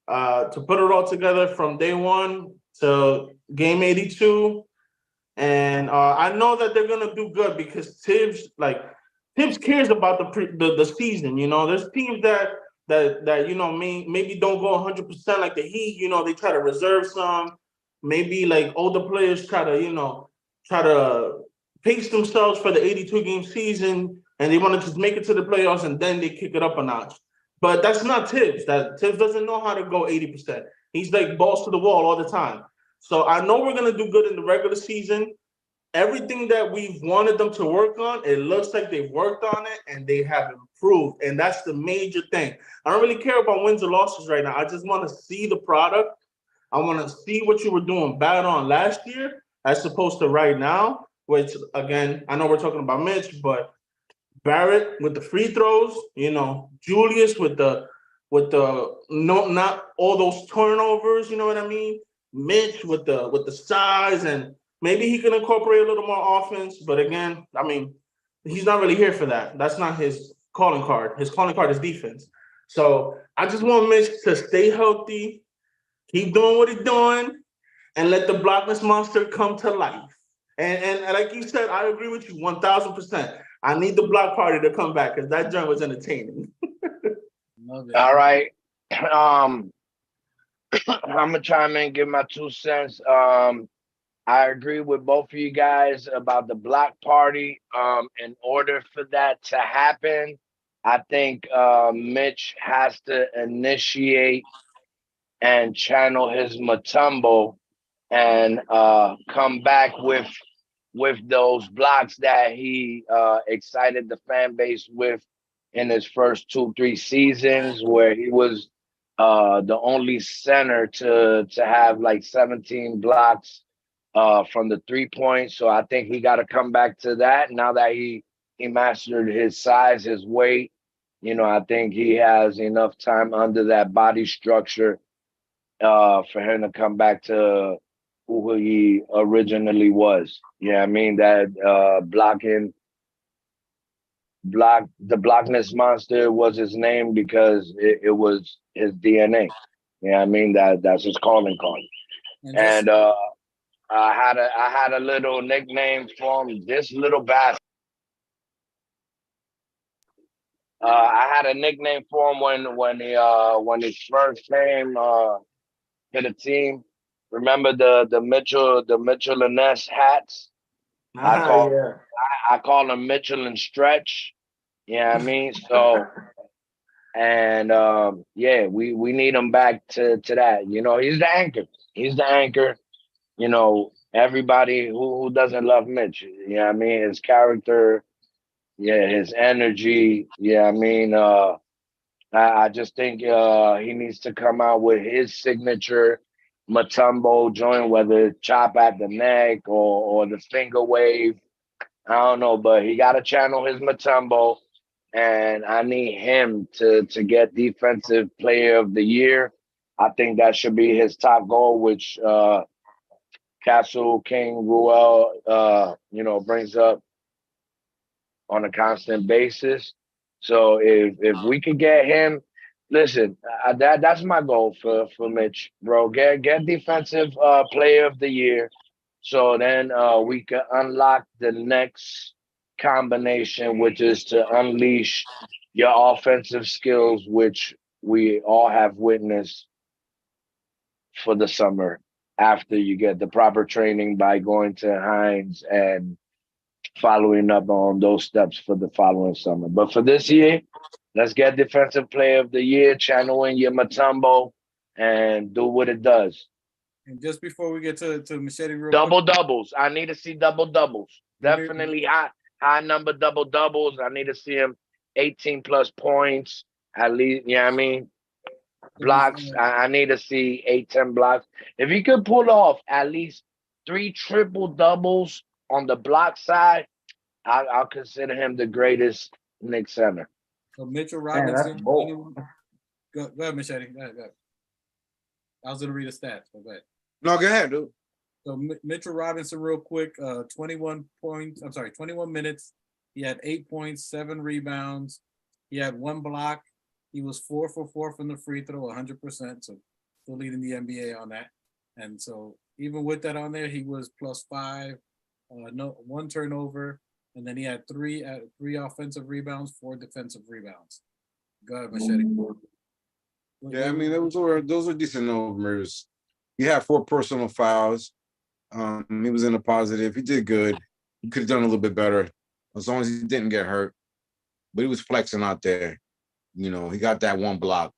to put it all together from day one to game 82. And I know that they're gonna do good because Tibbs cares about the season. You know, there's teams that maybe don't go 100% like the Heat. You know, they try to reserve some. Maybe like older players try to pace themselves for the 82 game season, and they want to just make it to the playoffs, and then they kick it up a notch. But that's not Tibbs. That Tibbs doesn't know how to go 80%. He's like balls to the wall all the time. So I know we're gonna do good in the regular season. Everything that we've wanted them to work on, it looks like they've worked on it and they have improved. And that's the major thing. I don't really care about wins or losses right now. I just want to see the product. I want to see what you were doing bad on last year as opposed to right now, which again, I know we're talking about Mitch, but Barrett with the free throws, Julius with the no, not all those turnovers, you know what I mean? Mitch with the size, and maybe he can incorporate a little more offense, but again, I mean, he's not really here for that. That's not his calling card. His calling card is defense. So I just want Mitch to stay healthy, keep doing what he's doing, and let the blockless monster come to life. And like you said, I agree with you 1,000%. I need the block party to come back because that joint was entertaining. Love it. All right. I'm gonna chime in, give my 2 cents. I agree with both of you guys about the block party. In order for that to happen, I think Mitch has to initiate and channel his Matumbo and come back with those blocks that he excited the fan base with in his first 2-3 seasons, where he was the only center to have like 17 blocks from the 3 point. So I think he got to come back to that now that he mastered his size, his weight. I think he has enough time under that body structure for him to come back to who he originally was. Yeah, I mean that the blockness monster was his name because it was his DNA. Yeah, I mean that's his calling card. And just And I had a little nickname for him. This little bastard. I had a nickname for him when he first came to the team. Remember the Mitchell and Ness hats? I call Yeah. I call him Mitchell and Stretch. Yeah, I mean so. And yeah, we need him back to that. He's the anchor. He's the anchor. Everybody who doesn't love Mitch. Yeah, I mean his character. Yeah, his energy. Yeah, I mean I just think he needs to come out with his signature Matumbo joint, whether it's chop at the neck or the finger wave. I don't know, but he got to channel his Matumbo, and I need him to get Defensive Player of the Year. I think that should be his top goal, which Castle King Ruel, brings up on a constant basis. So if we could get him, listen, that's my goal for Mitch, bro. Get Defensive Player of the Year, so then we can unlock the next combination, which is to unleash your offensive skills, which we all have witnessed for the summer after you get the proper training by going to Hines and following up on those steps for the following summer. But for this year, let's get Defensive Player of the Year, channel in your Matumbo, and do what it does. and just before we get to Machete real Double quick, doubles. I need to see double doubles. Definitely high number double doubles. I need to see him 18 plus points at least. You know what I mean? blocks. I need to see 8, 10 blocks. If he could pull off at least 3 triple doubles on the block side, I'll consider him the greatest Knicks center. So Mitchell Man, that's Robinson, bold. go ahead, Machete. Go ahead. I was gonna read the stats. Go ahead. No, go ahead, dude. So Mitchell Robinson, real quick, 21 points. I'm sorry, 21 minutes. He had 8 points, 7 rebounds. He had 1 block. He was 4 for 4 from the free throw, 100%. So still leading the NBA on that. And so even with that on there, he was +5, no 1 turnover, and then he had 3 offensive rebounds, 4 defensive rebounds. Go ahead, Machete. Yeah, I mean those are decent numbers. He had 4 personal fouls. He was in the positive. He did good. He could have done a little bit better as long as he didn't get hurt. But he was flexing out there. You know, he got that 1 block.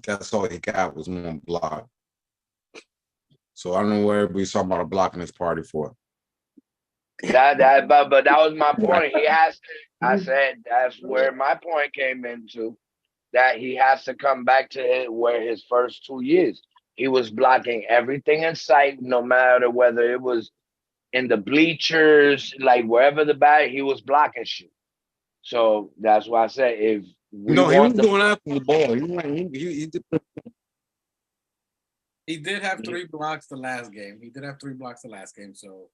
That's all he got was 1 block. So I don't know where everybody's talking about a block in this party for. But that was my point. I said that's where my point came into. That he has to come back to it where his first 2 years. He was blocking everything in sight, no matter whether it was in the bleachers, like wherever the bag, he was blocking shit. So that's why I said if we No, he was want going after the ball. He did have 3 blocks the last game. So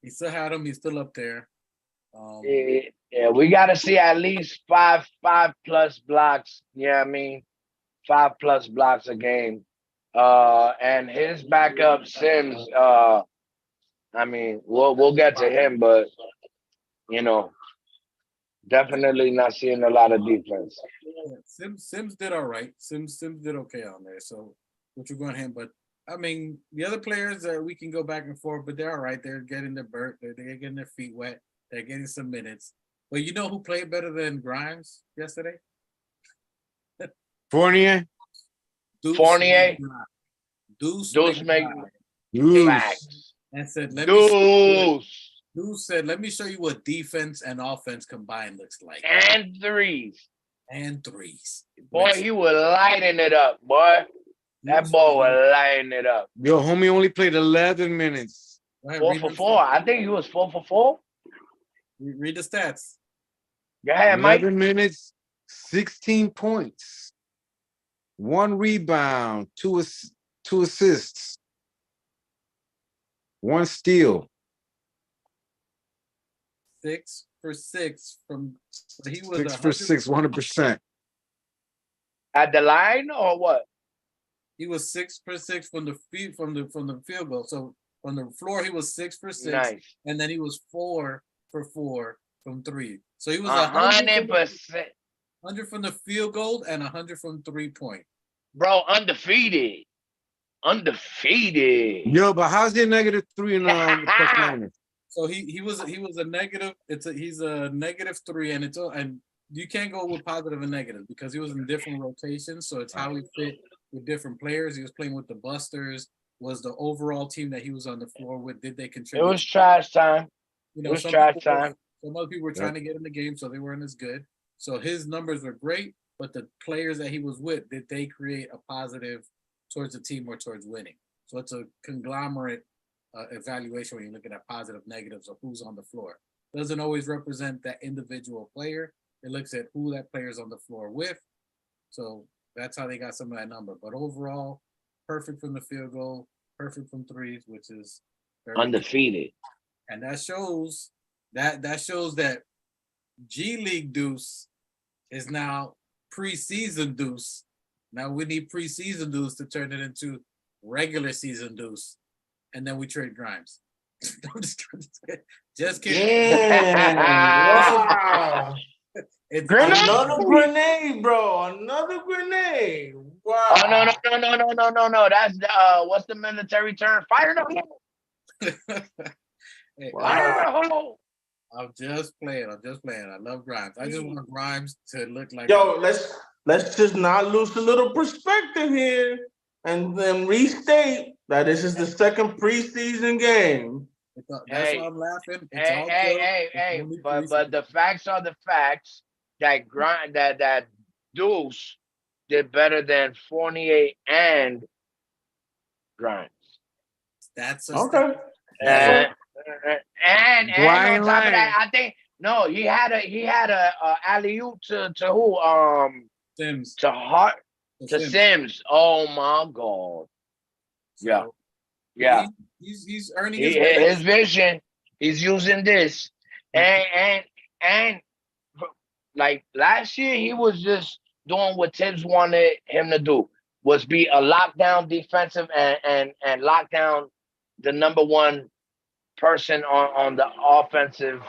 he still had him. He's still up there. yeah, we got to see at least 5 plus blocks. Yeah, I mean, 5 plus blocks a game. And his backup Sims. I mean, we'll get to him, but you know, definitely not seeing a lot of defense. Yeah, Sims did all right. Sims did okay on there. So what you're going him, but I mean the other players we can go back and forth, but they're all right. They're getting their they're getting their feet wet. They're getting some minutes. But you know who played better than Grimes yesterday? Fournier. Fournier. Deuce make facts. And said, Deuce said, let me show you what defense and offense combined looks like. And threes. Boy, he was lighting it up, boy. That boy was lighting it up. Yo, homie only played 11 minutes. 4 for 4. I think he was 4 for 4. Read the stats. Go ahead, 11 Mike. minutes, 16 points, 1 rebound, 2 assists, 1 steal. 6 for 6 from. So he was 6 for 6, 100%. At the line or what? He was 6 for 6 from the field goal. So on the floor, he was 6 for 6, nice. And then he was 4 for 4 from 3. So he was 100%. 100 from the field goal and 100 from 3-point. Bro, undefeated. Yo, but how's he -3 in plus minus? So he was a negative. He's a -3, and you can't go with positive and negative because he was in different rotations. So it's how he fit with different players. He was playing with the Busters. Was the overall team that he was on the floor with? Did they contribute? It was trash time. You know, it was trash time. Some other people were trying to get in the game, so they weren't as good. So his numbers were great, but the players that he was with, did they create a positive towards the team or towards winning? So it's a conglomerate evaluation when you look at positive, negatives of who's on the floor. Doesn't always represent that individual player. It looks at who that player's on the floor with. So that's how they got some of that number. But overall, perfect from the field goal, perfect from threes, which is very undefeated. Good. And that shows that G League Deuce is now preseason Deuce. Now we need preseason Deuce to turn it into regular season Deuce. And then we trade Grimes. Just kidding. Yeah. It's another grenade, bro. Another grenade. Wow. Oh no. That's what's the military term? Fire in the hole. Hey, wow. I'm just playing. I love Grimes. I just want Grimes to look like. Yo, let's just not lose a little perspective here, and then restate that this is the second preseason game. That's why I'm laughing. Hey. But the facts are the facts. That Deuce did better than Fournier and Grimes. That's a Okay. And on Brian top of Lang. that, I think no, he had a alley oop to who Sims. to Hart to Sims. Sims. Oh my god. Yeah. So, Yeah. he's earning his His minutes. vision, he's using this. And like last year, he was just doing what Tibbs wanted him to do, was be a lockdown defensive and lock down the number one person on the offensive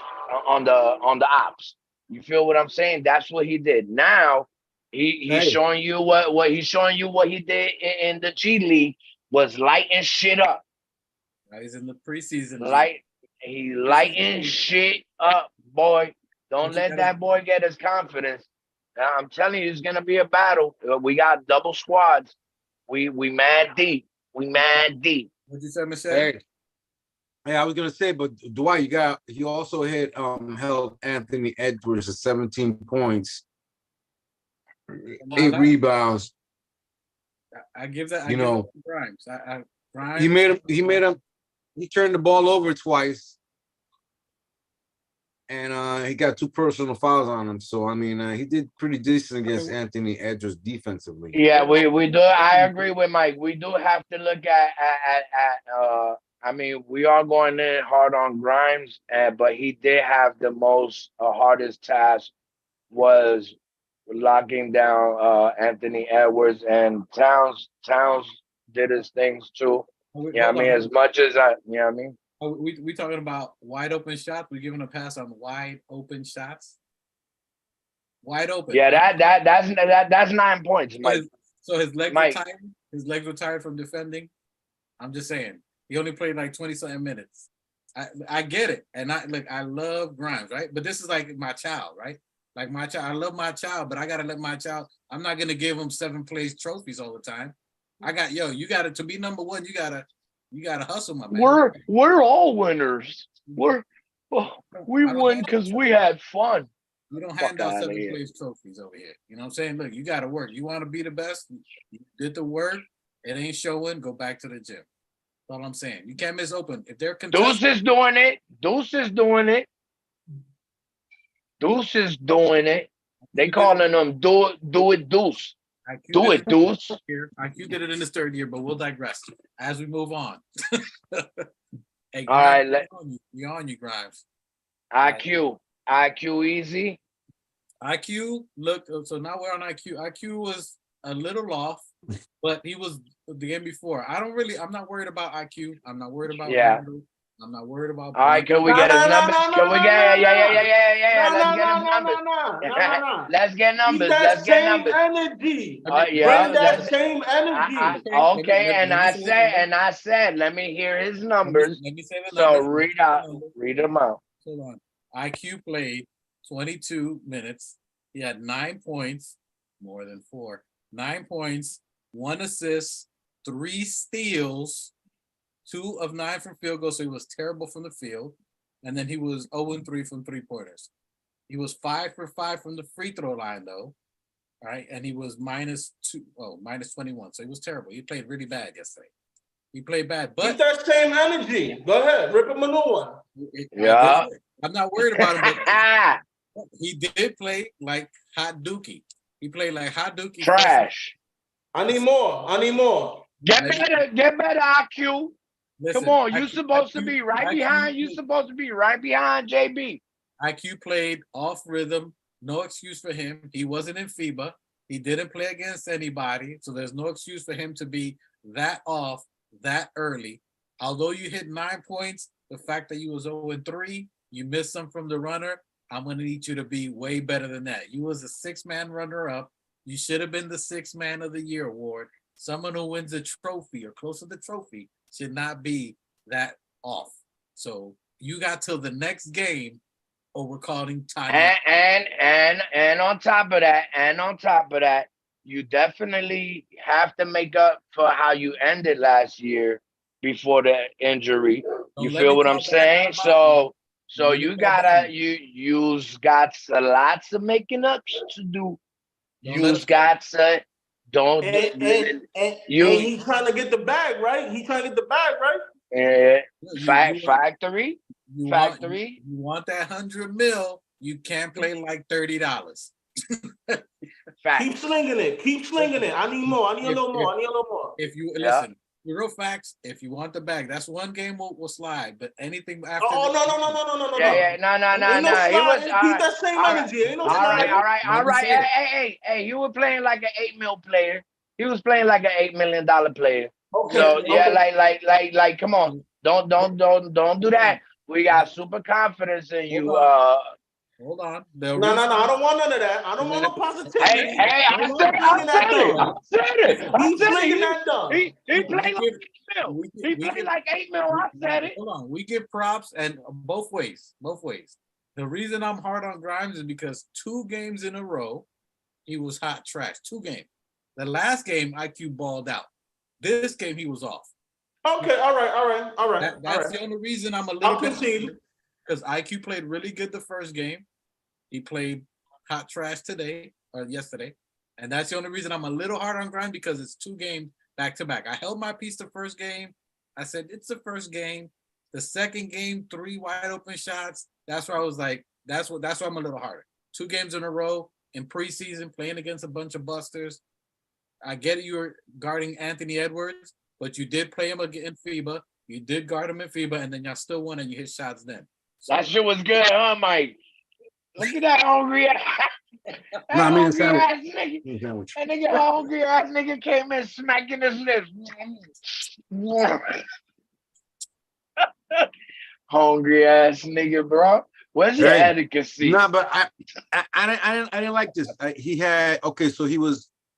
on the ops. You feel what I'm saying? That's what he did. Now he's Hey. showing you what he's showing you what he did in the G League was lighting shit up. He's in the preseason. He lighting shit up, boy. Don't let that boy get his confidence. I'm telling you, it's gonna be a battle. We got double squads. We mad deep. We mad deep. What'd you say, Michelle? Hey, I was gonna say, but Dwight, he also held Anthony Edwards to 17 points, 8 rebounds. I give that. You know, Grimes. Grimes. He turned the ball over twice, and he got 2 personal fouls on him. So I mean, he did pretty decent against Anthony Edwards defensively. Yeah, we do. I agree with Mike. We do have to look at I mean, we are going in hard on Grimes, but he did have the most hardest task was locking down Anthony Edwards, and Towns did his things too. Yeah, I mean, as much as I mean. We talking about wide open shots. We giving a pass on wide open shots. Wide open. Yeah, that's 9 points, Mike. So his legs were tired. His legs were tired from defending. I'm just saying. He only played like 20-something minutes. I get it. And I love Grimes, right? But this is like my child, right? Like my child. I love my child, but I gotta let my child, I'm not gonna give him 7th-place trophies all the time. You gotta, to be number one, you gotta hustle, my man. We're all winners. We win because we had fun. You don't hand out 7th-place trophies over here. You know what I'm saying? Look, you gotta work. You want to be the best. You did the work. It ain't showing. Go back to the gym. That's all I'm saying. You can't miss open. If they're Deuce is doing it. Deuce is doing it. Deuce is doing it. They calling them do it Deuce. Do it Deuce. IQ did it in his 3rd year, but we'll digress as we move on. Hey, all right, we on you, Grimes. IQ easy. IQ look. So now we're on IQ. IQ was a little off, but he was the game before. I'm not worried about IQ. I'm not worried about. Yeah. I'm not worried about. All right, can we get his numbers? Can we get? Yeah. Let's get his numbers. Let's get numbers. Energy. Yeah. Bring that same energy. Okay, and I said, let me hear his numbers. Let me say the so numbers. read them out. Hold on. IQ played 22 minutes. He had 9 points, more than 4. 9 points, 1 assist, 3 steals, 2 of 9 from field goals. So he was terrible from the field. And then he was 0-3 from 3-pointers. He was 5 for 5 from the free throw line, though. All right. And he was minus 21. So he was terrible. He played really bad yesterday. He played bad. But keep that same energy. Go ahead. Rip him a new one. Yeah. I'm not worried about him. But he did play like hot dookie. He played like hot dookie. Trash. I need more. Get better, IQ. Listen, come on, you're supposed to be right behind. You're supposed to be right behind JB. IQ played off rhythm. No excuse for him. He wasn't in FIBA. He didn't play against anybody. So there's no excuse for him to be that off that early. Although you hit 9 points, the fact that you was 0-3, you missed some from the runner. I'm going to need you to be way better than that. You was a 6-man runner-up. You should have been the 6th Man of the Year award. Someone who wins a trophy or close to the trophy should not be that off. So you got till the next game, or we're calling time. And on top of that, you definitely have to make up for how you ended last year before the injury. You feel what I'm saying? So you got lots of making up to do. You've got to Don't And you he's trying to get the bag, right? He's trying to get the bag, right? factory. You want that 100 mil, you can't play like $30. Keep slinging it. Keep slinging it. I need more. I need a little more. I need a little more. If you listen, real facts, if you want the bag, that's one game will slide. But anything after Oh, this, no. Yeah, no. Ain't no He was sliding. Keep that same energy. Ain't no sliding. all right. Hey, you were playing like an 8 mil player. He was playing like an $8 million player. Okay. So yeah, okay. like, come on, don't do that. We got super confidence in you. Hold on. No. I don't want none of that. I don't want no positivity. Hey, I said it. Keep slinging that dumb. He played like 8 mil. He played like 8 mil. I said it. Hold on. We give props and both ways. The reason I'm hard on Grimes is because 2 games in a row, he was hot trash. 2 games. The last game, IQ balled out. This game, he was off. Okay, all right. That's the only reason I'm a little bit concede. Because IQ played really good the first game. He played hot trash today or yesterday. And that's the only reason I'm a little hard on Grimes because it's 2 games back to back. I held my peace the first game. I said, it's the first game. The second game, 3 wide open shots. That's where I was like, that's why I'm a little harder. 2 games in a row in preseason, playing against a bunch of busters. I get it, you were guarding Anthony Edwards, but you did play him in FIBA. You did guard him in FIBA, and then y'all still won and you hit shots then. So, that shit was good, huh, Mike? Look at that hungry ass. That hungry ass nigga came in smacking his lips. Hungry ass nigga, bro. Where's your adequacy? Nah, but I didn't like this. So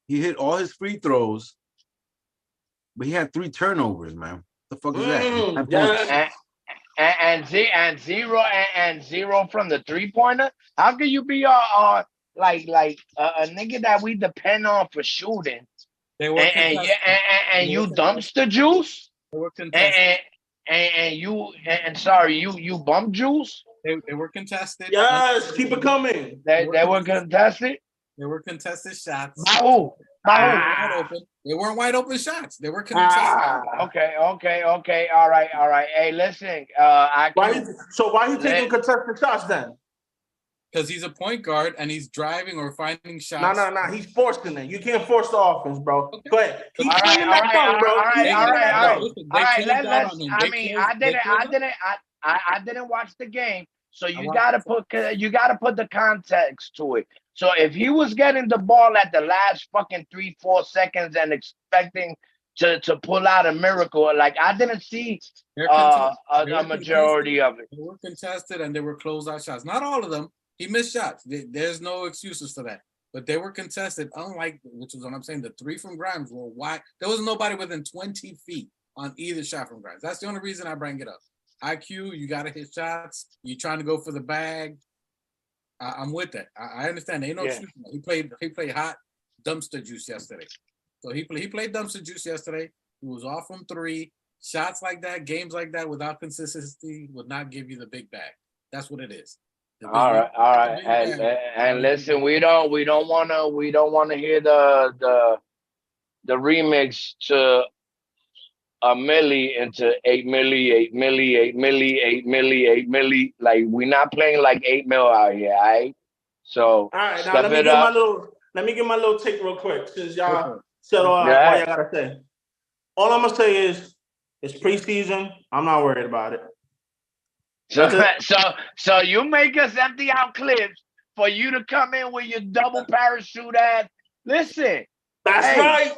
he hit all his free throws, but he had 3 turnovers, man. What the fuck is that? And zero from the 3-pointer. How can you be like a nigga that we depend on for shooting? And you dumpster juice? They were contested. You bump juice? They were contested. Yes, keep it coming. They were contested. There were contested shots. They weren't wide open shots. They were contested. Okay. All right. Hey, listen. Why he taking contested shots then? Because he's a point guard and he's driving or finding shots. No. He's forcing it. You can't force the offense, bro. Okay. Go ahead. Keep swinging that thumb, bro. I didn't watch the game, so you gotta put the context to it. So if he was getting the ball at the last fucking 3-4 seconds and expecting to pull out a miracle, like I didn't see a majority of it. They were contested and they were closeout shots. Not all of them. He missed shots. There's no excuses for that. But they were contested, unlike, which is what I'm saying, the 3 from Grimes were wide. There was nobody within 20 feet on either shot from Grimes. That's the only reason I bring it up. IQ, you got to hit shots. You're trying to go for the bag. I'm with that. I understand. Ain't no excuse. He played hot dumpster juice yesterday. So he played dumpster juice yesterday. He was off from 3. Shots like that, games like that, without consistency, would not give you the big bag. That's what it is. All right. And listen, we don't want to hear the remix to a milli into 8 milli. Like we're not playing like 8 mil out here, all right? So all right, now let me get my little take real quick since y'all said all y'all gotta say. All I'm gonna say is it's preseason. I'm not worried about it. So you make us empty out clips for you to come in with your double parachute ass. Listen, that's right.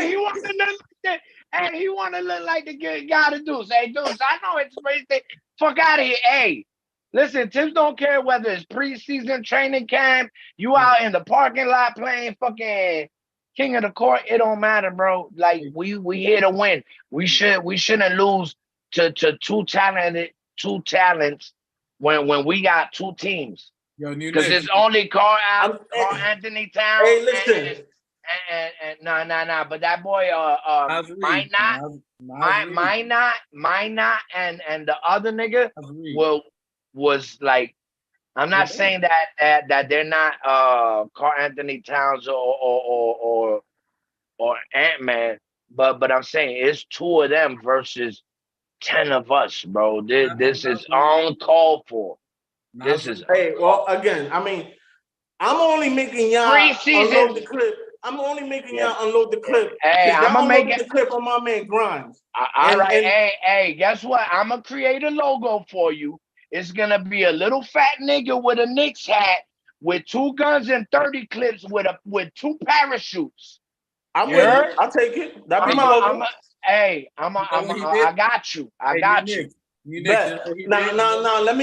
He want to look like that, and he want to look like the guy to do. Say, dudes, I know it's crazy. Fuck out of here. Hey, listen, Tips don't care whether it's preseason training camp, you out in the parking lot playing fucking King of the Court. It don't matter, bro. Like we here to win. We shouldn't lose to two talents when we got 2 teams. Because it's only Carl Anthony Towns. Hey, listen. And nah. But that boy might not, and the other nigga was like I'm not saying that they're not Carl Anthony Towns or Ant-Man, but I'm saying it's two of them versus 10 of us, bro. This is uncalled for. This is Hey, well, again, I mean, I'm only making y'all unload the preseason. clip. I'm only making Yeah. y'all unload the clip Hey, because I'm y'all gonna make unloaded it. the clip on my man Grimes. All And right, hey, guess what? I'm gonna create a logo for you. It's gonna be a little fat nigga with a Knicks hat with 2 guns and 30 clips with 2 parachutes. I'm You with heard? it. I'll take it. That'd be Hey, my logo. you know what he I did? got you. I Hey, got you. You know Bet. what he Now, did? now, now, let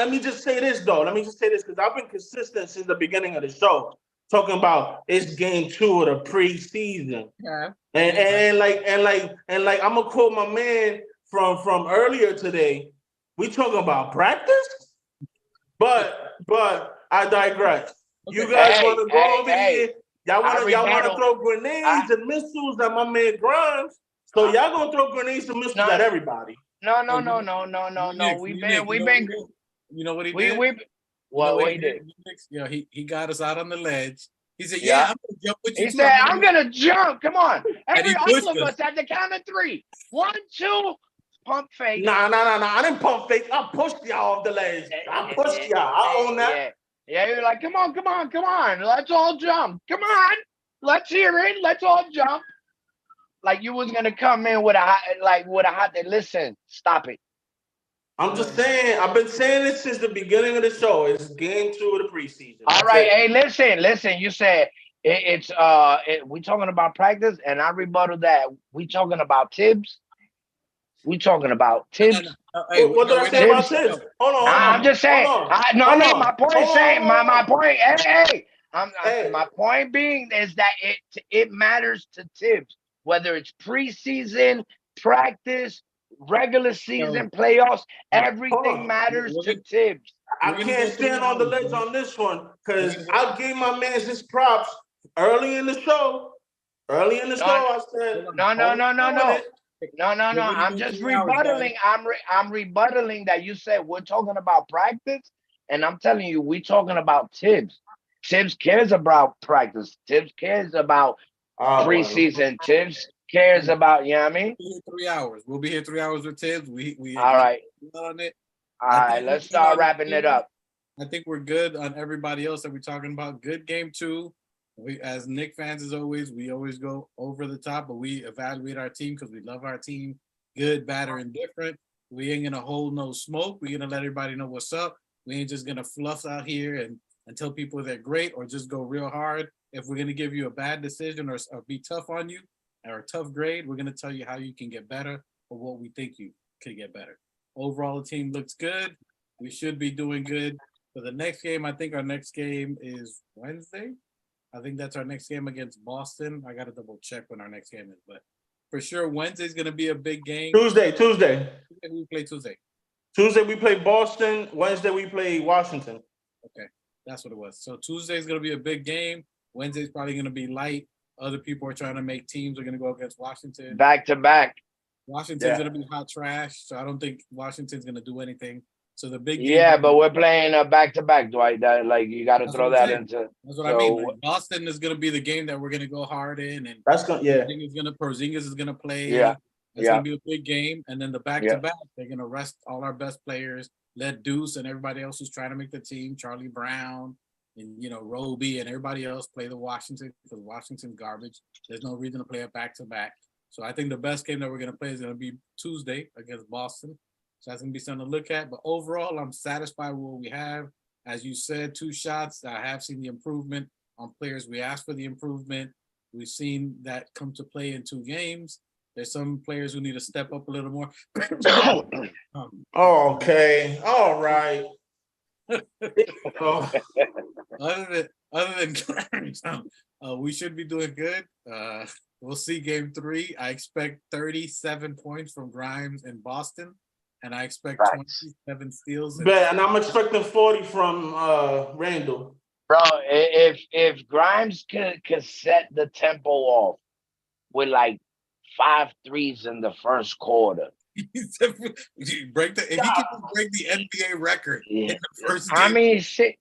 me just say this though. Let me just say this because I've been consistent since the beginning of the show, talking about it's game 2 of the preseason. Yeah. And I'm gonna quote my man from earlier today. We talking about practice, but I digress. You guys want to go over here? Y'all want to throw grenades and missiles at my man Grimes? So y'all gonna throw grenades and missiles at everybody? No. We've been You know what he we did? what he did? Yeah, he got us out on the ledge. He said, "Yeah, Yeah. I'm gonna jump with you He too." said, "I'm gonna jump. Come on, And he all pushed of us. us at the count of 3. 1, 2, pump fake." Nah. I didn't pump fake. I pushed y'all off the ledge. I pushed y'all. I own that. Yeah. You're like, come on. Let's all jump. Come on. Let's hear it. Let's all jump. Like you was gonna come in with a hot. Listen, stop it. I'm just saying. I've been saying this since the beginning of the show. It's game 2 of the preseason. All That's right. it. Hey, listen. You said we talking about practice, and I rebutted that. We talking about Tibbs. We talking about Tibbs. Hey, What did I say about this? Hold I'm on. just saying. No. My point saying. My point. Hey. My point being is that it matters to Tibbs whether it's preseason, practice, regular season, playoffs. Everything matters to Tibbs. I can't stand on the ledge on this one because I gave my man his props early in the show. I said, No. I'm just rebuttaling. I'm rebuttaling that you said we're talking about practice, and I'm telling you, we're talking about Tibbs. Tibbs cares about practice. Tibbs cares about preseason. Tibbs cares about, you know what I mean? 3 hours. We'll be here 3 hours with Tibbs. We All right. on it. All right, let's start wrapping it up. I think we're good on everybody else that we're talking about. Good game 2. We, as Knicks fans, as always, we always go over the top, but we evaluate our team because we love our team. Good, bad, or indifferent. We ain't gonna hold no smoke. We're gonna let everybody know what's up. We ain't just gonna fluff out here and tell people they're great or just go real hard. If we're gonna give you a bad decision or be tough on you or a tough grade, we're gonna tell you how you can get better or what we think you could get better. Overall, the team looks good. We should be doing good. For the next game, I think our next game is Wednesday. I think that's our next game against Boston. I got to double check when our next game is, but for sure Wednesday's going to be a big game. Tuesday. We play Tuesday. Tuesday we play Boston. Wednesday we play Washington. Okay, that's what it was. So Tuesday's going to be a big game. Wednesday's probably going to be light. Other people are trying to make teams. Are going to go against Washington. Back to back. Washington's going to be hot trash, so I don't think Washington's going to do anything. So the big game. Yeah, but we're playing a back to back, Dwight. That like you got to throw that into. That's what I mean. Like, Boston is going to be the game that we're going to go hard in, and that's going Porzingis is going to play. Yeah, it's going to be a big game. And then the back to back, they're going to rest all our best players. Let Deuce and everybody else who's trying to make the team, Charlie Brown and Roby and everybody else play the Washington because Washington's garbage. There's no reason to play a back to back. So I think the best game that we're going to play is going to be Tuesday against Boston. So that's going to be something to look at. But overall, I'm satisfied with what we have. As you said, 2 shots. I have seen the improvement on players. We asked for the improvement. We've seen that come to play in 2 games. There's some players who need to step up a little more. Okay. All right. Other than we should be doing good. We'll see game 3. I expect 37 points from Grimes in Boston. And I expect 27 steals. And I'm expecting 40 from Randall. Bro, if Grimes could set the tempo off with like 5 threes in the first quarter, You break the if he can just break the NBA record in Yeah. the first I game. mean, shit,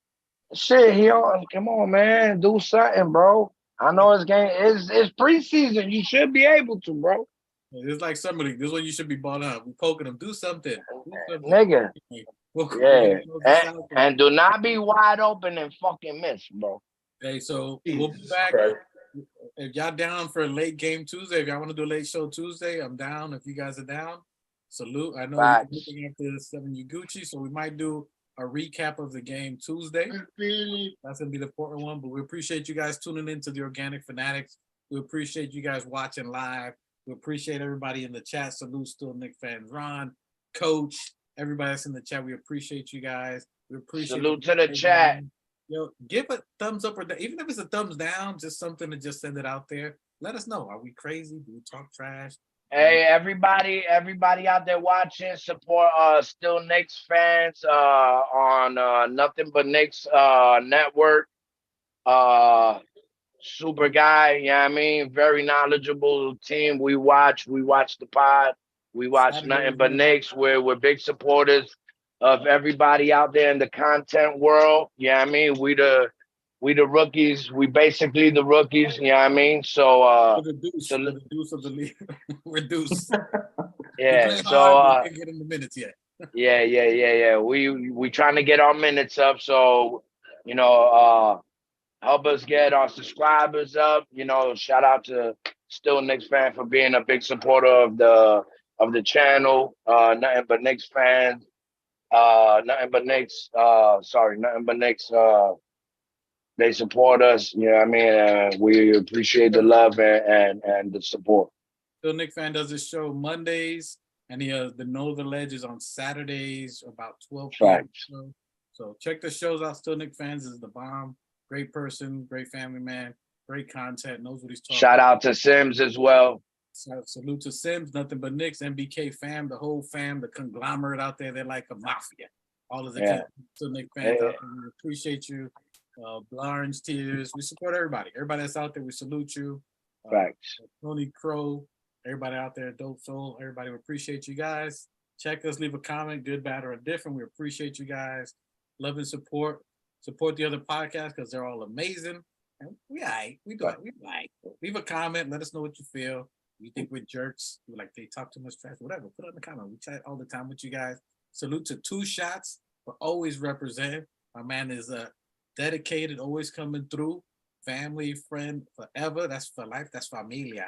he on. Come on, man, do something, bro. I know it's game. It's preseason. You should be able to, bro. It's like somebody. This one you should be balling out. We're poking him. Do something. Do something. Nigga. We're Yeah, gonna close this out, and do not be wide open and fucking miss, bro. hey, so we'll be back. If y'all down for a late game Tuesday, if y'all want to do a late show Tuesday, I'm down. If you guys are down, salute. I know you're Facts. looking at the 7 Gucci, so we might do a recap of the game Tuesday. That's gonna be the important one. But we appreciate you guys tuning in to the Organic Fanatics. We appreciate you guys watching live. We appreciate everybody in the chat. Salute, still Knicks fans, Ron, Coach, everybody that's in the chat. We appreciate you guys. We appreciate Salute to the chat. Yo, give a thumbs up or down. Even if it's a thumbs down, just something to just send it out there. Let us know. Are we crazy? Do we talk trash? Hey, everybody out there watching, support still Knicks fans on Nothing But Knicks network. Super guy, you know what I mean? Very knowledgeable team. We watch the pod. We watch Nothing But Knicks. We're big supporters of everybody out there in the content world. You know what I mean? We the rookies. We basically the rookies, you know what I mean? So We're the deuce of the league. We're deuce. yeah, we so can't get in the minutes yet. yeah. We trying to get our minutes up, so you know, help us get our subscribers up. You know, shout out to Still Knicks fan for being a big supporter of the channel. Nothing But Knicks fans. Nothing But Knicks. Nothing But Knicks. They support us. You know what I mean? We appreciate the love and the support. Still Nick fan does this show Mondays, and he has the Know the Ledges on Saturdays about 12 p.m. So check the shows out. Still Nick fans is the bomb. Great person, great family man, great content, knows what he's talking Shout about. out to Sims as well. Salute to Sims, Nothing But Knicks, MBK fam, the whole fam, the conglomerate out there. They're like a mafia. All of the Still Nick fans out there. We appreciate you. Blarns, Tears. We support everybody. Everybody that's out there, we salute you. Facts. Tony Crow, everybody out there, Dope Soul, everybody, we appreciate you guys. Check us, leave a comment, good, bad, or indifferent. We appreciate you guys. Love and support. Support the other podcasts because they're all amazing. And we all right. We do it. We all right. Leave a comment. Let us know what you feel. You think we're jerks? You like they talk too much trash? Whatever. Put it in the comment. We chat all the time with you guys. Salute to Two Shots for always representing. My man is dedicated, always coming through. Family, friend, forever. That's for life. That's familia.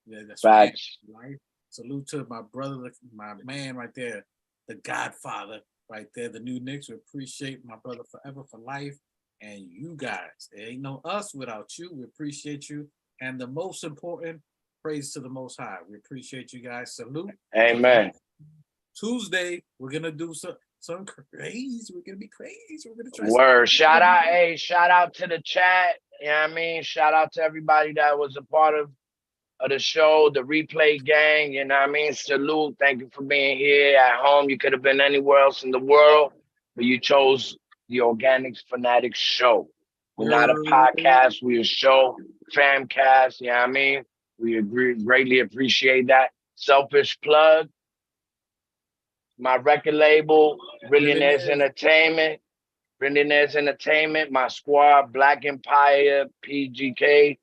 Yeah, that's Facts. Life. Salute to my brother, my man right there, the Godfather right there, the new Knicks. We appreciate my brother forever for life. And you guys, there ain't no us without you. We appreciate you. And the most important, praise to the Most High. We appreciate you guys. Salute. Amen. Tuesday, we're gonna do some crazy. We're gonna be crazy. We're gonna try. Word. Shout out to the chat. You know what I mean? Shout out to everybody that was a part of the show, the replay gang. You know what I mean? Salute. Thank you for being here at home. You could have been anywhere else in the world, but you chose the Organics Fanatics show. We're not a podcast. We're a show, famcast. You know what I mean? We greatly appreciate that. Selfish plug. My record label, Billionaires Entertainment. Billionaires Entertainment. My squad, Black Empire, PGK.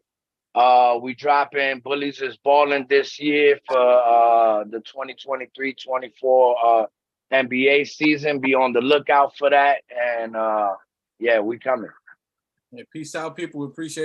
We dropping Bullies is Balling this year for the 2023-24 NBA season. Be on the lookout for that. And yeah, we coming. Yeah, peace out, people. We appreciate